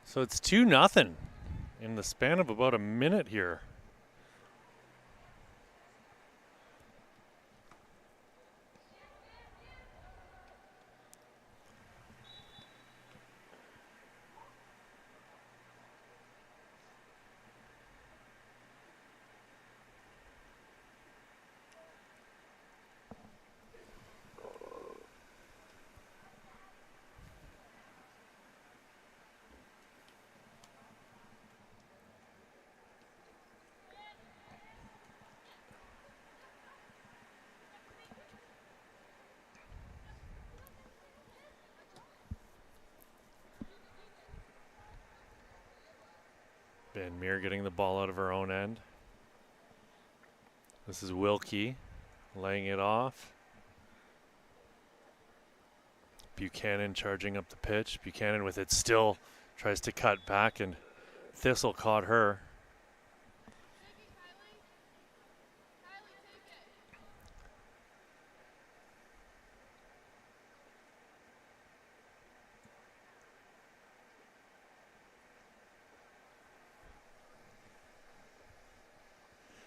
So it's 2-0 in the span of about a minute here. Van Meer getting the ball out of her own end. This is Wilkie laying it off. Buchanan charging up the pitch. Buchanan with it still tries to cut back, and Thistle caught her.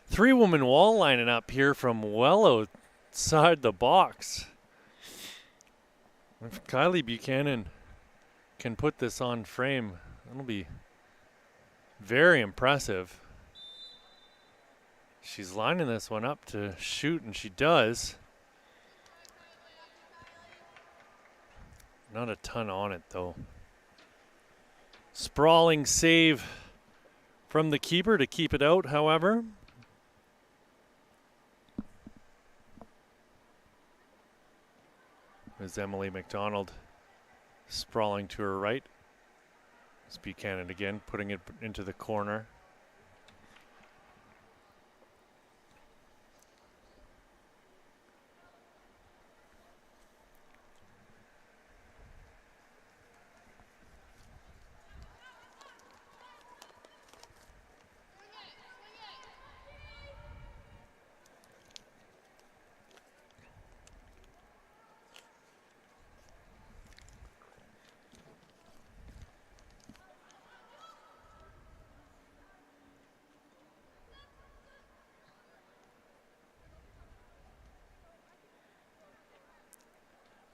Three-woman wall lining up here from well outside the box. If Kylie Buchanan can put this on frame, it'll be very impressive. She's lining this one up to shoot, and she does. Not a ton on it, though. Sprawling save from the keeper to keep it out, however. Is Emily McDonald sprawling to her right. It's Buchanan again, putting it into the corner.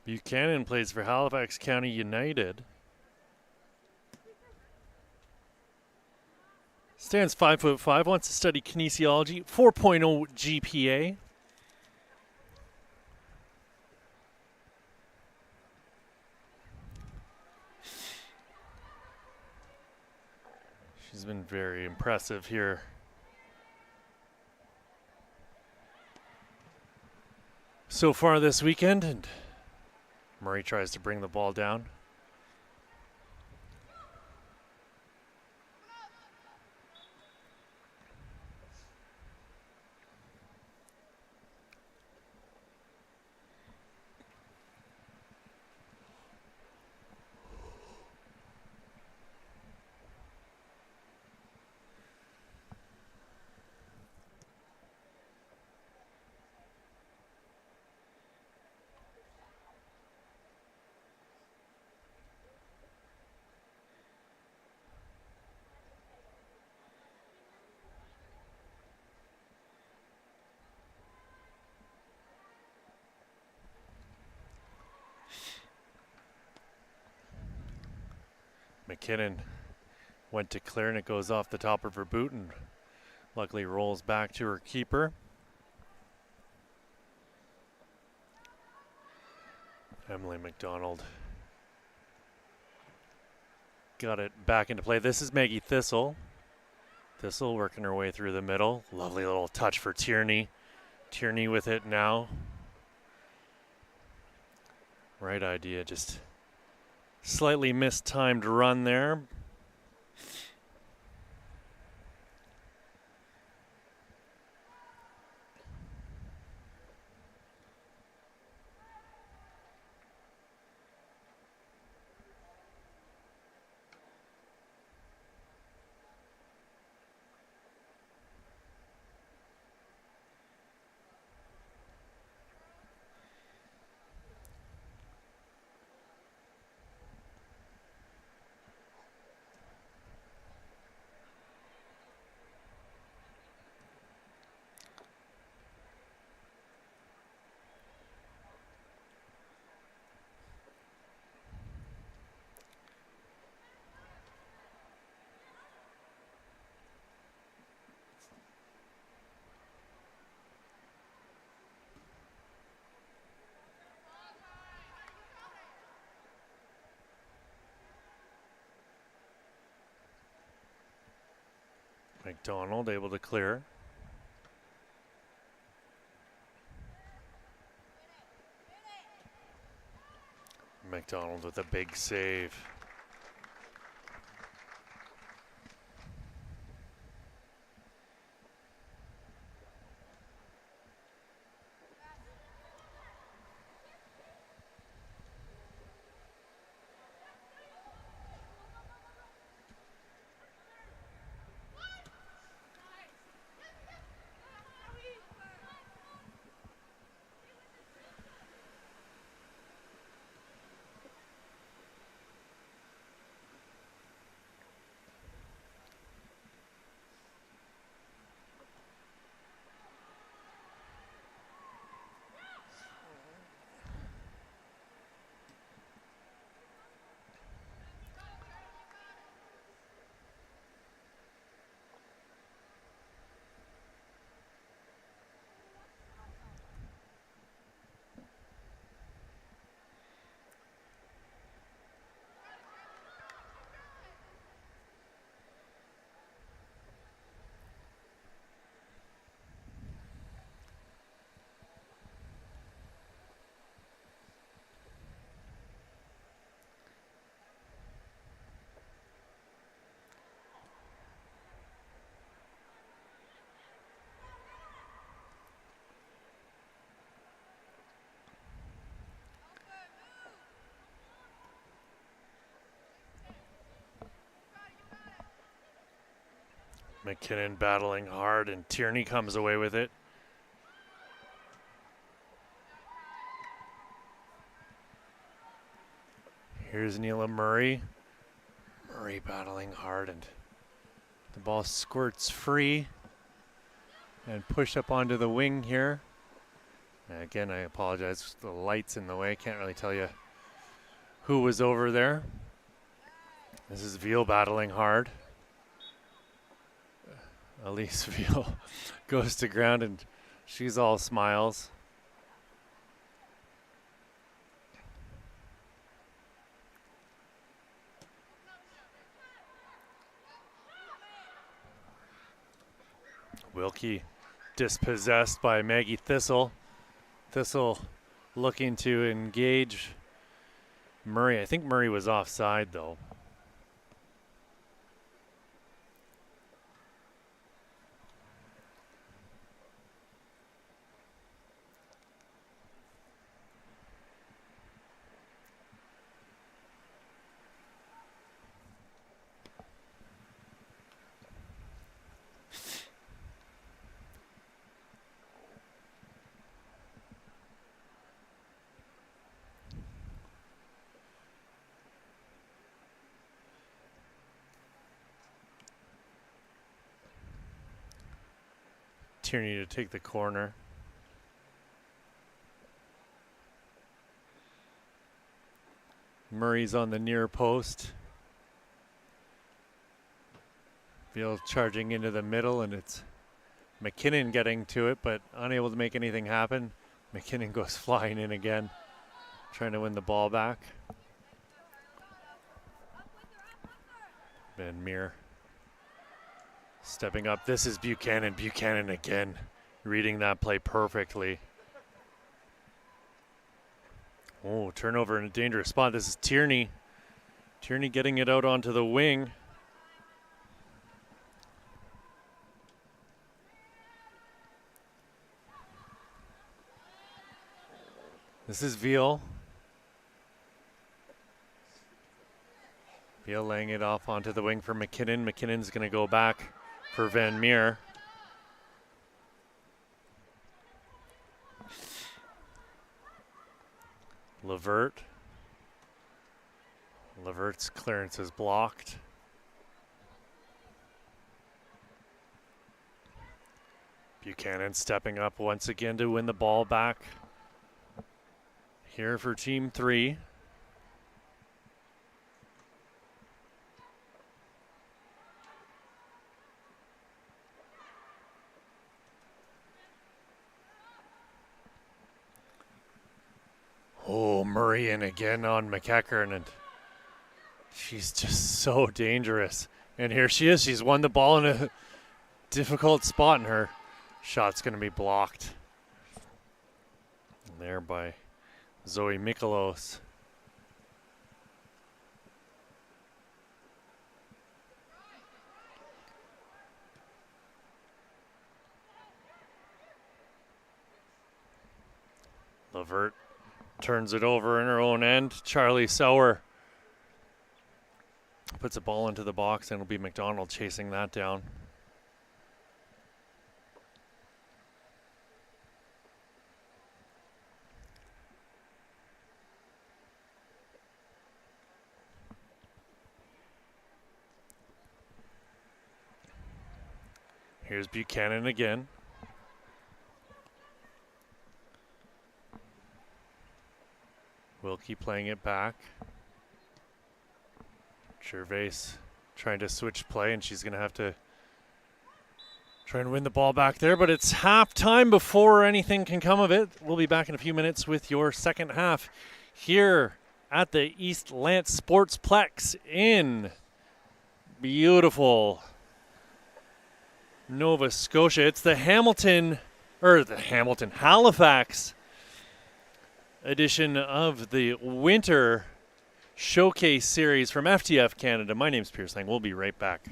Buchanan plays for Halifax County United. Stands 5'5", wants to study kinesiology, 4.0 GPA. She's been very impressive here. So far this weekend, and Murray tries to bring the ball down. McKinnon went to clear and it goes off the top of her boot and luckily rolls back to her keeper. Emily McDonald got it back into play. This is Maggie Thistle. Thistle working her way through the middle. Lovely little touch for Tierney. Tierney with it now. Right idea, just slightly mistimed run there. McDonald able to clear. McDonald with a big save. McKinnon battling hard and Tierney comes away with it. Here's Neela Murray. Murray battling hard and the ball squirts free and pushed up onto the wing here. Again, I apologize. The light's in the way. Can't really tell you who was over there. This is Veal battling hard. Elise Veal goes to ground and she's all smiles. Wilkie dispossessed by Maggie Thistle. Thistle looking to engage Murray. I think Murray was offside though. Tierney to take the corner. Murray's on the near post. Veal charging into the middle, and it's McKinnon getting to it, but unable to make anything happen. McKinnon goes flying in again, trying to win the ball back. Van Meer stepping up. This is Buchanan. Buchanan again, reading that play perfectly. Oh, turnover in a dangerous spot. This is Tierney. Tierney getting it out onto the wing. This is Veal. Veal laying it off onto the wing for McKinnon. McKinnon's going to go back for Van Meer. Levert. Levert's clearance is blocked. Buchanan stepping up once again to win the ball back. Here for Team 3. Oh, Murray in again on McEachern, and she's just so dangerous. And here she is. She's won the ball in a difficult spot, and her shot's going to be blocked. And there by Zoe Mikolos. Levert turns it over in her own end. Charlie Sauer puts a ball into the box, and it'll be McDonald chasing that down. Here's Buchanan again. Wilkie playing it back. Gervais trying to switch play, and she's going to have to try and win the ball back there, but it's halftime before anything can come of it. We'll be back in a few minutes with your second half here at the East Lance Sportsplex in beautiful Nova Scotia. It's the Halifax edition of the Winter Showcase Series from FTF Canada. My name's Pierce Lang. We'll be right back.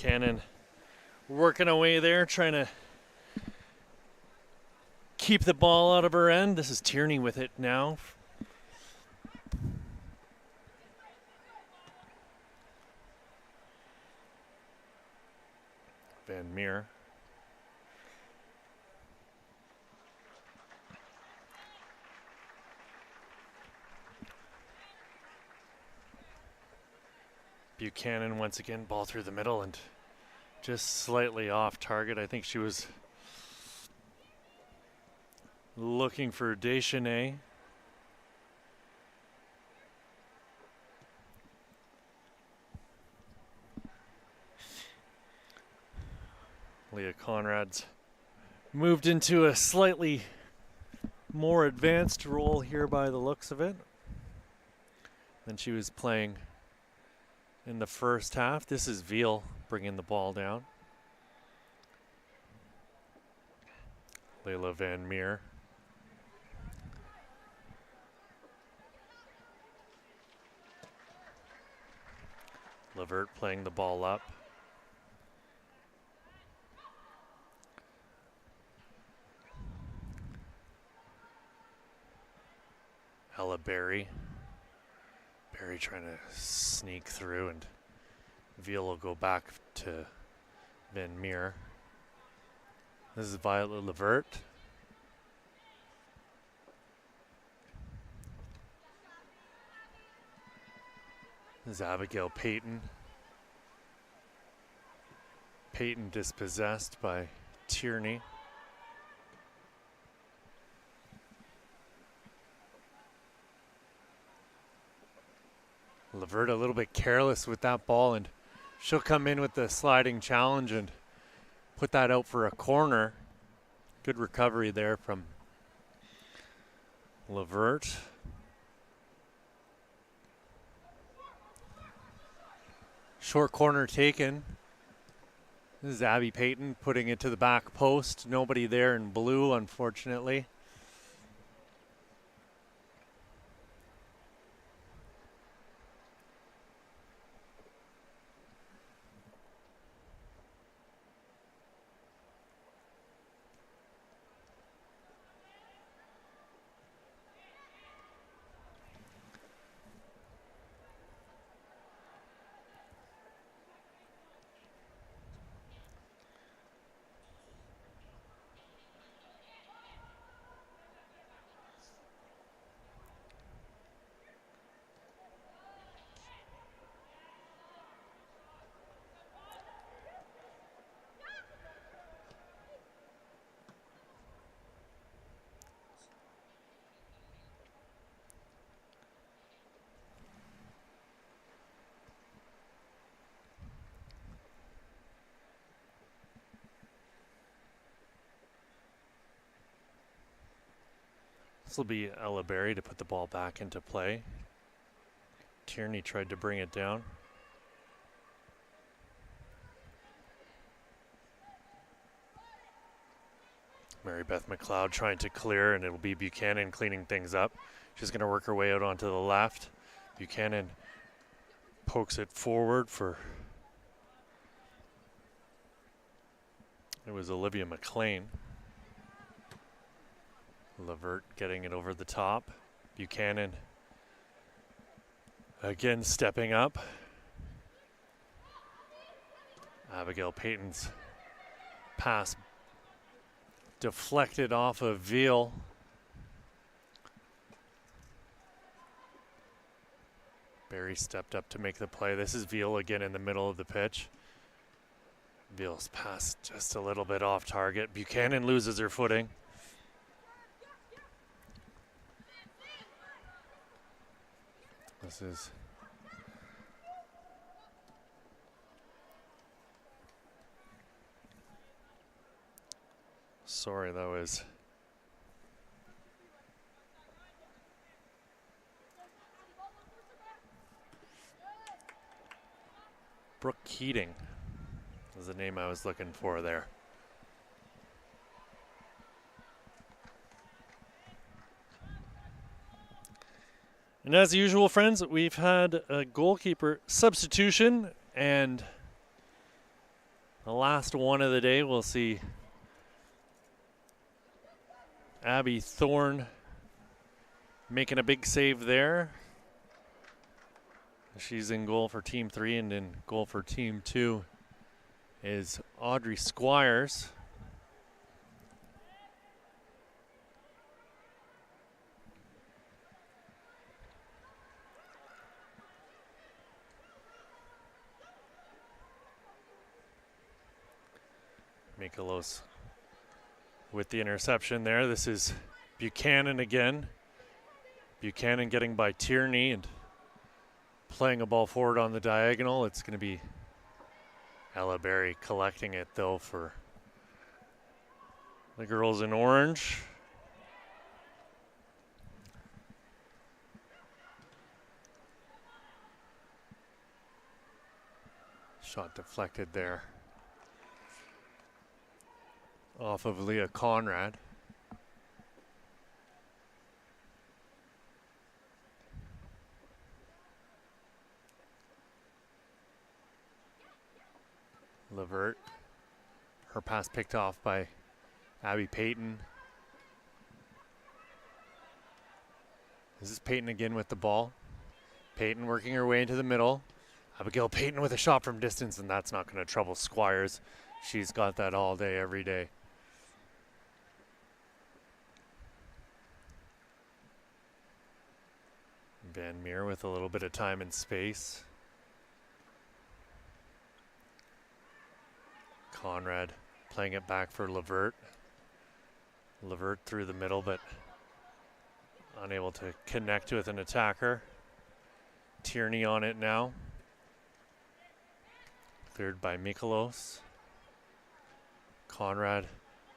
Buchanan working away there, trying to keep the ball out of her end. This is Tierney with it now. Van Meer. Buchanan once again, ball through the middle and just slightly off target. I think she was looking for Deschanel. Leah Conrad's moved into a slightly more advanced role here by the looks of it than she was playing in the first half. This is Veal bringing the ball down. Layla Van Meer. Levert playing the ball up. Ella Berry. Berry trying to sneak through, and Veal will go back to Van Meer. This is Violet Levert. This is Abigail Payton. Payton dispossessed by Tierney. Levert a little bit careless with that ball, and she'll come in with the sliding challenge and put that out for a corner. Good recovery there from Levert. Short corner taken. This is Abby Payton putting it to the back post. Nobody there in blue, unfortunately. This will be Ella Berry to put the ball back into play. Tierney tried to bring it down. Mary Beth McLeod trying to clear, and it'll be Buchanan cleaning things up. She's going to work her way out onto the left. Buchanan pokes it forward for... It was Olivia McLean. Levert getting it over the top. Buchanan again stepping up. Abigail Payton's pass deflected off of Veal. Barry stepped up to make the play. This is Veal again in the middle of the pitch. Veal's pass just a little bit off target. Buchanan loses her footing. This is sorry, that was Brooke Keating is the name I was looking for there. And as usual, friends, we've had a goalkeeper substitution, and The last one of the day, we'll see Abby Thorne making a big save there. She's in goal for Team 3, and in goal for Team 2 is Audrey Squires. Mikolos with the interception there. This is Buchanan again. Buchanan getting by Tierney and playing a ball forward on the diagonal. It's going to be Ella Berry collecting it, though, for the girls in orange. Shot deflected there off of Leah Conrad. Levert. Her pass picked off by Abby Payton. This is Payton again with the ball. Payton working her way into the middle. Abigail Payton with a shot from distance, and that's not going to trouble Squires. She's got that all day, every day. Van Meer with a little bit of time and space. Conrad playing it back for Levert. Levert through the middle, but unable to connect with an attacker. Tierney on it now. Cleared by Mikolos. Conrad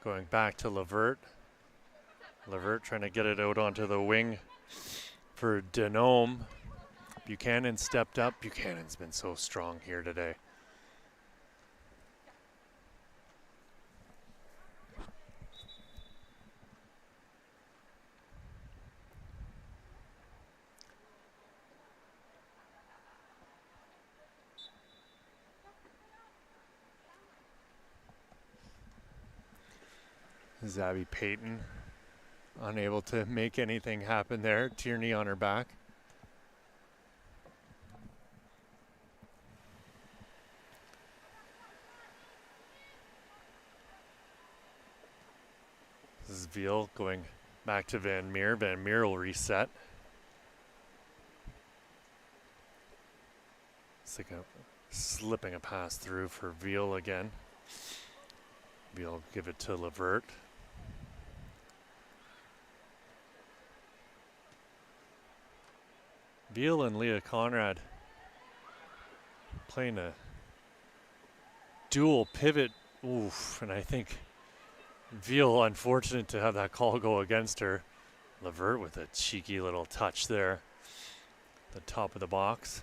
going back to Levert. Levert trying to get it out onto the wing for Denome. Buchanan stepped up. Buchanan's been so strong here today. Abby Payton unable to make anything happen there. Tierney on her back. This is Veal going back to Van Meer. Van Meer will reset. It's like slipping a pass through for Veal again. Veal give it to Levert. Veal and Leah Conrad playing a dual pivot. Oof, and I think Veal unfortunate to have that call go against her. Levert with a cheeky little touch there. The top of the box.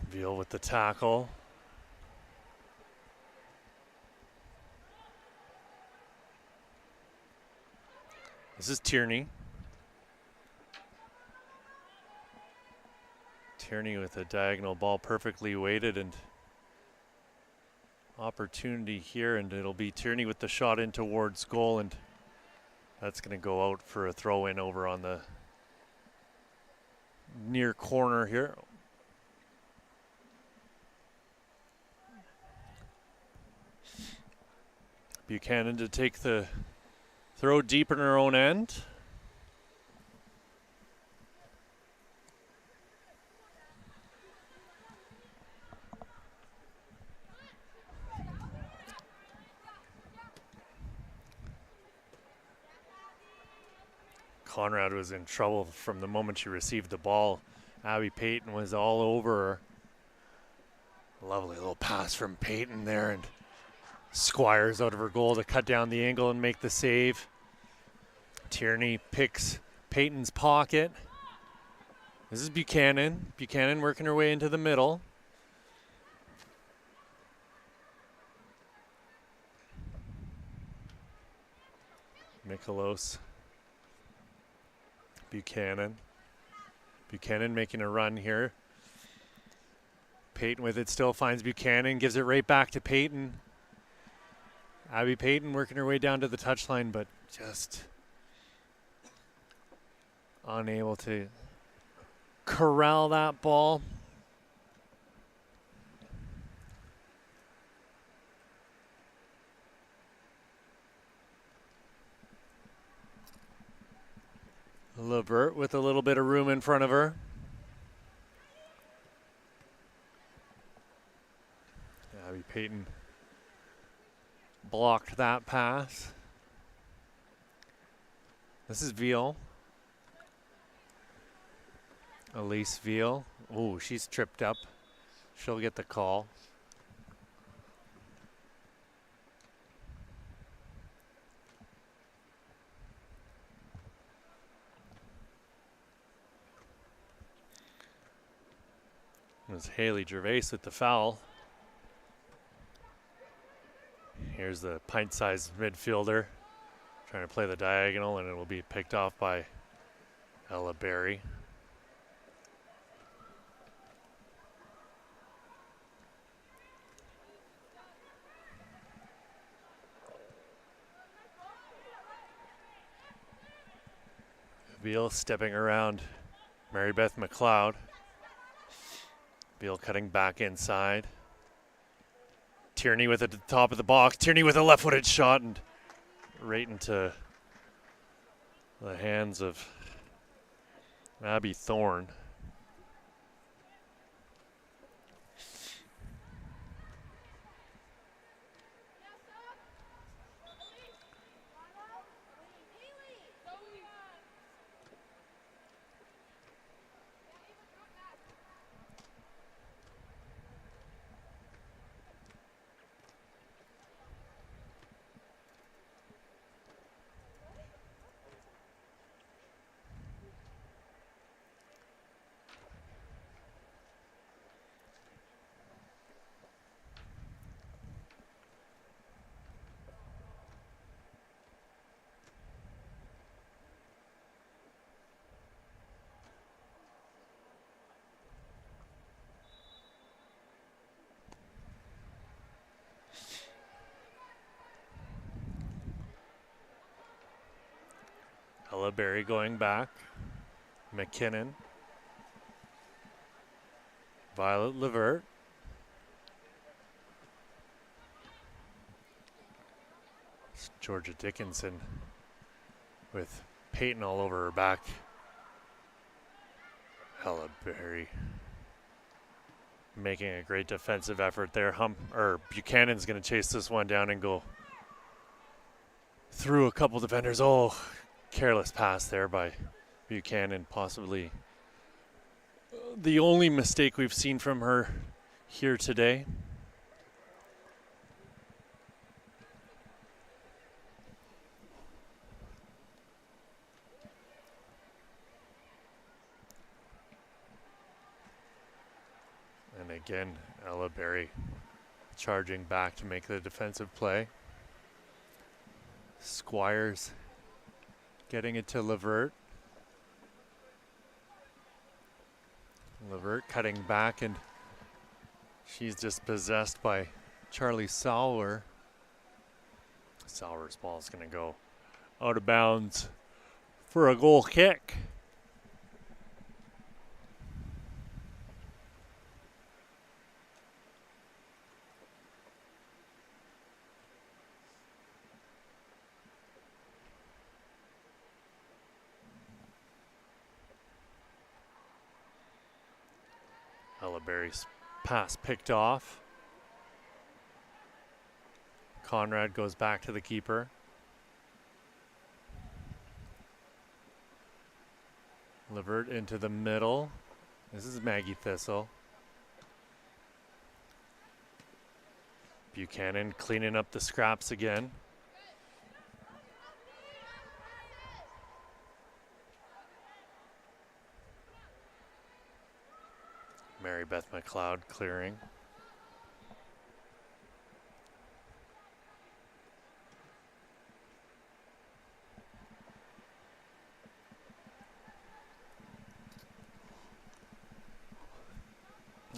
Veal with the tackle. This is Tierney. Tierney with a diagonal ball perfectly weighted, and opportunity here, and it'll be Tierney with the shot in towards goal, and that's going to go out for a throw in over on the near corner here. Buchanan to take the throw deep in her own end. Conrad was in trouble from the moment she received the ball. Abby Payton was all over her. Lovely little pass from Payton there, and Squires out of her goal to cut down the angle and make the save. Tierney picks Payton's pocket. This is Buchanan. Buchanan working her way into the middle. Mikolos. Buchanan. Buchanan making a run here. Peyton with it still finds Buchanan, gives it right back to Peyton. Abby Peyton working her way down to the touchline, but just unable to corral that ball. Levert with a little bit of room in front of her. Abby Peyton blocked that pass. This is Veal. Elise Veal. Oh, she's tripped up. She'll get the call. It was Haley Gervais with the foul. Here's the pint-sized midfielder trying to play the diagonal, and it will be picked off by Ella Berry. Veal stepping around Mary Beth McLeod. Veal cutting back inside. Tierney with it at the top of the box. Tierney with a left-footed shot and right into the hands of Abby Thorne. Ella Berry going back. McKinnon. Violet Levert. It's Georgia Dickinson with Peyton all over her back. Ella Berry making a great defensive effort there. Buchanan's going to chase this one down and go through a couple defenders. Oh, careless pass there by Buchanan, possibly the only mistake we've seen from her here today. And again, Ella Berry charging back to make the defensive play. Squires getting it to Levert. Levert cutting back, and she's just possessed by Charlie Sauer. Sauer's ball is going to go out of bounds for a goal kick. Ella Berry's pass picked off. Conrad goes back to the keeper. Levert into the middle. This is Maggie Thistle. Buchanan cleaning up the scraps again. Mary Beth McLeod clearing.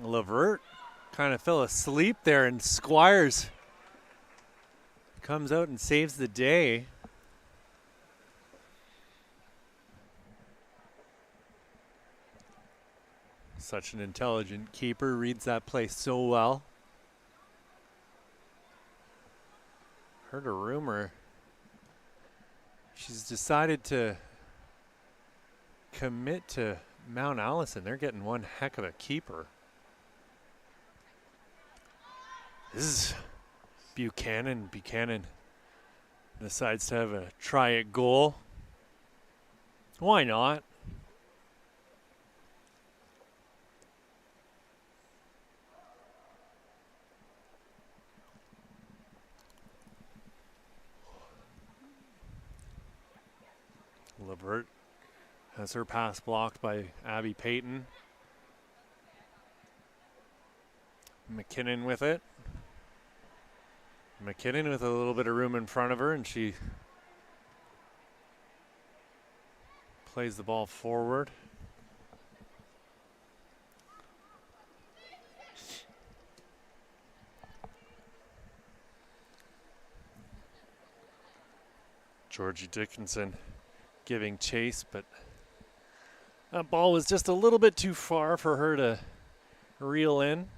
Levert kind of fell asleep there, and Squires comes out and saves the day. Such an intelligent keeper, reads that play so well. Heard a rumor. She's decided to commit to Mount Allison. They're getting one heck of a keeper. This is Buchanan. Buchanan decides to have a try at goal. Why not? Levert has her pass blocked by Abby Payton. McKinnon with it. McKinnon with a little bit of room in front of her, and she plays the ball forward. Georgie Dickinson giving chase, but that ball was just a little bit too far for her to reel in.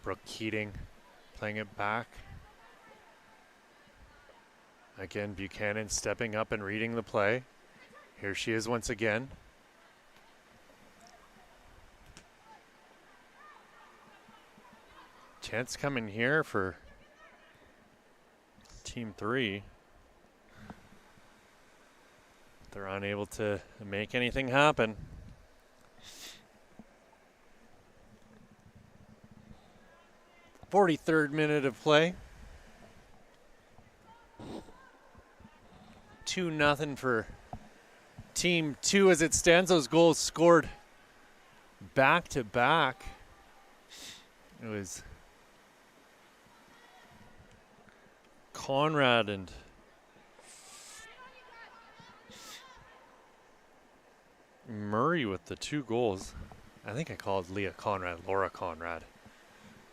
Brooke Keating playing it back. Again, Buchanan stepping up and reading the play. Here she is once again. Chance coming here for Team 3. They're unable to make anything happen. 43rd minute of play. 2-0 for Team 2 as it stands. Those goals scored back to back. It was Conrad and Murray with the 2 goals. I think I called Leah Conrad Laura Conrad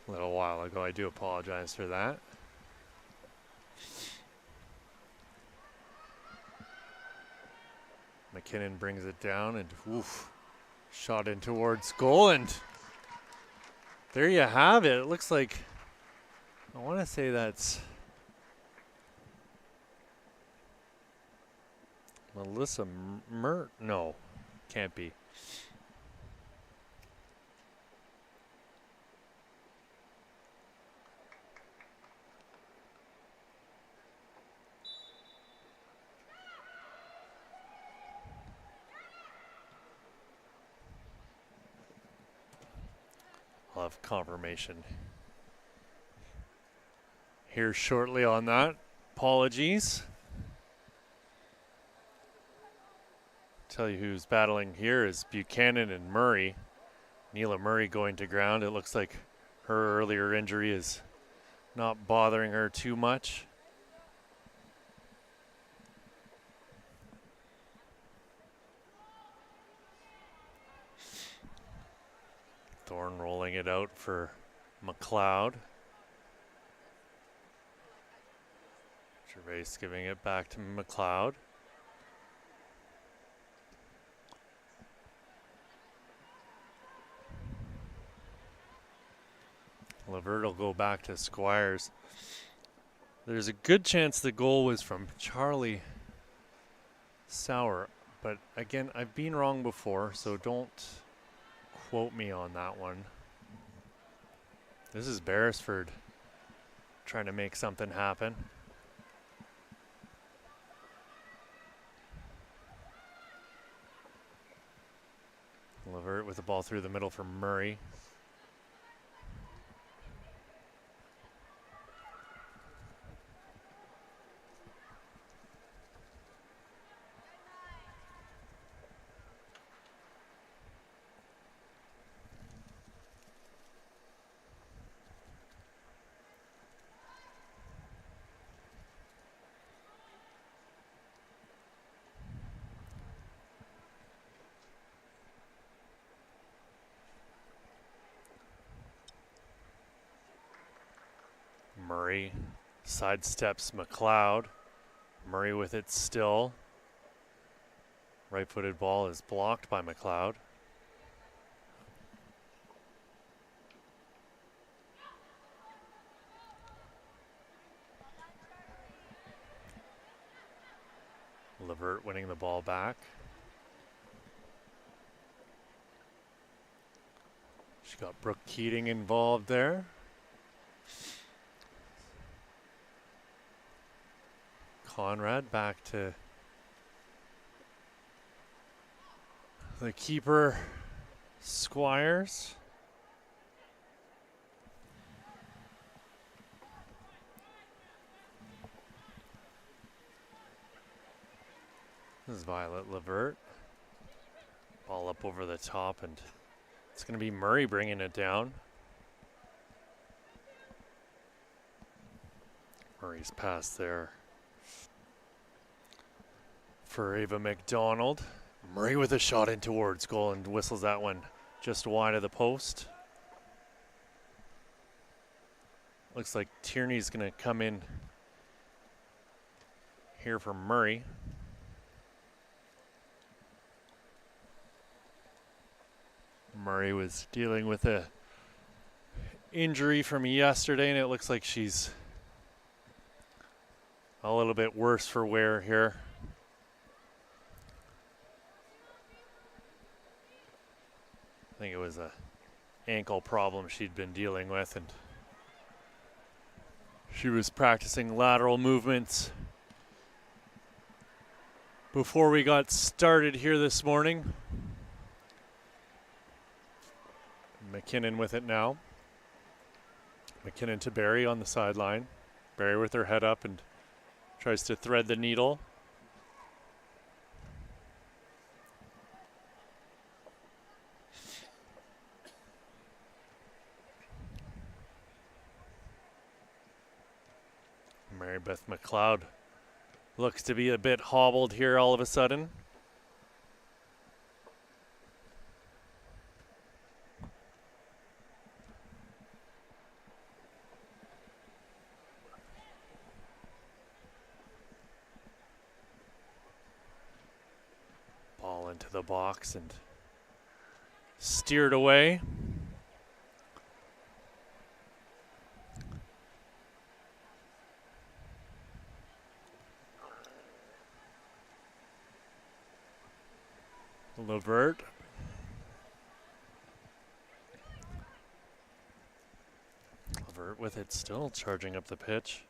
a little while ago. I do apologize for that. McKinnon brings it down and oof, shot in towards goal, and there you have it. It looks like, I want to say that's Melissa no, can't be. I'll have confirmation here shortly on that. Apologies. Tell you who's battling here is Buchanan and Murray. Neela Murray going to ground. It looks like her earlier injury is not bothering her too much. Thorne rolling it out for McLeod. Gervais giving it back to McLeod. Levert will go back to Squires. There's a good chance the goal was from Charlie Sauer, but again, I've been wrong before, so don't quote me on that one. This is Beresford trying to make something happen. Levert with the ball through the middle for Murray. Murray sidesteps McLeod. Murray with it still. Right-footed ball is blocked by McLeod. Levert winning the ball back. She got Brooke Keating involved there. Conrad back to the keeper, Squires. This is Violet Levert. Ball up over the top, and it's going to be Murray bringing it down. Murray's pass there for Ava McDonald. Murray with a shot in towards goal and whistles that one just wide of the post. Looks like Tierney's going to come in here for Murray. Murray was dealing with a injury from yesterday, and it looks like she's a little bit worse for wear here. I think it was a ankle problem she'd been dealing with, and she was practicing lateral movements before we got started here this morning. McKinnon with it now. McKinnon to Barry on the sideline. Barry with her head up and tries to thread the needle. Mary Beth McLeod looks to be a bit hobbled here all of a sudden. Ball into the box and steered away. Levert. Levert with it still, charging up the pitch.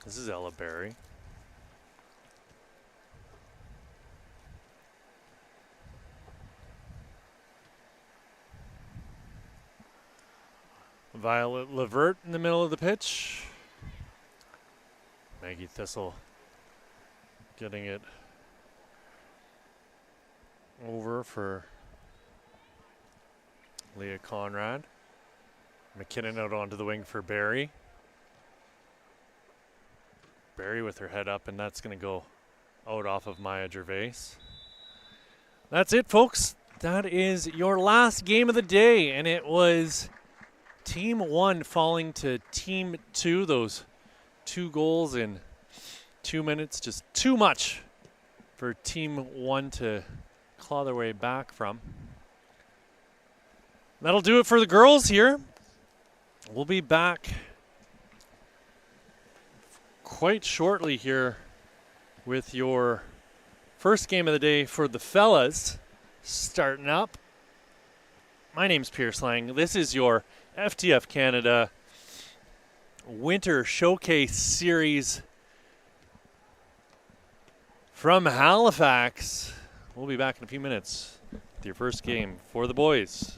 This is Ella Berry. Violet Levert in the middle of the pitch. Maggie Thistle getting it over for Leah Conrad. McKinnon out onto the wing for Barry. Barry with her head up, and that's going to go out off of Maya Gervais. That's it, folks. That is your last game of the day, and it was Team 1 falling to Team 2. Those 2 goals in 2 minutes, just too much for Team 1 to claw their way back from. That'll do it for the girls here. We'll be back quite shortly here with your first game of the day for the fellas starting up. My name's Pierce Lang. This is your FTF Canada Winter Showcase Series from Halifax. We'll be back in a few minutes with your first game for the boys.